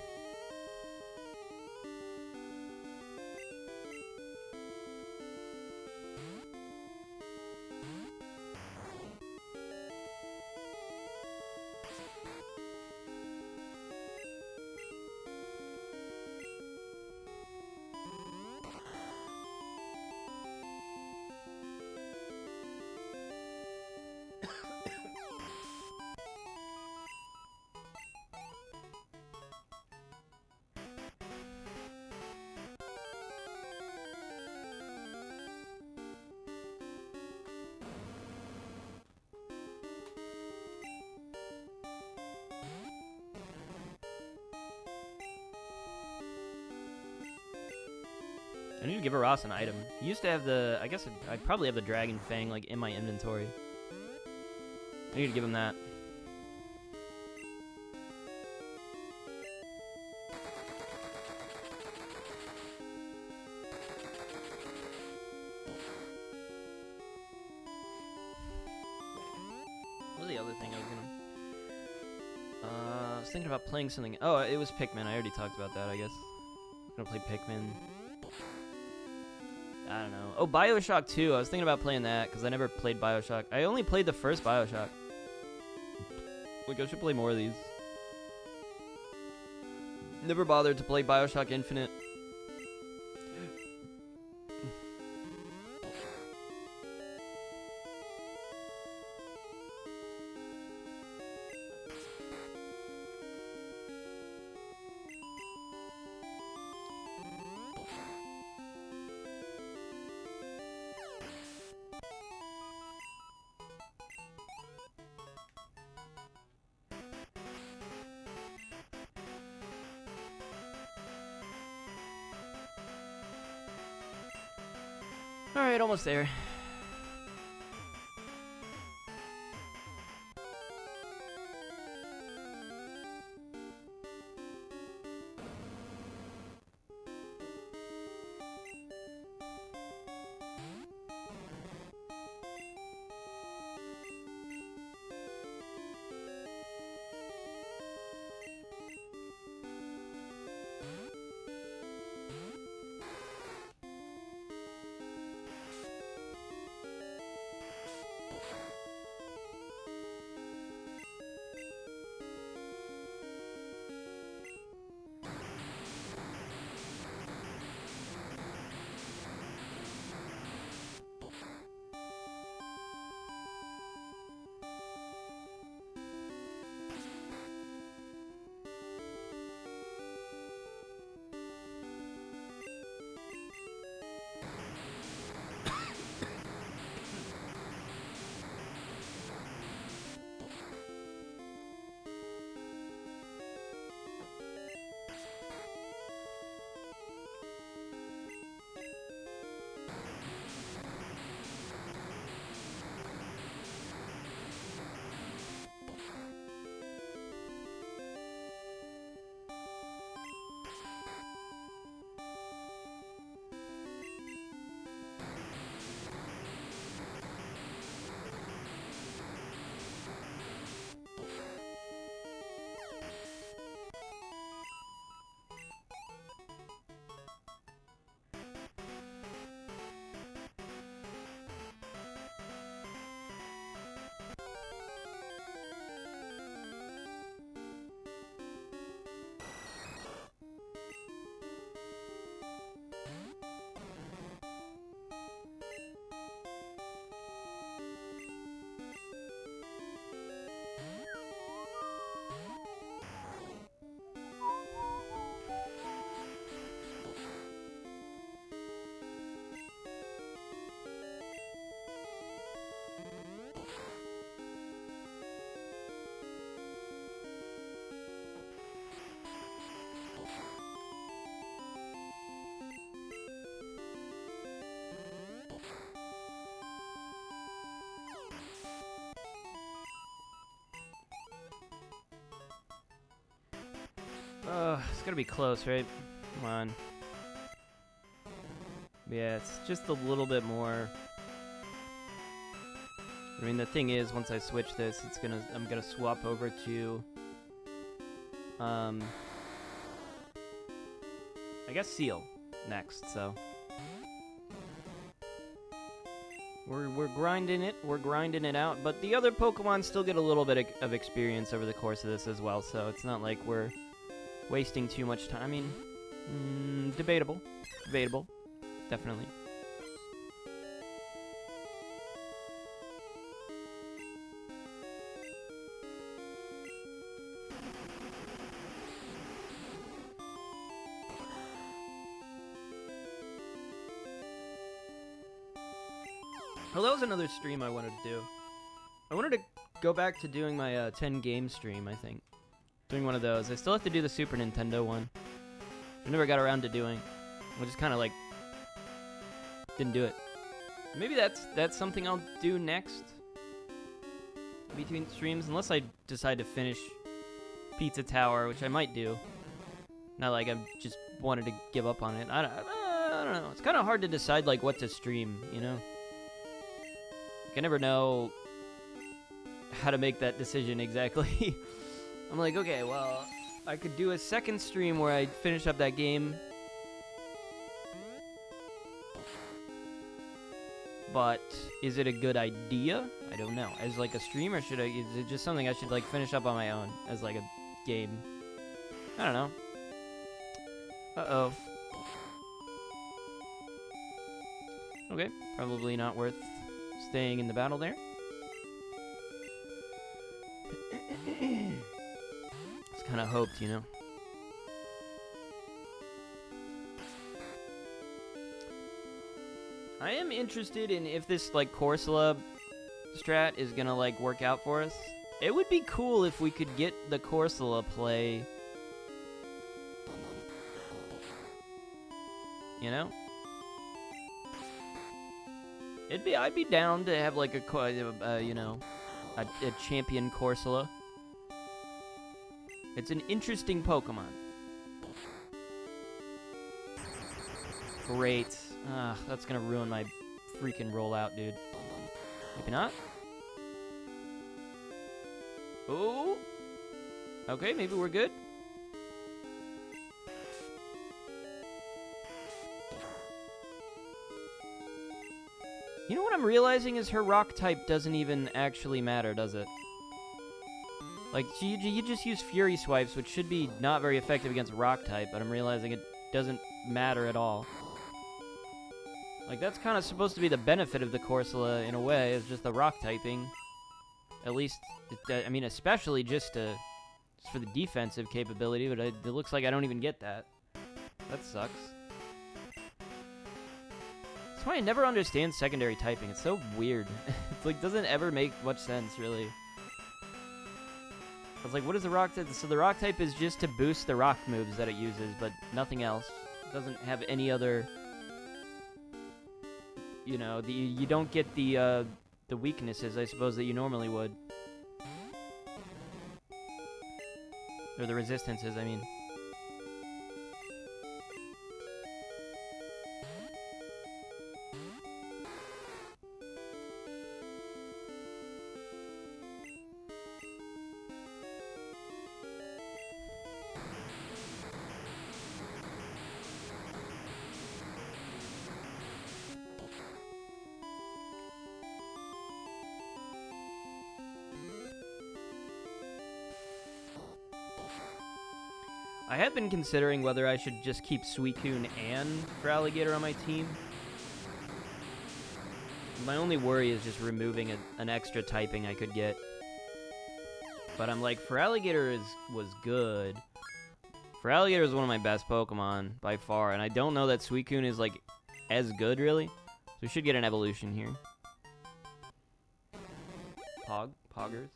I need to give Ross an item. He used to have the... I guess I'd probably have the Dragon Fang, like, in my inventory. I need to give him that. What was the other thing I was gonna... I was thinking about playing something... Oh, it was Pikmin. I already talked about that, I guess. I'm gonna play Pikmin. I don't know. Oh, Bioshock 2. I was thinking about playing that because I never played Bioshock. I only played the first Bioshock. Like, I should play more of these. Never bothered to play Bioshock Infinite. Alright, almost there. It's gonna be close, right? Come on. Yeah, it's just a little bit more. I mean, the thing is, once I switch this, I'm gonna swap over to, I guess Seal next. So we're grinding it. We're grinding it out. But the other Pokemon still get a little bit of experience over the course of this as well. So it's not like we're wasting too much time. I mean, debatable, definitely. Well, that was another stream I wanted to do. I wanted to go back to doing my 10 game stream, I think. Doing one of those. I still have to do the Super Nintendo one. I never got around to doing. I just kind of like didn't do it. Maybe that's something I'll do next between streams, unless I decide to finish Pizza Tower, which I might do. Not like I just wanted to give up on it. I don't know. It's kind of hard to decide like what to stream, you know? I never know how to make that decision exactly. I'm like, okay, well, I could do a second stream where I finish up that game. But is it a good idea? I don't know. As like a stream, or is it just something I should like finish up on my own as like a game? I don't know. Uh-oh. Okay, probably not worth staying in the battle there. Just kind of hoped, you know. I am interested in if this like Corsola strat is gonna like work out for us. It would be cool if we could get the Corsola play, you know? I'd be down to have like a you know, a champion Corsola. It's an interesting Pokemon. Great. That's gonna ruin my freaking rollout, dude. Maybe not. Oh. Okay, maybe we're good. You know what I'm realizing is her rock type doesn't even actually matter, does it? Like, you just use Fury Swipes, which should be not very effective against rock type, but I'm realizing it doesn't matter at all. Like, that's kind of supposed to be the benefit of the Corsola, in a way, is just the rock typing. At least, I mean, especially just for the defensive capability, but it looks like I don't even get that. That sucks. That's why I never understand secondary typing. It's so weird. It's like, doesn't ever make much sense, really. I was like, what is the rock type? So the rock type is just to boost the rock moves that it uses, but nothing else. It doesn't have any other... You know, you don't get the weaknesses, I suppose, that you normally would. Or the resistances, I mean. I have been considering whether I should just keep Suicune and Feraligatr on my team. My only worry is just removing an extra typing I could get. But I'm like, Feraligatr was good. Feraligatr is one of my best Pokemon by far, and I don't know that Suicune is like as good really. So we should get an evolution here. Poggers.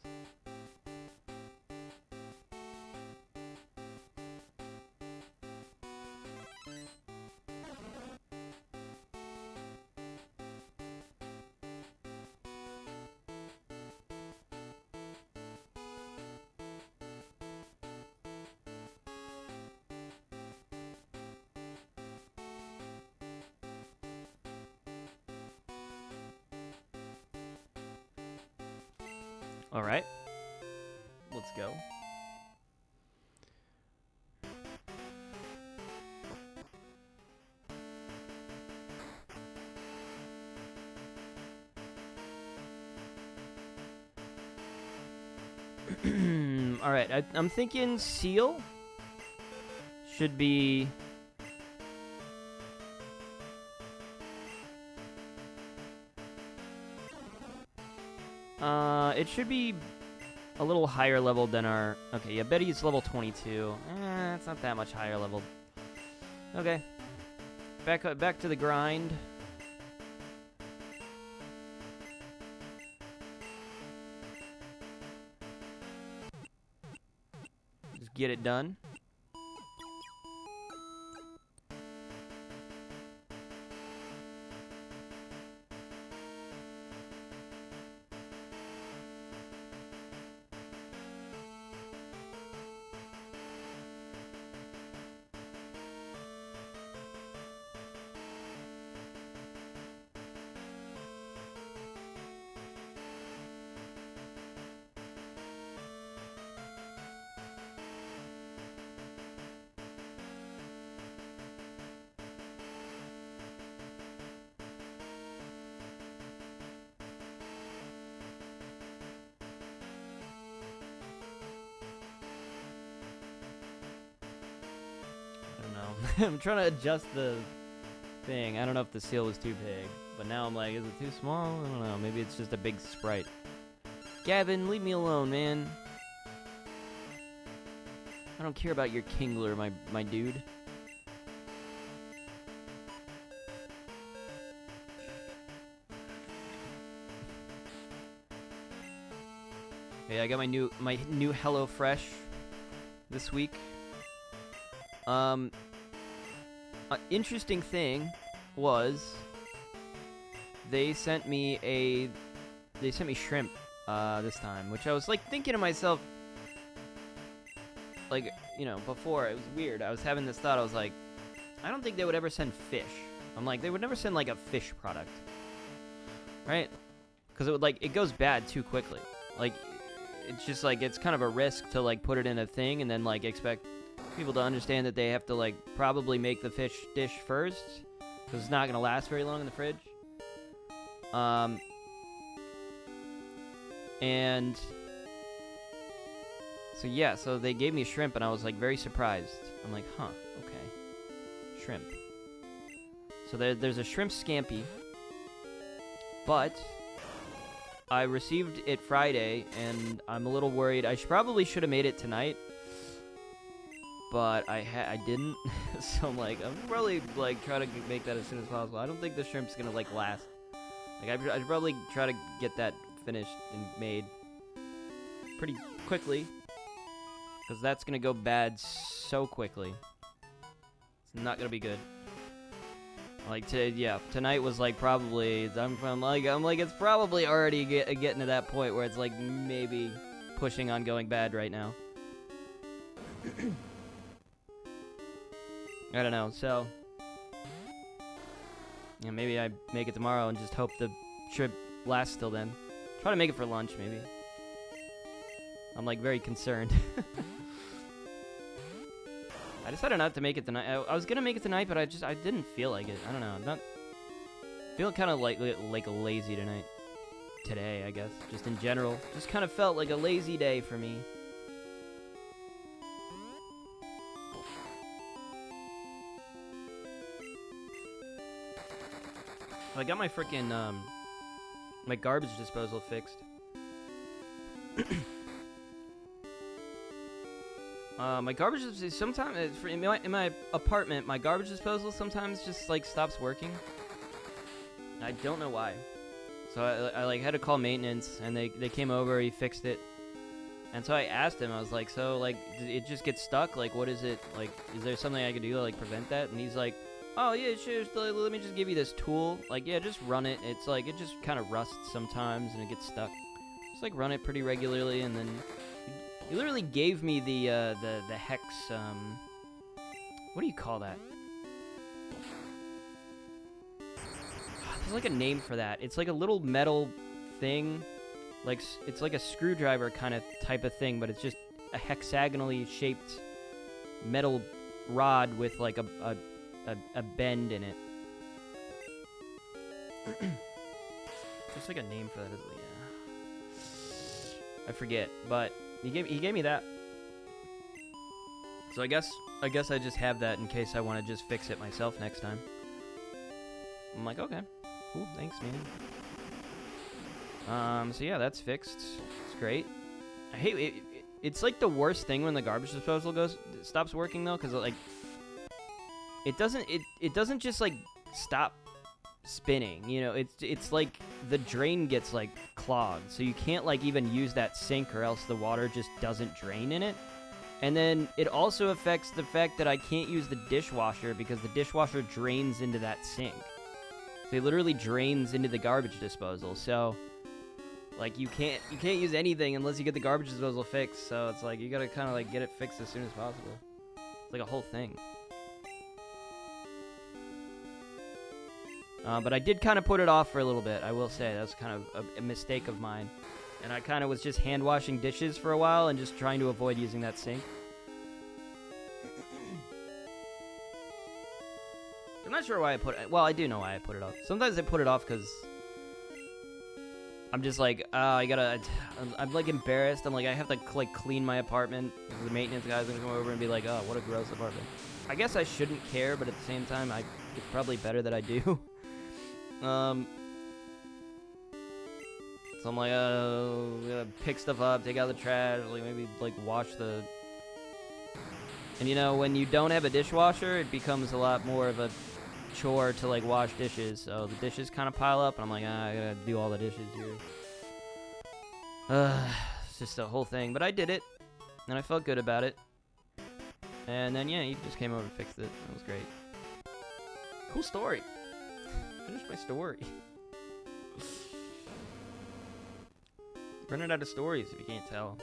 Alright. Let's go. Alright, I'm thinking Seal should be... it should be a little higher level than our... Okay, yeah, Betty's level 22. It's not that much higher level. Okay. Back to the grind. Just get it done. I'm trying to adjust the thing. I don't know if the seal was too big, but now I'm like, is it too small? I don't know. Maybe it's just a big sprite. Gavin, leave me alone, man. I don't care about your Kingler, my dude. Okay, I got my new HelloFresh this week. Interesting thing was they sent me shrimp this time, which I was like thinking to myself, like, you know, before it was weird. I was having this thought. I was like, I don't think they would ever send fish. I'm like, they would never send like a fish product, right? Because it would it goes bad too quickly. Like, it's just like it's kind of a risk to like put it in a thing and then like expect people to understand that they have to like probably make the fish dish first, because it's not gonna last very long in the fridge. And so yeah, so they gave me shrimp and I was like very surprised. I'm like, huh, okay, shrimp. So there's a shrimp scampi, but I received it Friday and I'm a little worried. I probably should have made it tonight, but I didn't. So I'm like, I'm probably like try to make that as soon as possible. I don't think the shrimp's gonna like last. Like I'd probably try to get that finished and made pretty quickly, because that's gonna go bad so quickly. It's not gonna be good. Like tonight was like probably I'm like it's probably already getting to that point where it's like maybe pushing on going bad right now. I don't know, so yeah, maybe I make it tomorrow and just hope the trip lasts till then. Try to make it for lunch, maybe. I'm like very concerned. I decided not to make it tonight. I was gonna make it tonight, but I didn't feel like it. I don't know. I'm not feeling kind of like lazy tonight. Today, I guess. Just in general, just kind of felt like a lazy day for me. I got my freaking my garbage disposal fixed. My garbage is sometimes in my apartment. My garbage disposal sometimes just like stops working. I don't know why. So I like had to call maintenance, and they came over. He fixed it, and so I asked him. I was like, so like, did it just get stuck? Like, what is it? Like, is there something I could do to like prevent that? And he's like, oh yeah, sure. Let me just give you this tool. Like, yeah, just run it. It's like it just kind of rusts sometimes, and it gets stuck. Just like run it pretty regularly, and then he literally gave me the hex. What do you call that? There's like a name for that. It's like a little metal thing like it's like a screwdriver kind of type of thing, but it's just a hexagonally shaped metal rod with like a bend in it. There's like a name for that, isn't there? Yeah. I forget, but he gave me that. So I guess I just have that in case I want to just fix it myself next time. I'm like, okay, cool, thanks, man. So yeah, that's fixed. It's great. I hate it. It's like the worst thing when the garbage disposal stops working though, because like it doesn't just like stop spinning. You know, it's like the drain gets like clogged, so you can't like even use that sink, or else the water just doesn't drain in it. And then it also affects the fact that I can't use the dishwasher because the dishwasher drains into that sink. So it literally drains into the garbage disposal. So like you can't use anything unless you get the garbage disposal fixed. So it's like you gotta kind of like get it fixed as soon as possible. It's like a whole thing. But I did kind of put it off for a little bit, I will say. That was kind of a mistake of mine. And I kind of was just hand washing dishes for a while and just trying to avoid using that sink. I'm not sure why I put it. Well, I do know why I put it off. Sometimes I put it off because I'm just like, I'm like embarrassed. I'm like, I have to like clean my apartment. The maintenance guy's gonna come over and be like, oh, what a gross apartment. I guess I shouldn't care, but at the same time, it's probably better that I do. So I'm like, gotta pick stuff up, take out the trash, like maybe like wash the. And you know, when you don't have a dishwasher, it becomes a lot more of a chore to like wash dishes. So the dishes kind of pile up, and I'm like, I gotta do all the dishes here. It's just a whole thing, but I did it, and I felt good about it. And then yeah, he just came over and fixed it. That was great. Cool story. Finished my story. Running out of stories if you can't tell.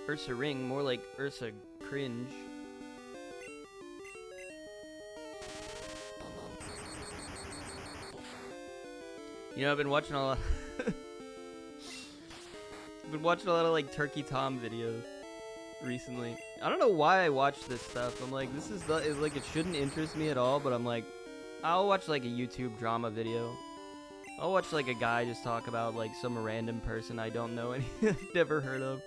Ursa Ring, more like Ursa Cringe. You know, I've been watching a lot. I've been watching a lot of like Turkey Tom videos recently. I don't know why I watch this stuff. I'm like, this is like it shouldn't interest me at all, but I'm like, I'll watch like a YouTube drama video. I'll watch like a guy just talk about like some random person I don't know and never heard of.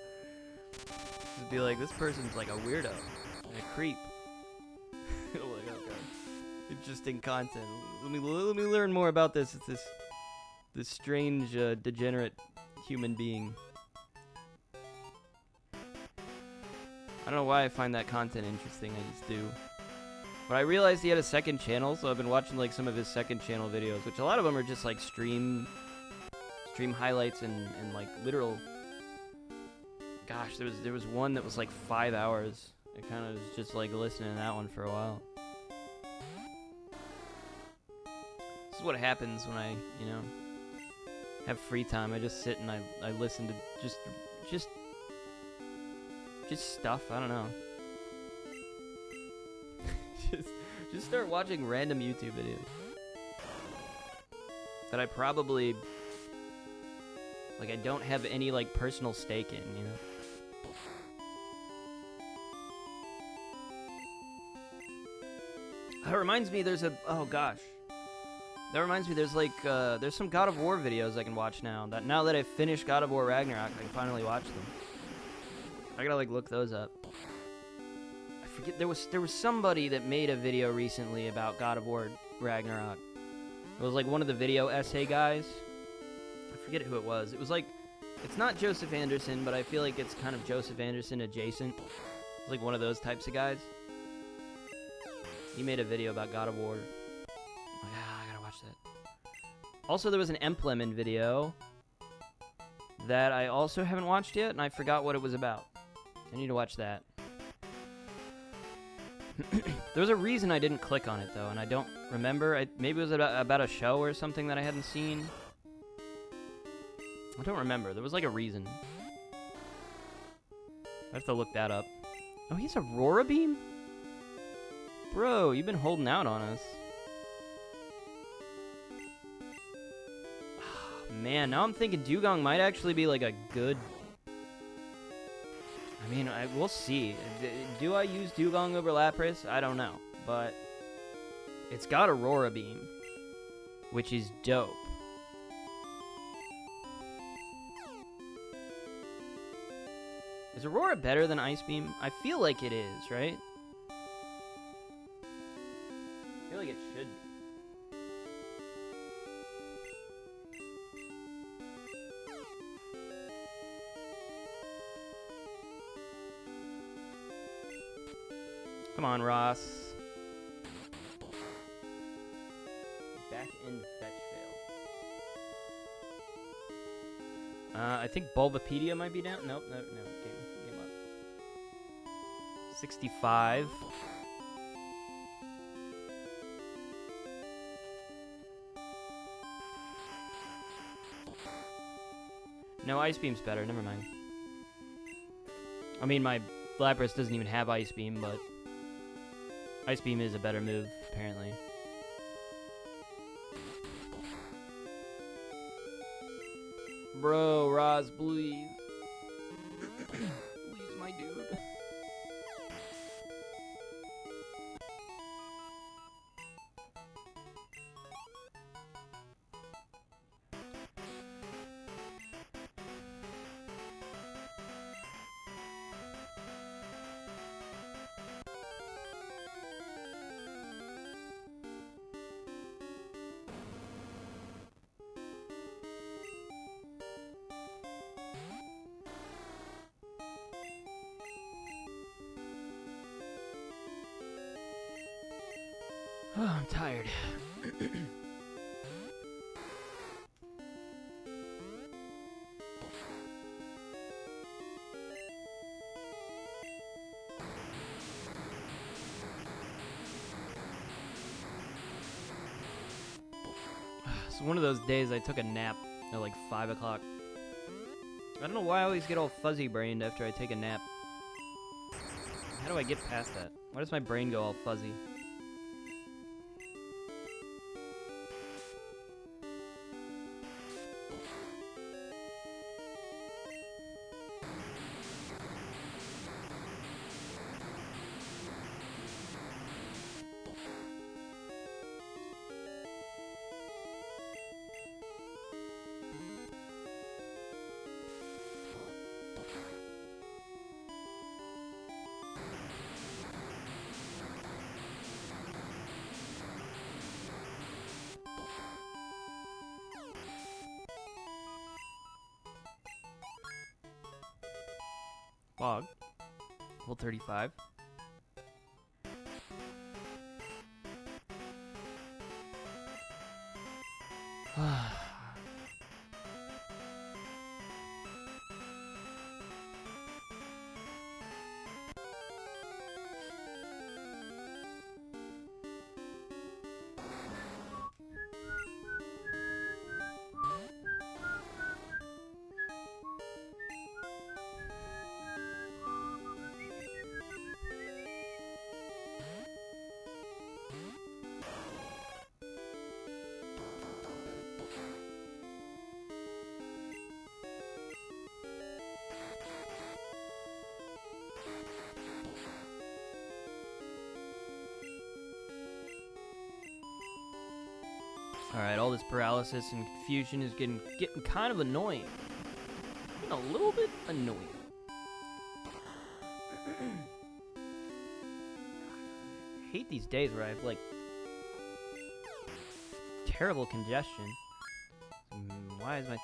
Just be like, this person's like a weirdo and a creep. I'm like, oh god, interesting content. Let me learn more about this. It's this strange degenerate human being. I don't know why I find that content interesting. I just do. But I realized he had a second channel, so I've been watching like some of his second channel videos, which a lot of them are just like stream highlights and like literal. Gosh, there was one that was like 5 hours. I kind of was just like listening to that one for a while. This is what happens when I, you know, have free time. I just sit and I listen to just stuff. I don't know. just start watching random YouTube videos that I probably like I don't have any like personal stake in, you know. That reminds me, there's like there's some God of War videos I can watch now. Now that I've finished God of War Ragnarok, I can finally watch them. I gotta like look those up. I forget, there was somebody that made a video recently about God of War Ragnarok. It was like one of the video essay guys. I forget who it was. It was like, it's not Joseph Anderson, but I feel like it's kind of Joseph Anderson adjacent. He's like one of those types of guys. He made a video about God of War. I'm like, I gotta watch that. Also, there was an Emplemon video that I also haven't watched yet, and I forgot what it was about. I need to watch that. There's a reason I didn't click on it, though, and I don't remember. Maybe it was about a show or something that I hadn't seen. I don't remember. There was like a reason. I have to look that up. Oh, he's Aurora Beam? Bro, you've been holding out on us. Man, now I'm thinking Dewgong might actually be like a good... I mean, we'll see. Do I use Dewgong over Lapras? I don't know. But it's got Aurora Beam, which is dope. Is Aurora better than Ice Beam? I feel like it is, right? I feel like it should be. Come on, Ross. Back end fetch fail. I think Bulbapedia might be down. Nope, no. Game up. 65. No, Ice Beam's better. Never mind. I mean, my Lapras doesn't even have Ice Beam, but Ice Beam is a better move, apparently. Bro, Roz, please. Please, my dude. Oh, I'm tired. It's one of those days I took a nap at like 5 o'clock. I don't know why I always get all fuzzy-brained after I take a nap. How do I get past that? Why does my brain go all fuzzy? Log. Level 35. Alright, all this paralysis and confusion is getting kind of annoying. Getting a little bit annoying. I hate these days where I have, like, terrible congestion. Why is my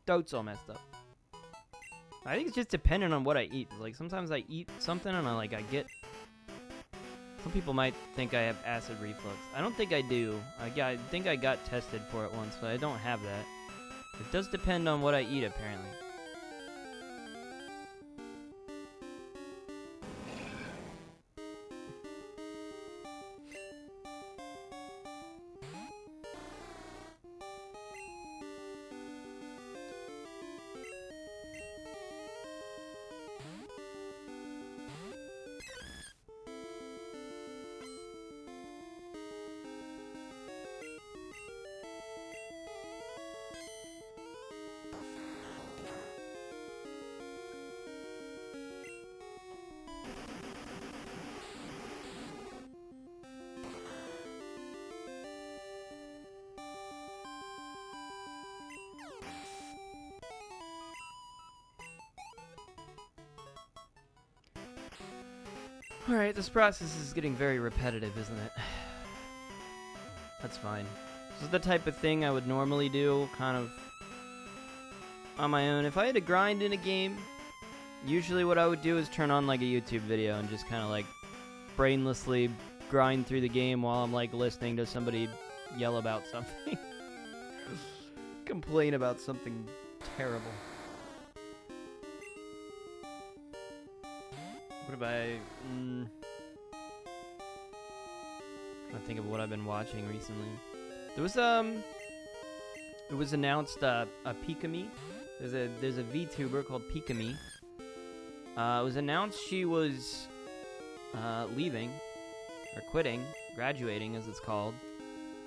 throat's all messed up? I think it's just dependent on what I eat. Like sometimes I eat something and I get. Some people might think I have acid reflux. I don't think I do. I think I got tested for it once, but I don't have that. It does depend on what I eat, apparently. Alright, this process is getting very repetitive, isn't it? That's fine. This is the type of thing I would normally do, kind of on my own. If I had to grind in a game, usually what I would do is turn on like a YouTube video and just kind of like brainlessly grind through the game while I'm like listening to somebody yell about something. Complain about something terrible. What about trying to think of what I've been watching recently. There was it was announced a Pikami. There's a VTuber called Pikami. It was announced she was leaving or quitting, graduating as it's called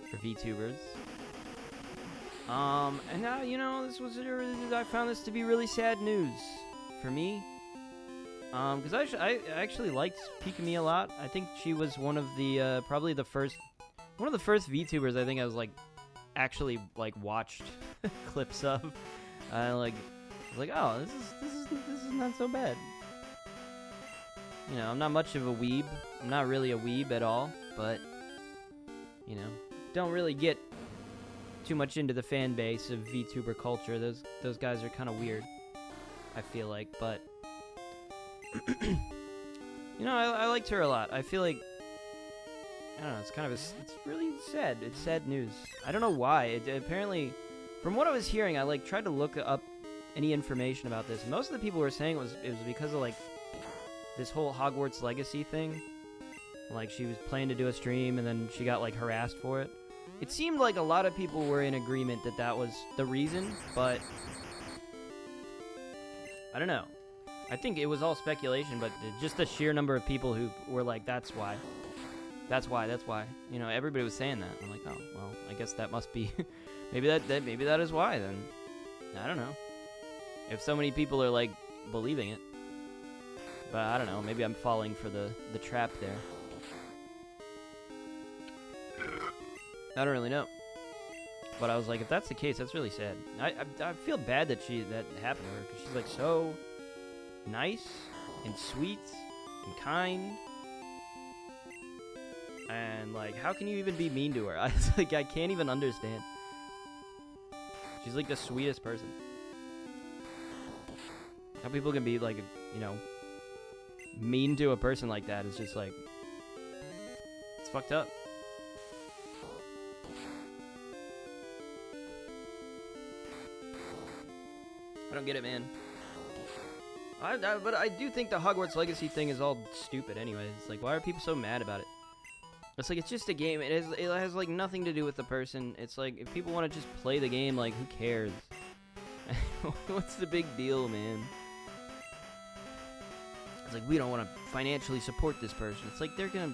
for VTubers. And now I found this to be really sad news for me. Because I actually liked Pikami a lot. I think she was one of the probably the first VTubers I think I was like actually like watched clips of. I was like, oh, this is not so bad. You know, I'm not much of a weeb. I'm not really a weeb at all, but you know, don't really get too much into the fan base of VTuber culture. Those guys are kind of weird, I feel like, but you know, I liked her a lot. I feel like, I don't know, it's really sad. It's sad news. I don't know why. It apparently, from what I was hearing, I like tried to look up any information about this. Most of the people were saying it was because of like this whole Hogwarts Legacy thing. Like she was planning to do a stream and then she got like harassed for it. It seemed like a lot of people were in agreement that was the reason, but I don't know. I think it was all speculation, but just the sheer number of people who were like, that's why. You know, everybody was saying that. I'm like, oh, well, I guess that must be, maybe that is why then. I don't know. If so many people are like believing it. But I don't know, maybe I'm falling for the trap there. I don't really know. But I was like, if that's the case, that's really sad. I feel bad that happened to her, because she's like so nice and sweet and kind. And like, how can you even be mean to her? I can't even understand. She's like the sweetest person. How people can be like, you know, mean to a person like that is just like, it's fucked up. I don't get it, man. But I do think the Hogwarts Legacy thing is all stupid anyways. It's like, why are people so mad about it? It's like, it's just a game. It has like nothing to do with the person. It's like, if people want to just play the game, like, who cares? What's the big deal, man? It's like, we don't want to financially support this person. It's like, they're gonna...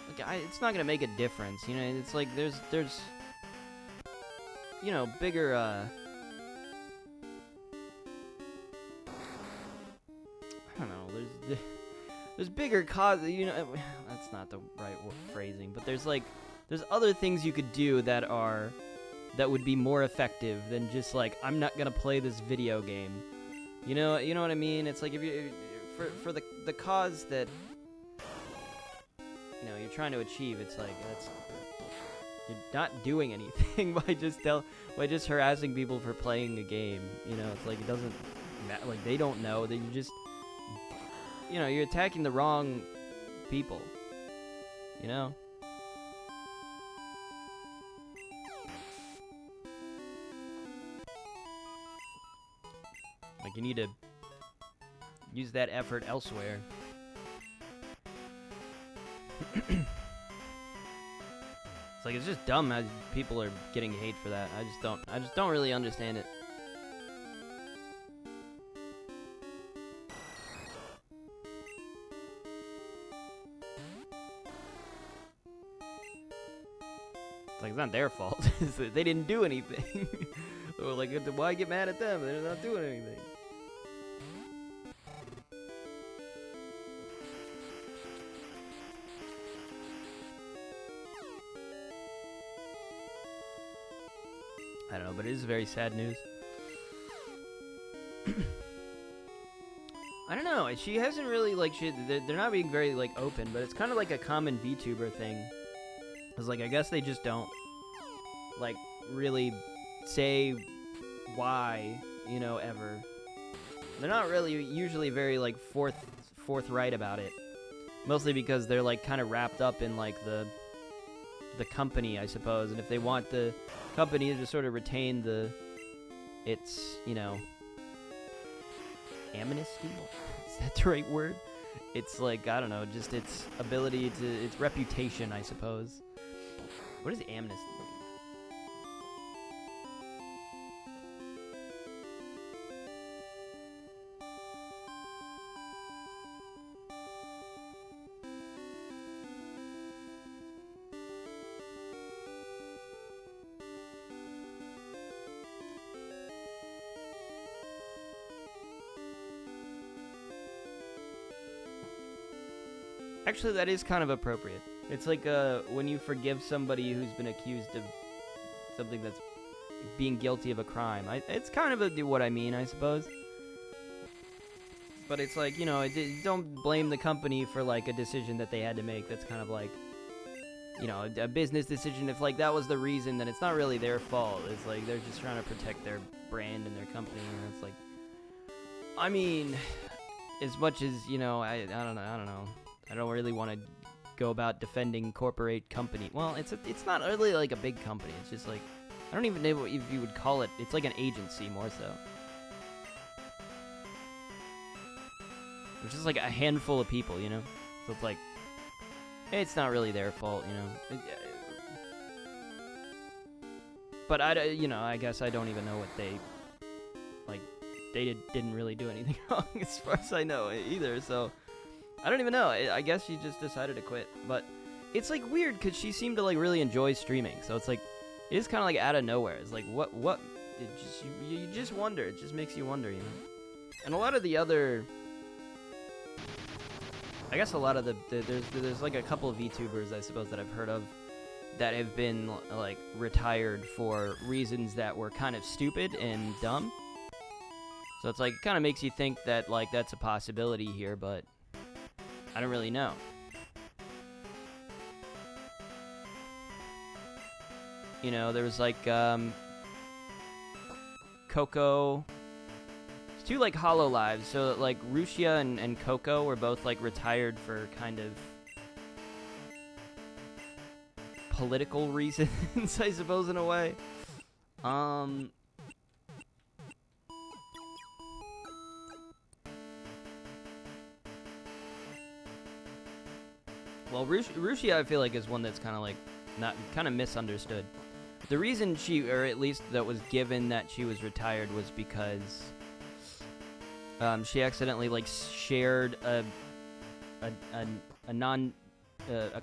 Like, it's not gonna make a difference, you know? It's like, there's you know, bigger, I don't know, there's bigger cause, you know, that's not the right phrasing, but there's other things you could do that would be more effective than just like, I'm not gonna play this video game. You know what I mean? It's like, if you for the cause that, you know, you're trying to achieve, it's like, you're not doing anything by just harassing people for playing a game. You know, it's like, it like they don't know that you just, you know, you're attacking the wrong people, you know? Like, you need to use that effort elsewhere. It's like, it's just dumb how people are getting hate for that. I just don't really understand it. It's like, it's not their fault. They didn't do anything. Or like, why get mad at them? They're not doing anything. I don't know, but it is very sad news. I don't know. She hasn't really, like, they're not being very, like, open, but it's kind of like a common VTuber thing. It's like, I guess they just don't, like, really say why, you know, ever. They're not really usually very, like, forthright about it. Mostly because they're, like, kind of wrapped up in, like, the company, I suppose. And if they want the company to sort of retain its, you know, amnesty? Is that the right word? It's like, I don't know, just its ability to, its reputation, I suppose. What is amnesty? Actually, that is kind of appropriate. It's like when you forgive somebody who's been accused of something that's being guilty of a crime. It's kind of what I mean, I suppose. But it's like, you know, don't blame the company for, like, a decision that they had to make. That's kind of like, you know, a business decision. If, like, that was the reason, then it's not really their fault. It's like they're just trying to protect their brand and their company. And it's like, I mean, as much as, you know, I don't know. I don't really want to go about defending corporate company. Well, it's not really like a big company. It's just like, I don't even know if you would call it. It's like an agency more so. It's just like a handful of people, you know? So it's like, it's not really their fault, you know? But you know, I guess I don't even know what they, like, they didn't really do anything wrong as far as I know either, so I don't even know. I guess she just decided to quit. But it's, like, weird because she seemed to, like, really enjoy streaming. So it's, like, it is kind of, like, out of nowhere. It's, like, what? It just, you just wonder. It just makes you wonder, you know? And a lot of the other, I guess a lot of there's, like, a couple of VTubers, I suppose, that I've heard of that have been, like, retired for reasons that were kind of stupid and dumb. So it's, like, it kind of makes you think that, like, that's a possibility here, but I don't really know. You know, there was, like, Coco. It's two, like, Hololives. So, like, Rushia and Coco were both, like, retired for kind of political reasons, I suppose, in a way. Well, Rushia, I feel like, is one that's kind of, like, not kind of misunderstood. The reason she, or at least that was given that she was retired, was because she accidentally, like, shared a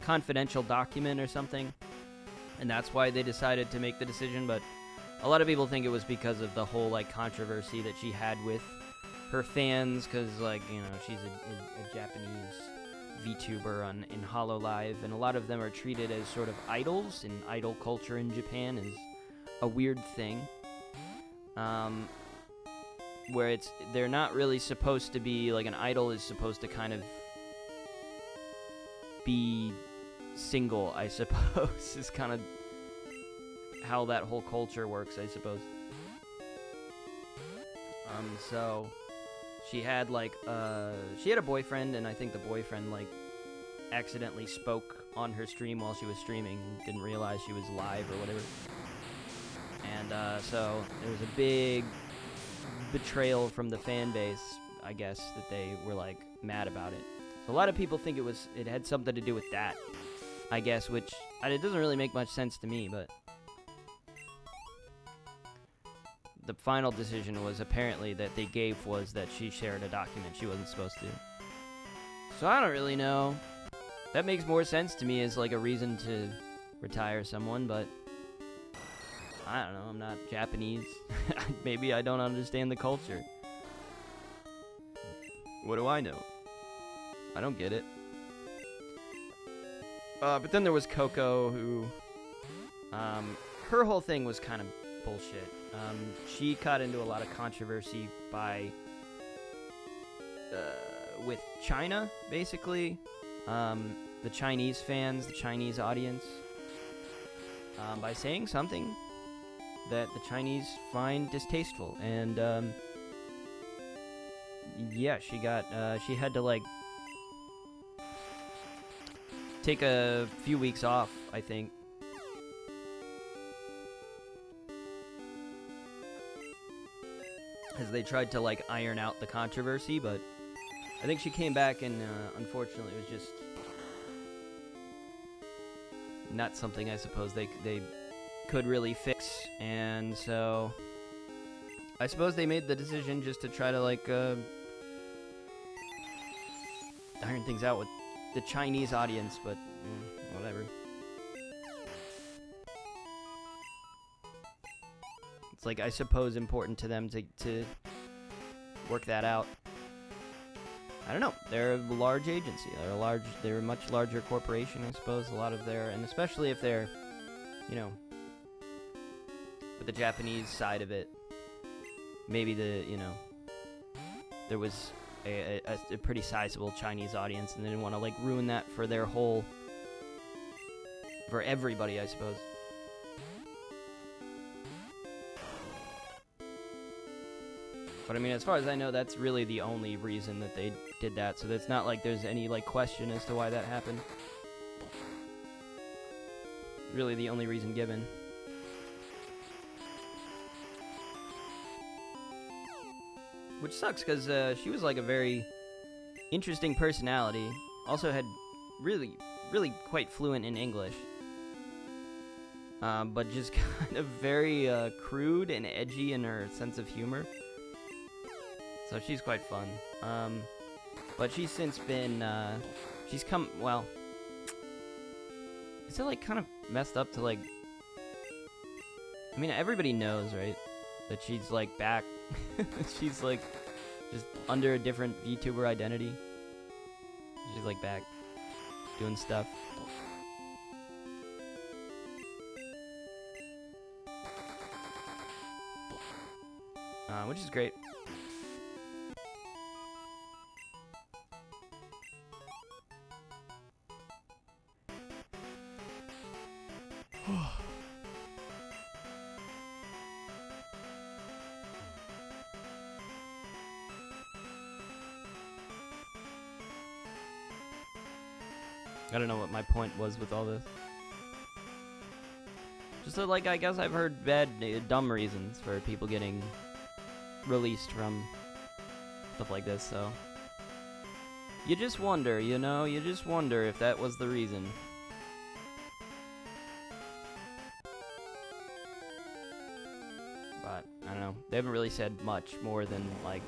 confidential document or something, and that's why they decided to make the decision. But a lot of people think it was because of the whole, like, controversy that she had with her fans, because, like, you know, she's a Japanese VTuber in Hololive, and a lot of them are treated as sort of idols, and idol culture in Japan is a weird thing, where they're not really supposed to be, like, an idol is supposed to kind of be single, I suppose, is kind of how that whole culture works, I suppose. So she had like she had a boyfriend, and I think the boyfriend like accidentally spoke on her stream while she was streaming, didn't realize she was live or whatever. And so there was a big betrayal from the fan base, I guess, that they were like mad about it. So a lot of people think it had something to do with that, I guess, which it doesn't really make much sense to me, but the final decision was apparently that they gave was that she shared a document she wasn't supposed to. So I don't really know. That makes more sense to me as like a reason to retire someone, but I don't know, I'm not Japanese. Maybe I don't understand the culture. What do I know? I don't get it. But then there was Coco, who, her whole thing was kind of bullshit. She got into a lot of controversy with China, basically. The Chinese fans, the Chinese audience, by saying something that the Chinese find distasteful. And, yeah, she had to, like, take a few weeks off, I think. As they tried to, like, iron out the controversy, but I think she came back and, unfortunately, it was just not something I suppose they could really fix, and so I suppose they made the decision just to try to, like, iron things out with the Chinese audience, but whatever. It's, like, I suppose important to them to work that out. I don't know. They're a large agency. They're a much larger corporation, I suppose. A lot of and especially if they're, you know, with the Japanese side of it, maybe there was a pretty sizable Chinese audience, and they didn't want to like ruin that for for everybody, I suppose. But I mean, as far as I know, that's really the only reason that they did that, so it's not like there's any like question as to why that happened. Really the only reason given. Which sucks, because she was like a very interesting personality. Also had really quite fluent in English. But just kind of very crude and edgy in her sense of humor. So she's quite fun. But she's since been, well, is it like kind of messed up to like, I mean, everybody knows, right, that she's like back. She's like just under a different VTuber identity. She's like back doing stuff. Which is great. I don't know what my point was with all this. Just that, like, I guess I've heard dumb reasons for people getting released from stuff like this, so you just wonder, you know? You just wonder if that was the reason. But, I don't know. They haven't really said much more than, like,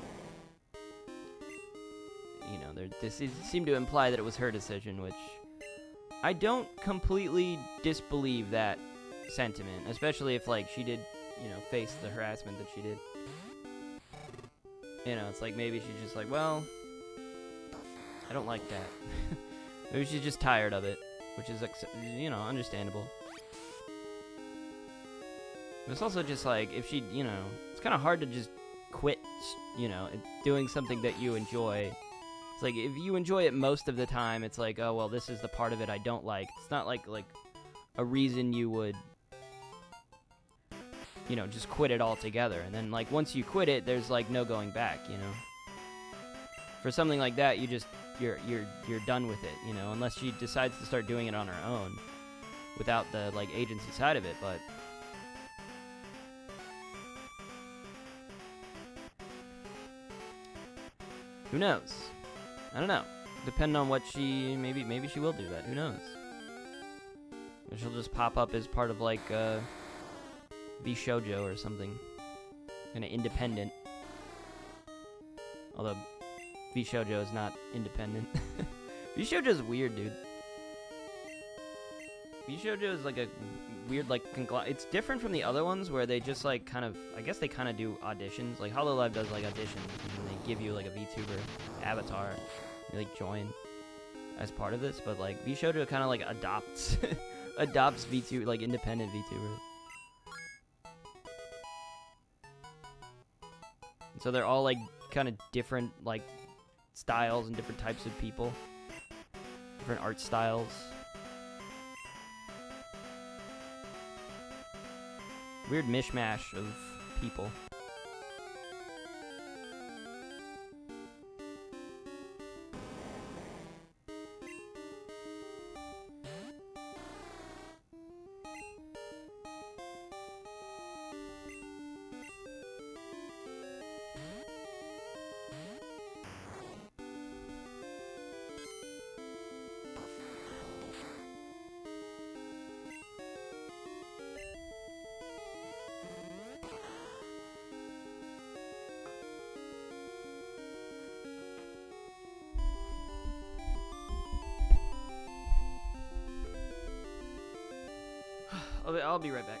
you know, they seem to imply that it was her decision, which I don't completely disbelieve that sentiment, especially if, like, she did, you know, face the harassment that she did. You know, it's like maybe she's just like, well, I don't like that. Maybe she's just tired of it, which is, you know, understandable. But it's also just like, if she, you know, it's kind of hard to just quit, you know, doing something that you enjoy. It's like, if you enjoy it most of the time, it's like, oh, well, this is the part of it I don't like. It's not like a reason you would, you know, just quit it altogether. And then, like, once you quit it, there's, like, no going back, you know? for something like that, you're done with it, you know, unless she decides to start doing it on her own without the like agency side of it. But who knows? I don't know. Depending on what maybe she will do that. Who knows? Or she'll just pop up as part of like VShojo or something, kind of independent. Although VShojo is not independent. VShojo is weird, dude. VShojo is like a weird like it's different from the other ones where they just like kind of, I guess they kind of do auditions. Like Hololive does like auditions and they give you like a VTuber avatar. You like join as part of this, but like VShojo kind of like adopts VTuber, like independent VTubers. So they're all like kind of different like styles and different types of people, different art styles. Weird mishmash of people. I'll be right back.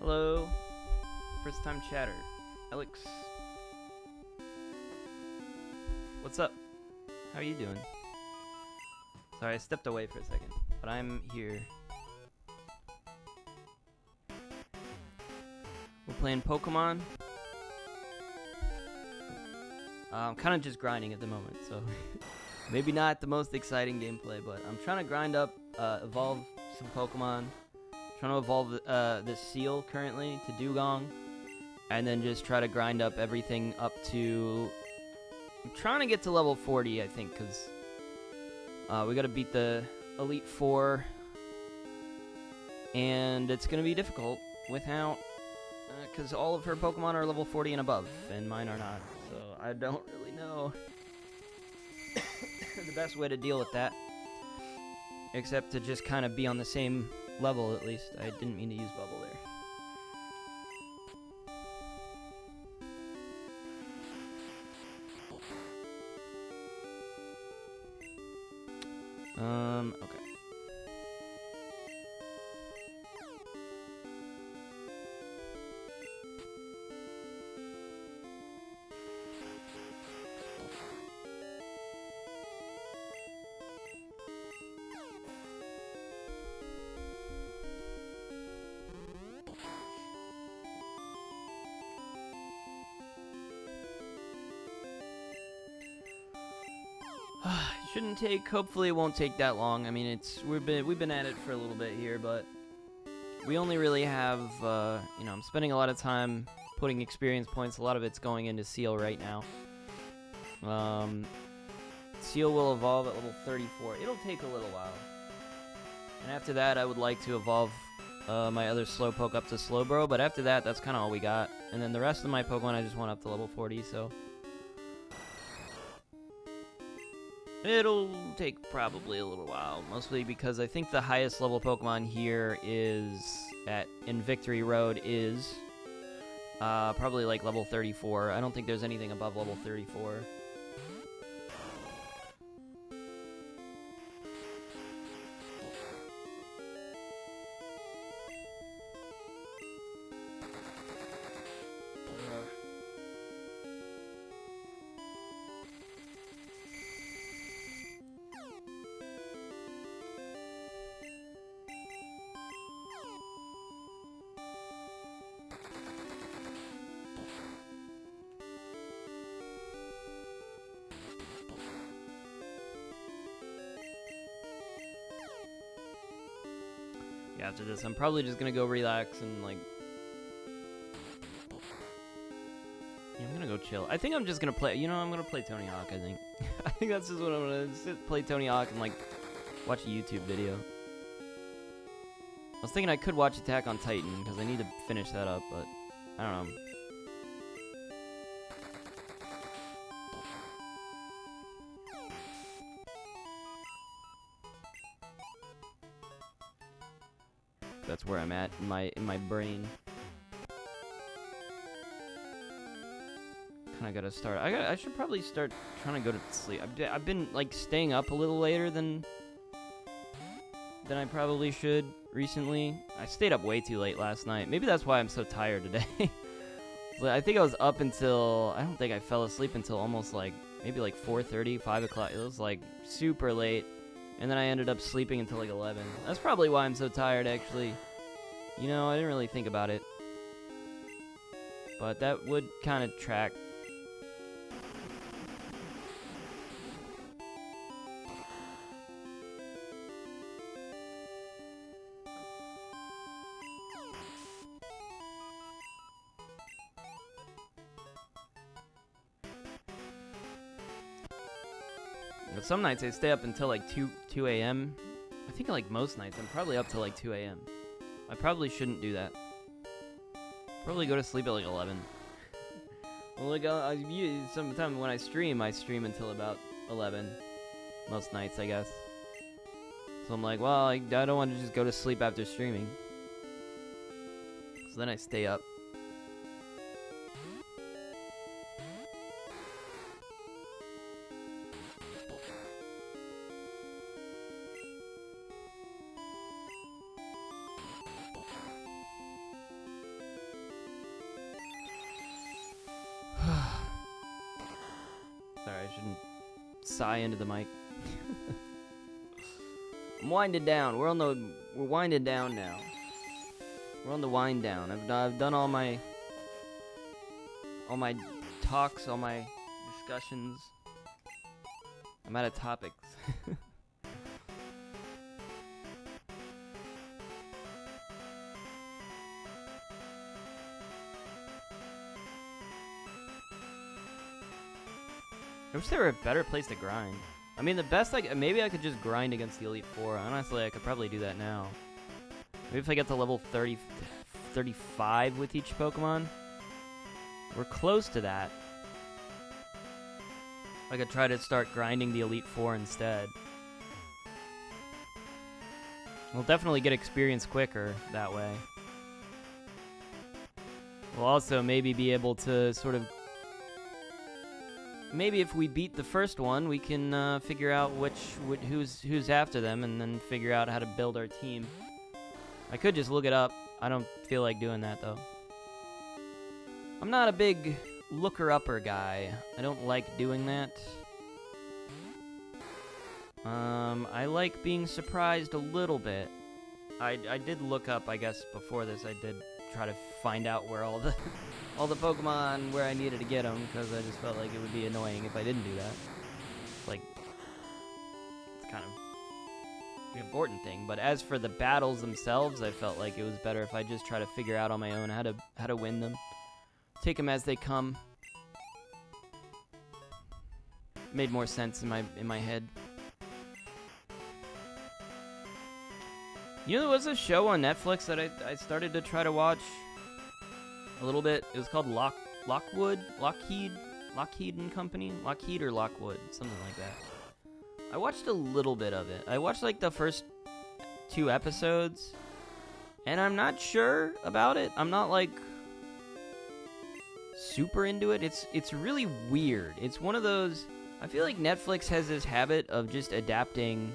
Hello, first time chatter, Alex. What's up? How are you doing? Sorry, I stepped away for a second, but I'm here. We're playing Pokemon. I'm kind of just grinding at the moment, so maybe not the most exciting gameplay, but I'm trying to grind up, evolve some Pokemon. Trying to evolve this Seal currently to Dugong, and then just try to grind up everything up to... I'm trying to get to level 40, I think, because we got to beat the Elite Four, and it's going to be difficult without... because all of her Pokemon are level 40 and above, and mine are not, so I don't really know the best way to deal with that, except to just kind of be on the same level, at least. I didn't mean to use bubble there. Okay. Shouldn't take. Hopefully, it won't take that long. I mean, we've been at it for a little bit here, but we only really have. You know, I'm spending a lot of time putting experience points. A lot of it's going into Seal right now. Seal will evolve at level 34. It'll take a little while, and after that, I would like to evolve my other Slowpoke up to Slowbro. But after that, that's kind of all we got. And then the rest of my Pokemon, I just want up to level 40. So. It'll take probably a little while, mostly because I think the highest level Pokemon here is in Victory Road is probably like level 34. I don't think there's anything above level 34. after this. I'm probably just gonna go relax and like. Yeah, I'm gonna go chill. I think I'm just gonna play. You know, I'm gonna play Tony Hawk. I think. I think that's just what I'm gonna sit, play Tony Hawk and like watch a YouTube video. I was thinking I could watch Attack on Titan because I need to finish that up, but I don't know. That's where I'm at in my brain. Kind of gotta start. I should probably start trying to go to sleep. I've been like staying up a little later than I probably should recently. I stayed up way too late last night. Maybe that's why I'm so tired today. I think I was up until, I don't think I fell asleep until almost like maybe like 4:30, 5 o'clock. It was like super late. And then I ended up sleeping until like 11. That's probably why I'm so tired, actually. You know, I didn't really think about it. But that would kind of track. But some nights I stay up until like 2 a.m. I think like most nights I'm probably up till like 2 a.m. I probably shouldn't do that. Probably go to sleep at like 11. Well, like sometime when I stream until about 11. Most nights, I guess. So I'm like, well, I don't want to just go to sleep after streaming. So then I stay up. Sorry, I shouldn't sigh into the mic. I'm winding down. We're winding down now. We're on the wind down. I've done all my talks, all my discussions. I'm out of topics. I wish there were a better place to grind. I mean, the best, maybe I could just grind against the Elite Four. Honestly, I could probably do that now. Maybe if I get to level 30, 35 with each Pokemon. We're close to that. I could try to start grinding the Elite Four instead. We'll definitely get experience quicker that way. We'll also maybe be able to sort of... Maybe if we beat the first one, we can figure out who's after them, and then figure out how to build our team. I could just look it up. I don't feel like doing that though. I'm not a big looker-upper guy. I don't like doing that. I like being surprised a little bit. I did look up, I guess, before this. I did try to find out where all the Pokemon, where I needed to get them, because I just felt like it would be annoying if I didn't do that. Like, it's kind of the important thing. But as for the battles themselves, I felt like it was better if I just try to figure out on my own how to win them. Take them as they come. Made more sense in my head. You know, there was a show on Netflix that I started to try to watch a little bit. It was called Lockheed and Company? Lockheed or Lockwood, something like that. I watched a little bit of it. I watched like the first 2 episodes, and I'm not sure about it. I'm not like super into it. It's really weird. It's one of those, I feel like Netflix has this habit of just adapting,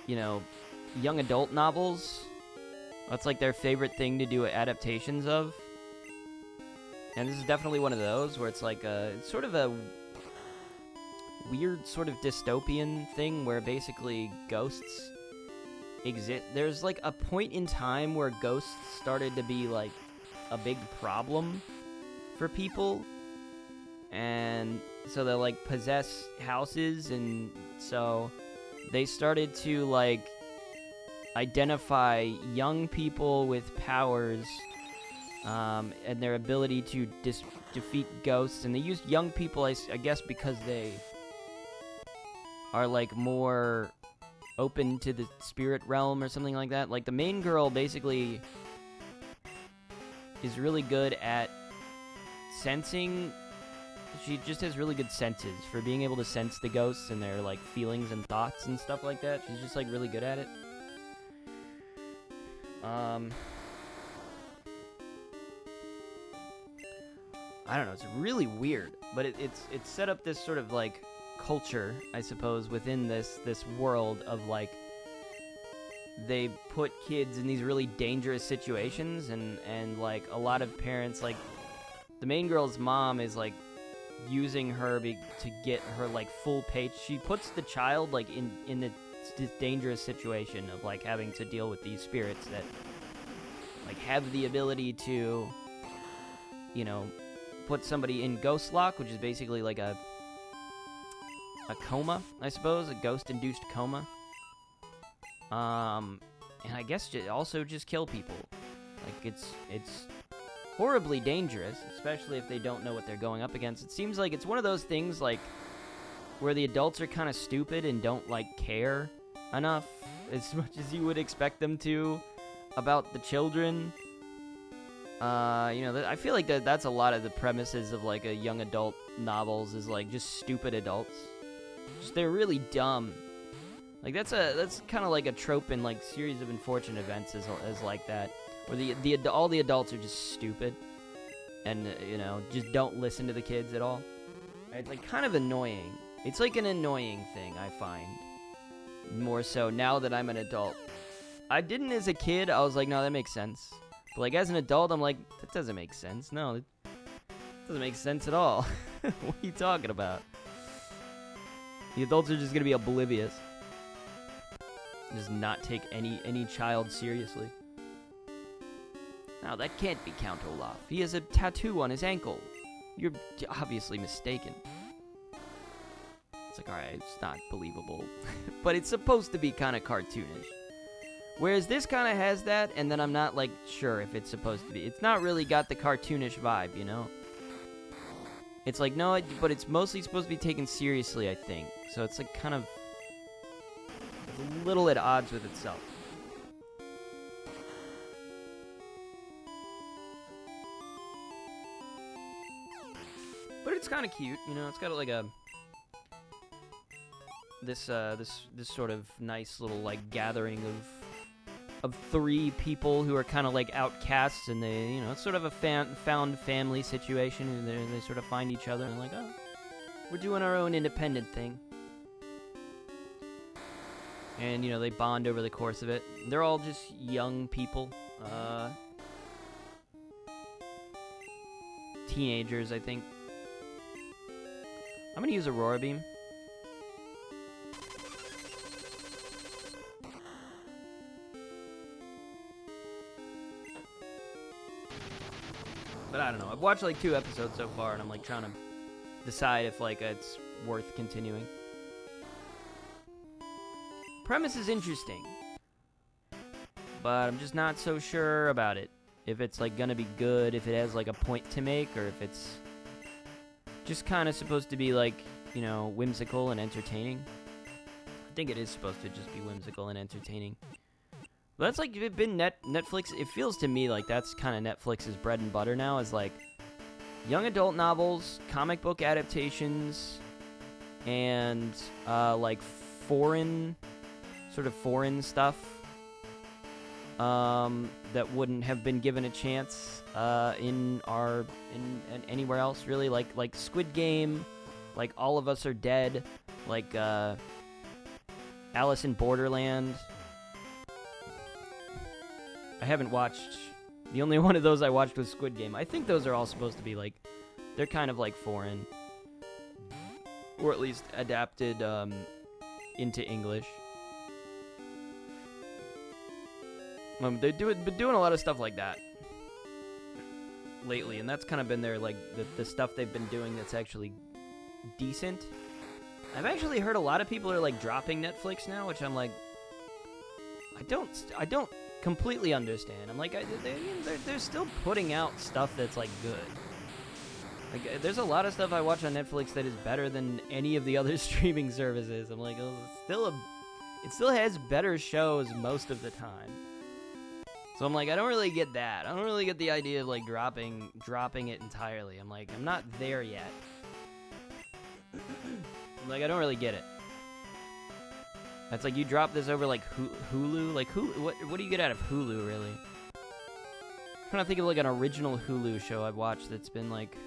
you know, young adult novels. That's like their favorite thing to do adaptations of. And this is definitely one of those where it's like it's sort of a weird sort of dystopian thing where basically ghosts exist. There's like a point in time where ghosts started to be like a big problem for people. And so they like possess houses, and so they started to like identify young people with powers and their ability to defeat ghosts, and they use young people, I guess, because they are like more open to the spirit realm or something like that. Like the main girl basically is really good at sensing. She just has really good senses for being able to sense the ghosts and their like feelings and thoughts and stuff like that. She's just like really good at it. I don't know, it's really weird, but it's set up this sort of like culture, I suppose, within this world of like they put kids in these really dangerous situations, and like a lot of parents, like the main girl's mom is like using her to get her like full pay. She puts the child like in this dangerous situation of like having to deal with these spirits that like have the ability to, you know, put somebody in ghost lock, which is basically like a coma, I suppose, a ghost-induced coma. And I guess also just kill people. Like it's horribly dangerous, especially if they don't know what they're going up against. It seems like it's one of those things like where the adults are kind of stupid and don't like care enough as much as you would expect them to about the children. I feel like that's a lot of the premises of like a young adult novels is like just stupid adults. Just they're really dumb. Like that's kind of like a trope in like series of unfortunate events is like that, where all the adults are just stupid, and just don't listen to the kids at all. It's like kind of annoying. It's like an annoying thing I find more so now that I'm an adult. I didn't as a kid. I was like, no, that makes sense. But like as an adult, I'm like, that doesn't make sense. No, it doesn't make sense at all. What are you talking about? The adults are just gonna be oblivious. Just not take any child seriously. Now that can't be Count Olaf. He has a tattoo on his ankle. You're obviously mistaken. It's like, alright, it's not believable. But it's supposed to be kind of cartoonish. Whereas this kind of has that, and then I'm not, like, sure if it's supposed to be. It's not really got the cartoonish vibe, you know? It's like, no, but it's mostly supposed to be taken seriously, I think. So it's, like, kind of a little at odds with itself. But it's kind of cute, you know? It's got, like, this sort of nice little, like, gathering of three people who are kind of like outcasts, and they, it's sort of a found family situation, and they sort of find each other and like, oh, we're doing our own independent thing. And, they bond over the course of it. They're all just young people. Teenagers, I think. I'm gonna use Aurora Beam. But I don't know. I've watched like 2 episodes so far, and I'm like trying to decide if like it's worth continuing. Premise is interesting, but I'm just not so sure about it. If it's like gonna be good, if it has like a point to make, or if it's just kind of supposed to be like, whimsical and entertaining. I think it is supposed to just be whimsical and entertaining. But that's like been Netflix. It feels to me like that's kind of Netflix's bread and butter now, is like young adult novels, comic book adaptations, and like foreign stuff that wouldn't have been given a chance in anywhere else really, like Squid Game, like All of Us Are Dead, like Alice in Borderland. I haven't watched. The only one of those I watched was Squid Game. I think those are all supposed to be like, they're kind of like foreign, or at least adapted into English. They've been doing a lot of stuff like that lately, and that's kind of been their like the stuff they've been doing that's actually decent. I've actually heard a lot of people are like dropping Netflix now, which I'm like, I don't completely understand. I'm like, they're still putting out stuff that's like good. Like, there's a lot of stuff I watch on Netflix that is better than any of the other streaming services. I'm like, oh, it still has better shows most of the time. So I'm like, I don't really get that. I don't really get the idea of like dropping it entirely. I'm like, I'm not there yet. I'm like, I don't really get it. That's like, you drop this over like Hulu. Like, what do you get out of Hulu, really? I'm trying to think of like an original Hulu show I've watched that's been like,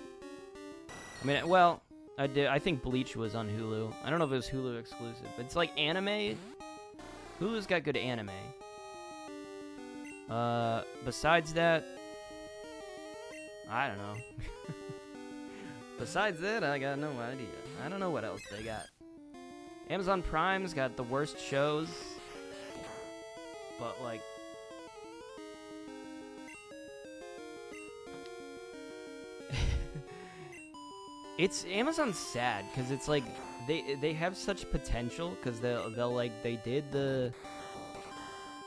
I mean, well, I think Bleach was on Hulu. I don't know if it was Hulu exclusive, but it's like anime. Hulu's got good anime. Besides that, I don't know. Besides that, I got no idea. I don't know what else they got. Amazon Prime's got the worst shows, but like, it's Amazon's sad because it's like they have such potential because they'll like they did the,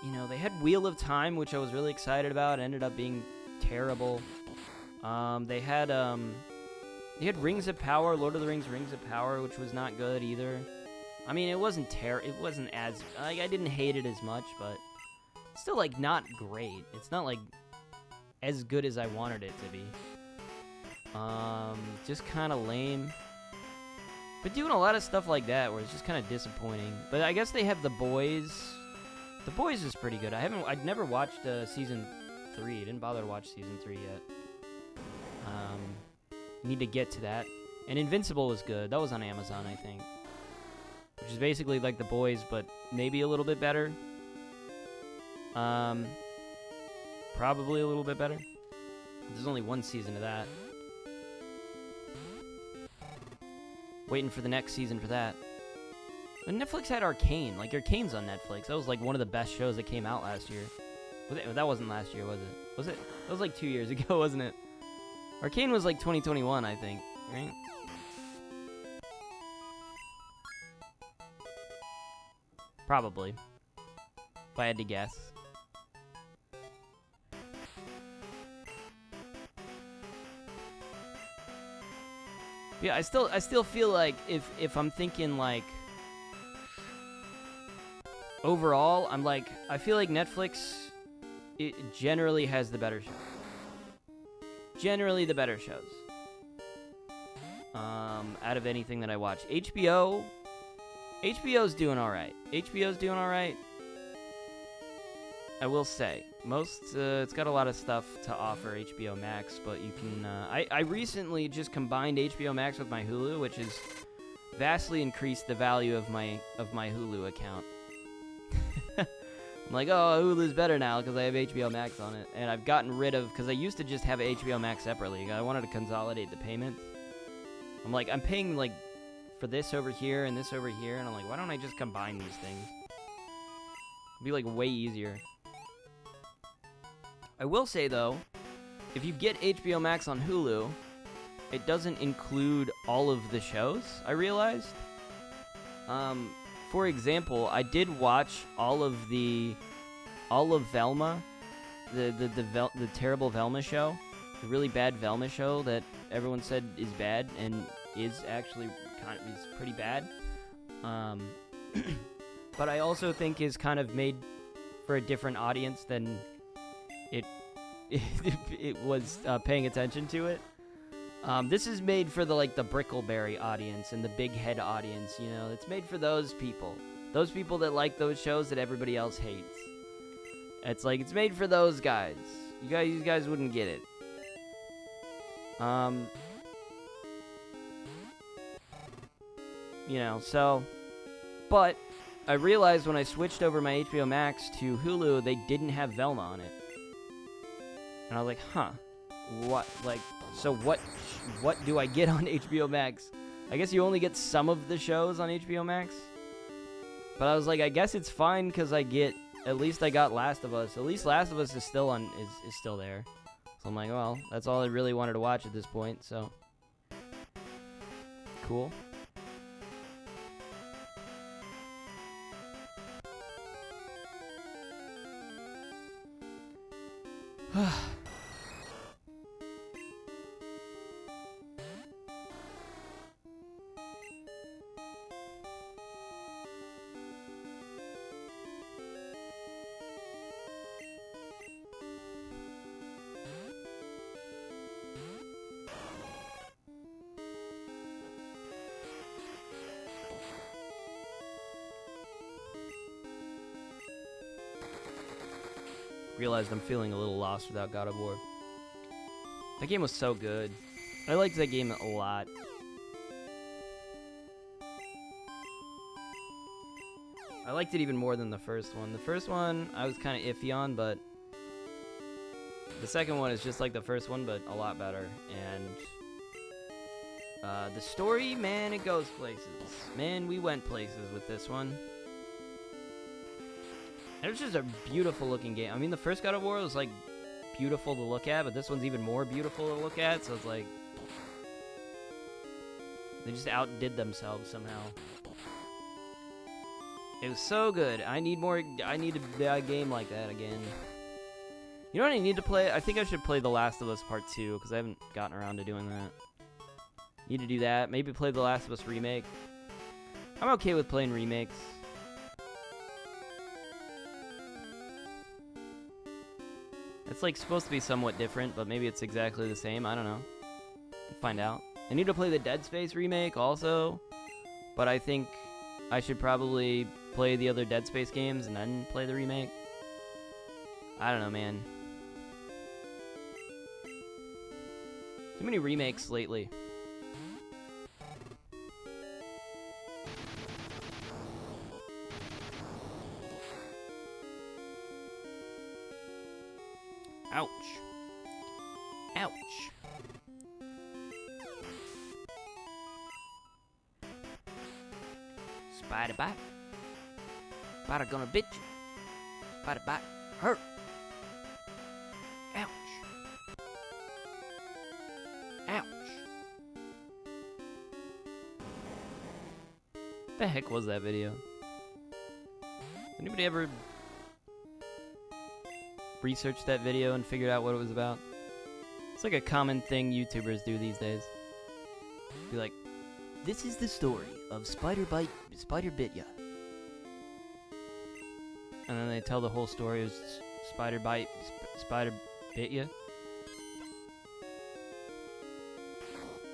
you know, they had Wheel of Time, which I was really excited about. It ended up being terrible. They had Rings of Power, Lord of the Rings Rings of Power, which was not good either. I mean, it wasn't as, like, I didn't hate it as much, but it's still, like, not great. It's not, like, as good as I wanted it to be. Just kind of lame. But doing a lot of stuff like that where it's just kind of disappointing. But I guess they have The Boys. The Boys is pretty good. I'd never watched season 3. I didn't bother to watch season 3 yet. Need to get to that. And Invincible was good. That was on Amazon, I think. Which is basically like The Boys, but maybe a little bit better. Probably a little bit better. There's only one season of that. Waiting for the next season for that. But Netflix had Arcane. Like, Arcane's on Netflix. That was like one of the best shows that came out last year. That wasn't last year, was it? Was it? That was like 2 years ago, wasn't it? Arcane was like 2021, I think, right? Probably. If I had to guess. Yeah, I still feel like if I'm thinking like overall, I'm like, I feel like Netflix it generally has the better shows. Generally the better shows. Out of anything that I watch. HBO's doing alright. HBO's doing alright. I will say. It's got a lot of stuff to offer HBO Max, but you can, I recently just combined HBO Max with my Hulu, which has vastly increased the value of my Hulu account. I'm like, oh, Hulu's better now because I have HBO Max on it. And I've gotten rid of, because I used to just have HBO Max separately. I wanted to consolidate the payments. I'm like, I'm paying, like, for this over here and this over here. And I'm like, why don't I just combine these things? It'd be, like, way easier. I will say, though, if you get HBO Max on Hulu, it doesn't include all of the shows, I realized. For example, I did watch all of Velma, the terrible Velma show, the really bad Velma show that everyone said is bad and is actually is pretty bad. But I also think is kind of made for a different audience than it was paying attention to it. This is made for the Brickleberry audience and the big head audience, you know. It's made for those people that like those shows that everybody else hates. It's like, it's made for those guys. You guys wouldn't get it. You know, so, but I realized when I switched over my HBO Max to Hulu, they didn't have Velma on it. And I was like, huh, what, like, so what do I get on HBO Max? I guess you only get some of the shows on HBO Max. But I was like, I guess it's fine because at least I got Last of Us. At least Last of Us is still is still there. So I'm like, well, that's all I really wanted to watch at this point, so. Cool. Realized I'm feeling a little lost without God of War. That game was so good. I liked that game a lot. I liked it even more than the first one. The first one I was kind of iffy on, but the second one is just like the first one, but a lot better. And the story, man, it goes places. Man, we went places with this one. And it's just a beautiful looking game. I mean, the first God of War was like beautiful to look at, but this one's even more beautiful to look at, so it's like they just outdid themselves somehow. It was so good. I need a game like that again. You know what I need to play? I think I should play The Last of Us Part 2, because I haven't gotten around to doing that. Need to do that. Maybe play The Last of Us Remake. I'm okay with playing remakes. It's like supposed to be somewhat different, but maybe it's exactly the same. I don't know. We'll find out. I need to play the Dead Space remake also, but I think I should probably play the other Dead Space games and then play the remake. I don't know, man. Too many remakes lately. Ouch. Ouch. Spider bite. Spider gonna bit you. Spider bite hurt. Ouch. Ouch. The heck was that video? Anybody ever researched that video and figured out what it was about? It's like a common thing YouTubers do these days. Be like, this is the story of Spider bit ya. And then they tell the whole story of Spider bit ya.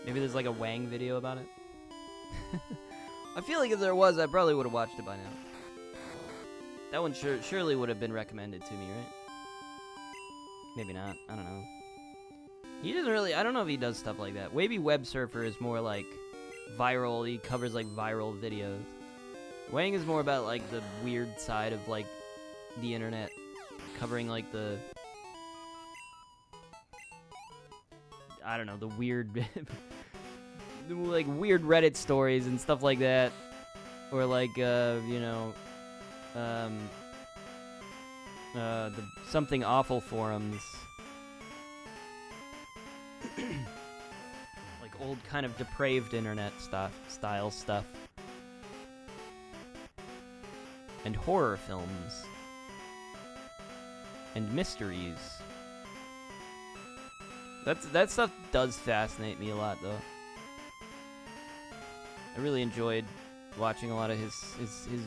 Maybe there's like a Wang video about it. I feel like if there was, I probably would have watched it by now. That one surely would have been recommended to me, right? Maybe not. I don't know. He doesn't really... I don't know if he does stuff like that. Wavy Web Surfer is more like viral. He covers like viral videos. Wang is more about like the weird side of like the internet. Covering like the... I don't know. The weird... like weird Reddit stories and stuff like that. Or like, you know... the Something Awful forums. Like old kind of depraved internet style stuff. And horror films. And mysteries. That stuff does fascinate me a lot, though. I really enjoyed watching a lot of his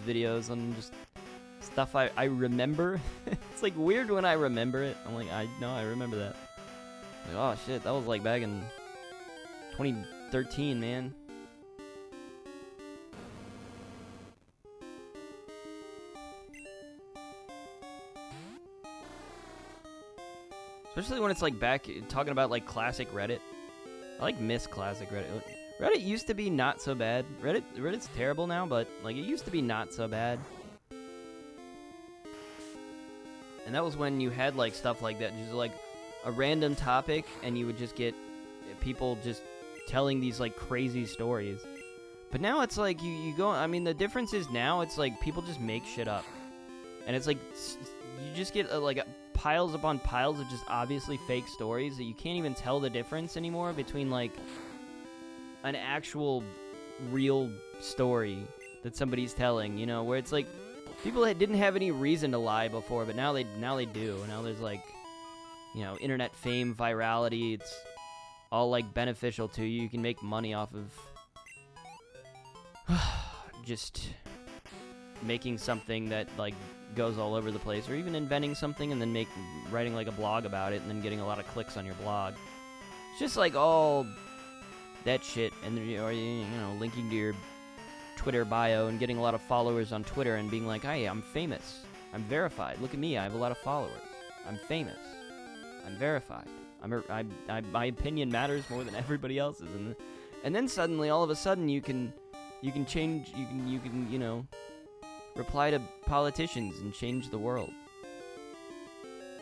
videos on just stuff I remember. It's like weird when I remember it. I'm like, I know I remember that. Like, oh shit, that was like back in 2013, man. Especially when it's like back talking about like classic Reddit. I like miss classic Reddit. Reddit used to be not so bad. Reddit's terrible now, but like it used to be not so bad. And that was when you had like stuff like that, just like a random topic, and you would just get people just telling these like crazy stories. But now it's like you go. I mean, the difference is now it's like people just make shit up, and it's like you just get like piles upon piles of just obviously fake stories that you can't even tell the difference anymore between like an actual real story that somebody's telling, you know, where it's like people that didn't have any reason to lie before, but now they do. Now there's like you know, internet fame, virality. It's all like beneficial to you. You can make money off of just making something that like goes all over the place, or even inventing something and then writing like a blog about it and then getting a lot of clicks on your blog. It's just like all that shit, and or you know, linking to your Twitter bio and getting a lot of followers on Twitter and being like, hey, I'm famous, I'm verified, look at me, I have a lot of followers, I'm famous, I'm verified, my opinion matters more than everybody else's, and then suddenly all of a sudden you can change, you can you know, reply to politicians and change the world.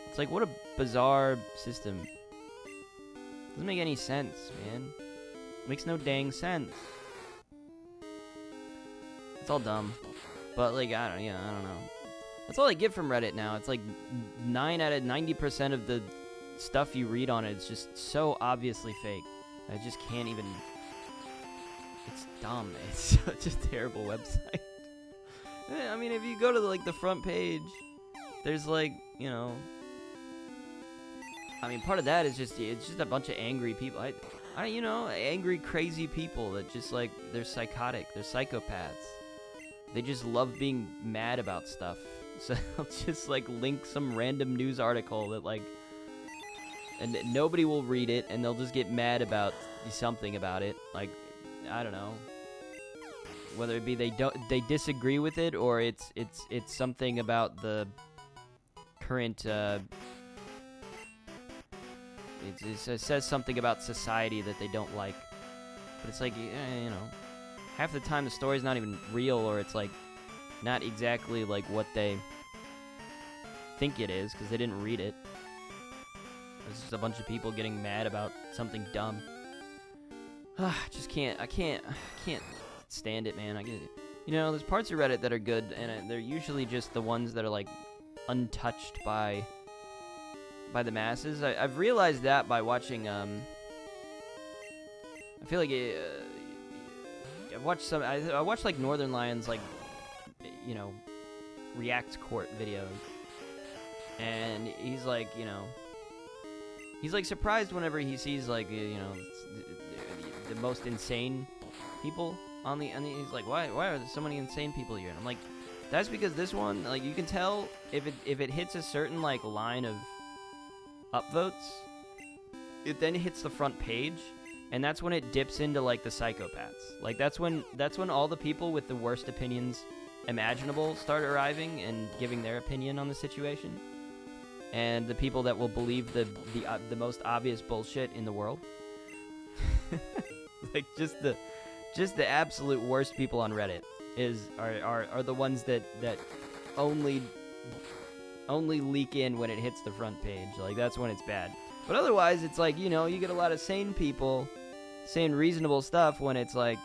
It's like, what a bizarre system. Doesn't make any sense, man. Makes no dang sense. It's all dumb. But like, I don't know. That's all I get from Reddit now. It's like 9 out of 90% of the stuff you read on it is just so obviously fake. I just can't even. It's dumb. It's such a terrible website. I mean, if you go to like the front page, there's like, you know, I mean, part of that is it's just a bunch of angry people. You know, angry, crazy people that just like, they're psychotic, they're psychopaths. They just love being mad about stuff. So they'll just like link some random news article that like, and nobody will read it, and they'll just get mad about something about it. Like, I don't know. Whether it be they disagree with it, or it's something about the current it says something about society that they don't like. But it's like, you know, half the time the story's not even real, or it's like not exactly like what they think it is because they didn't read it. It's just a bunch of people getting mad about something dumb. I can't stand it, man. You know, there's parts of Reddit that are good, and they're usually just the ones that are like untouched by the masses. I've realized that by watching. I feel like I've watched some. I watched like Northern Lions, like, you know, React Court videos, and he's like, you know, he's like surprised whenever he sees like, you know, the most insane people on the, and he's like, why are there so many insane people here? And I'm like, that's because this one, like, you can tell if it hits a certain like line of upvotes, it then hits the front page, and that's when it dips into like the psychopaths. Like that's when all the people with the worst opinions imaginable start arriving and giving their opinion on the situation, and the people that will believe the most obvious bullshit in the world. Like just the absolute worst people on Reddit are the ones that only leak in when it hits the front page. Like that's when it's bad. But otherwise, it's like, you know, you get a lot of sane people saying reasonable stuff when it's like,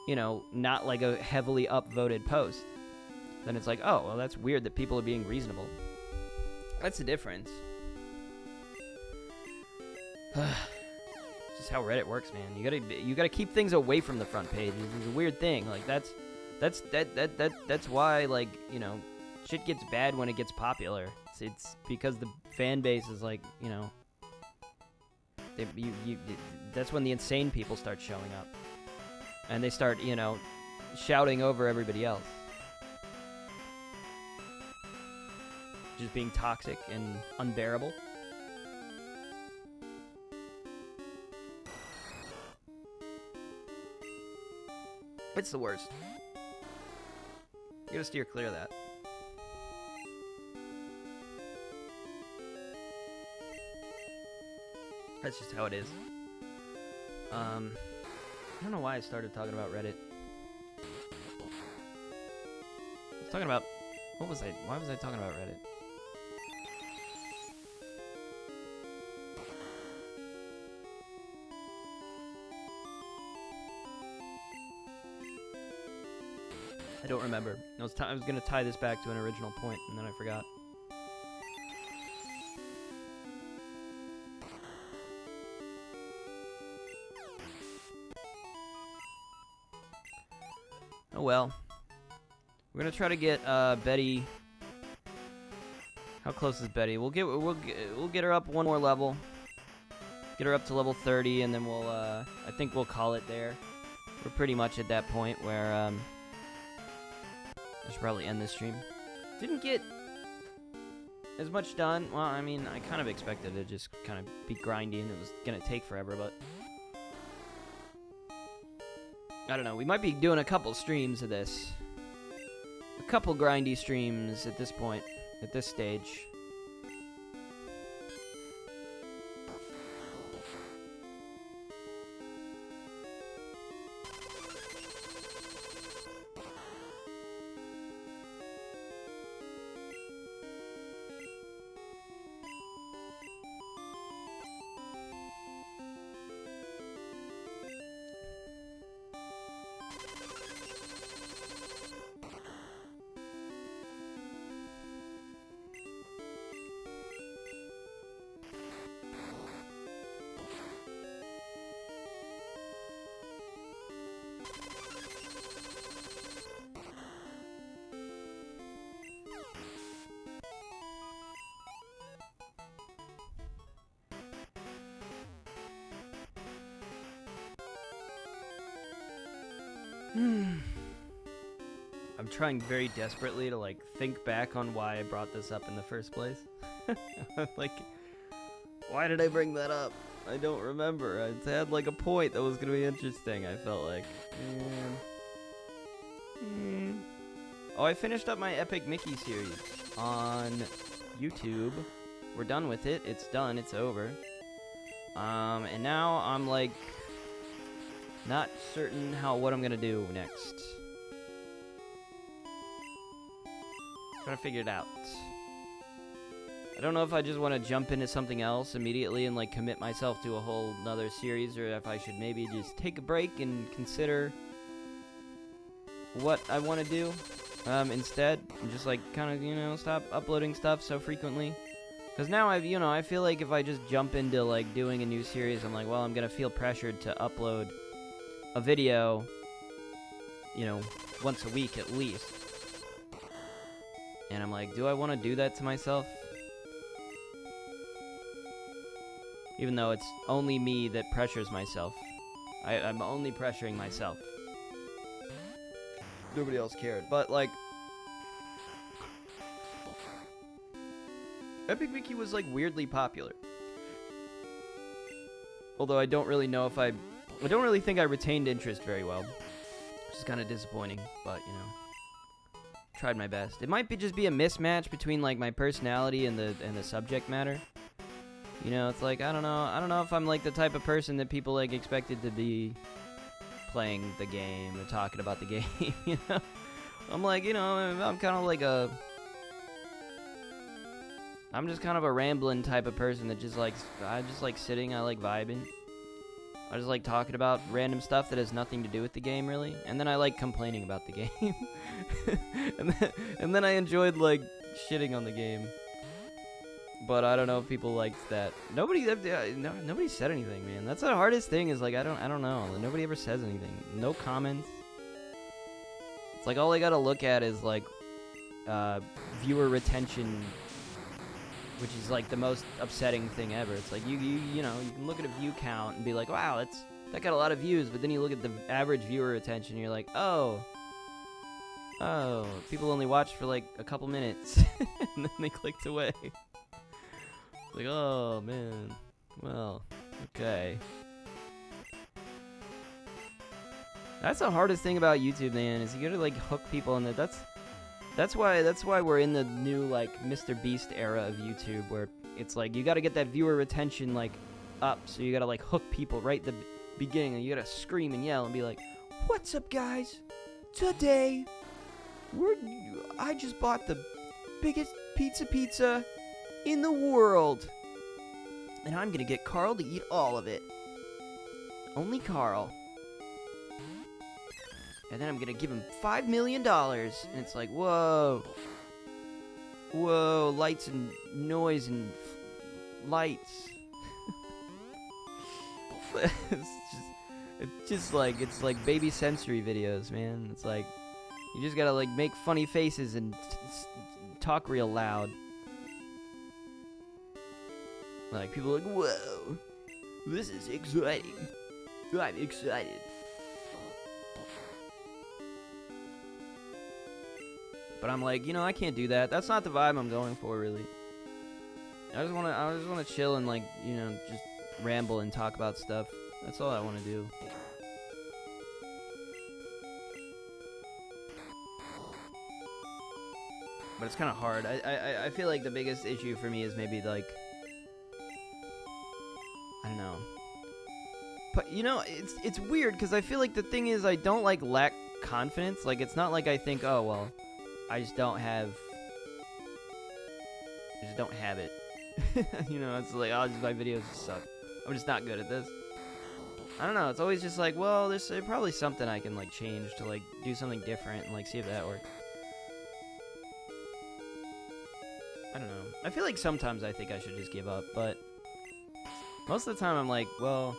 you know, not like a heavily upvoted post. Then it's like, oh, well, that's weird that people are being reasonable. That's the difference. It's just how Reddit works, man. You gotta keep things away from the front page. It's a weird thing. Like that's why, like, you know, shit gets bad when it gets popular. It's because the fan base is like, you know, that's when the insane people start showing up, and they start, you know, shouting over everybody else, just being toxic and unbearable. It's the worst. You gotta steer clear of that. That's just how it is. I don't know why I started talking about Reddit. I was talking about... Why was I talking about Reddit? I don't remember. I was gonna tie this back to an original point, and then I forgot. Oh well. We're gonna try to get Betty... How close is Betty? We'll get her up one more level. Get her up to level 30, and then we'll I think we'll call it there. We're pretty much at that point where I should probably end this stream. Didn't get as much done. Well, I mean, I kind of expected it to just kind of be grindy, and it was gonna take forever, but I don't know. We might be doing a couple streams of this. A couple grindy streams at this point, at this stage. I'm trying very desperately to, like, think back on why I brought this up in the first place. Like, why did I bring that up? I don't remember. I had, like, a point that was gonna be interesting, I felt like. Oh, I finished up my Epic Mickey series on YouTube. We're done with it. It's done. It's over. And now I'm, like, not certain what I'm gonna do next. Trying to figure it out. I don't know if I just want to jump into something else immediately and, like, commit myself to a whole nother series, or if I should maybe just take a break and consider what I want to do instead, and just, like, kind of, you know, stop uploading stuff so frequently. Because now I feel like if I just jump into, like, doing a new series, I'm like, well, I'm gonna feel pressured to upload a video, you know, once a week at least. And I'm like, do I want to do that to myself? Even though it's only me that pressures myself. I'm only pressuring myself. Nobody else cared. But, like, Epic Mickey was, like, weirdly popular. Although I don't really know if I don't really think I retained interest very well. Which is kind of disappointing, but, you know. Tried my best. It might just be a mismatch between, like, my personality and the subject matter. You know, it's like, I don't know if I'm, like, the type of person that people, like, expected to be playing the game or talking about the game, you know? I'm like, you know, I'm kind of like I'm just kind of a rambling type of person that just, like, I just like sitting, I like vibing. I just like talking about random stuff that has nothing to do with the game, really. And then I like complaining about the game. and then I enjoyed, like, shitting on the game. But I don't know if people liked that. Nobody said anything, man. That's the hardest thing is, like, I don't know. Nobody ever says anything. No comments. It's like all I gotta look at is, like, viewer retention, which is, like, the most upsetting thing ever. It's like, you know, you can look at a view count and be like, wow, that got a lot of views, but then you look at the average viewer retention and you're like, oh, people only watched for, like, a couple minutes, and then they clicked away. Like, oh, man, well, okay. That's the hardest thing about YouTube, man, is you gotta, like, hook people in there. That's why we're in the new, like, Mr. Beast era of YouTube, where it's like you gotta get that viewer retention, like, up, so you gotta, like, hook people right at the beginning, and you gotta scream and yell and be like, what's up, guys? Today, I just bought the biggest pizza in the world, and I'm gonna get Carl to eat all of it. Only Carl. And then I'm gonna give him $5 million. And it's like, whoa. Whoa, lights and noise and lights. it's like baby sensory videos, man. It's like, you just gotta, like, make funny faces and talk real loud. Like, people are like, whoa, this is exciting. I'm excited. But I'm like, I can't do that. That's not the vibe I'm going for, really. I just wanna chill and, like, just ramble and talk about stuff. That's all I wanna do. But it's kind of hard. I feel like the biggest issue for me is maybe, like, I don't know. But, it's weird, because I feel like the thing is I don't, like, lack confidence. Like, it's not like I think, oh, well, I just don't have it. It's like, oh, my videos just suck. I'm just not good at this. I don't know. It's always just like, well, there's probably something I can, like, change to, like, do something different and, like, see if that works. I don't know. I feel like sometimes I think I should just give up, but most of the time I'm like, well,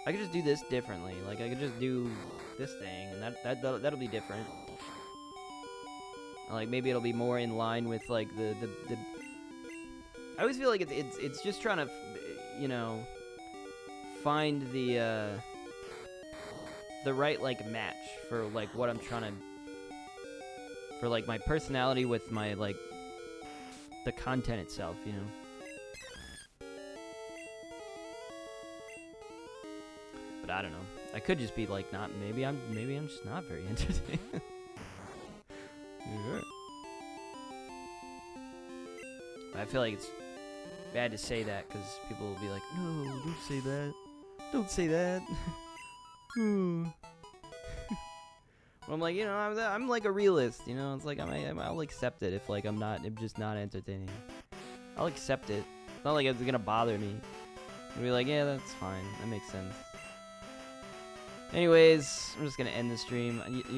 I could just do this differently. Like, I could just do this thing, and that'll be different. Like, maybe it'll be more in line with, like, the I always feel like it's just trying to, find the right, like, match for, like, what I'm trying to, for, like, my personality with my, like, the content itself, But I don't know. I could just be like, maybe I'm just not very entertaining. Yeah. I feel like it's bad to say that because people will be like, no, don't say that. Don't say that. But I'm like, I'm like a realist, It's like I'll accept it if, like, I'm just not entertaining. I'll accept it. It's not like it's gonna bother me. I'll be like, yeah, that's fine. That makes sense. Anyways, I'm just gonna end the stream. It's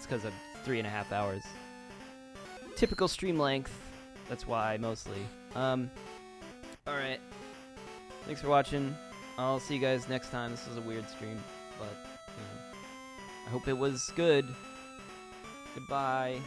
because of 3.5 hours. Typical stream length. That's why, mostly. Alright. Thanks for watching. I'll see you guys next time. This was a weird stream, but, I hope it was good. Goodbye.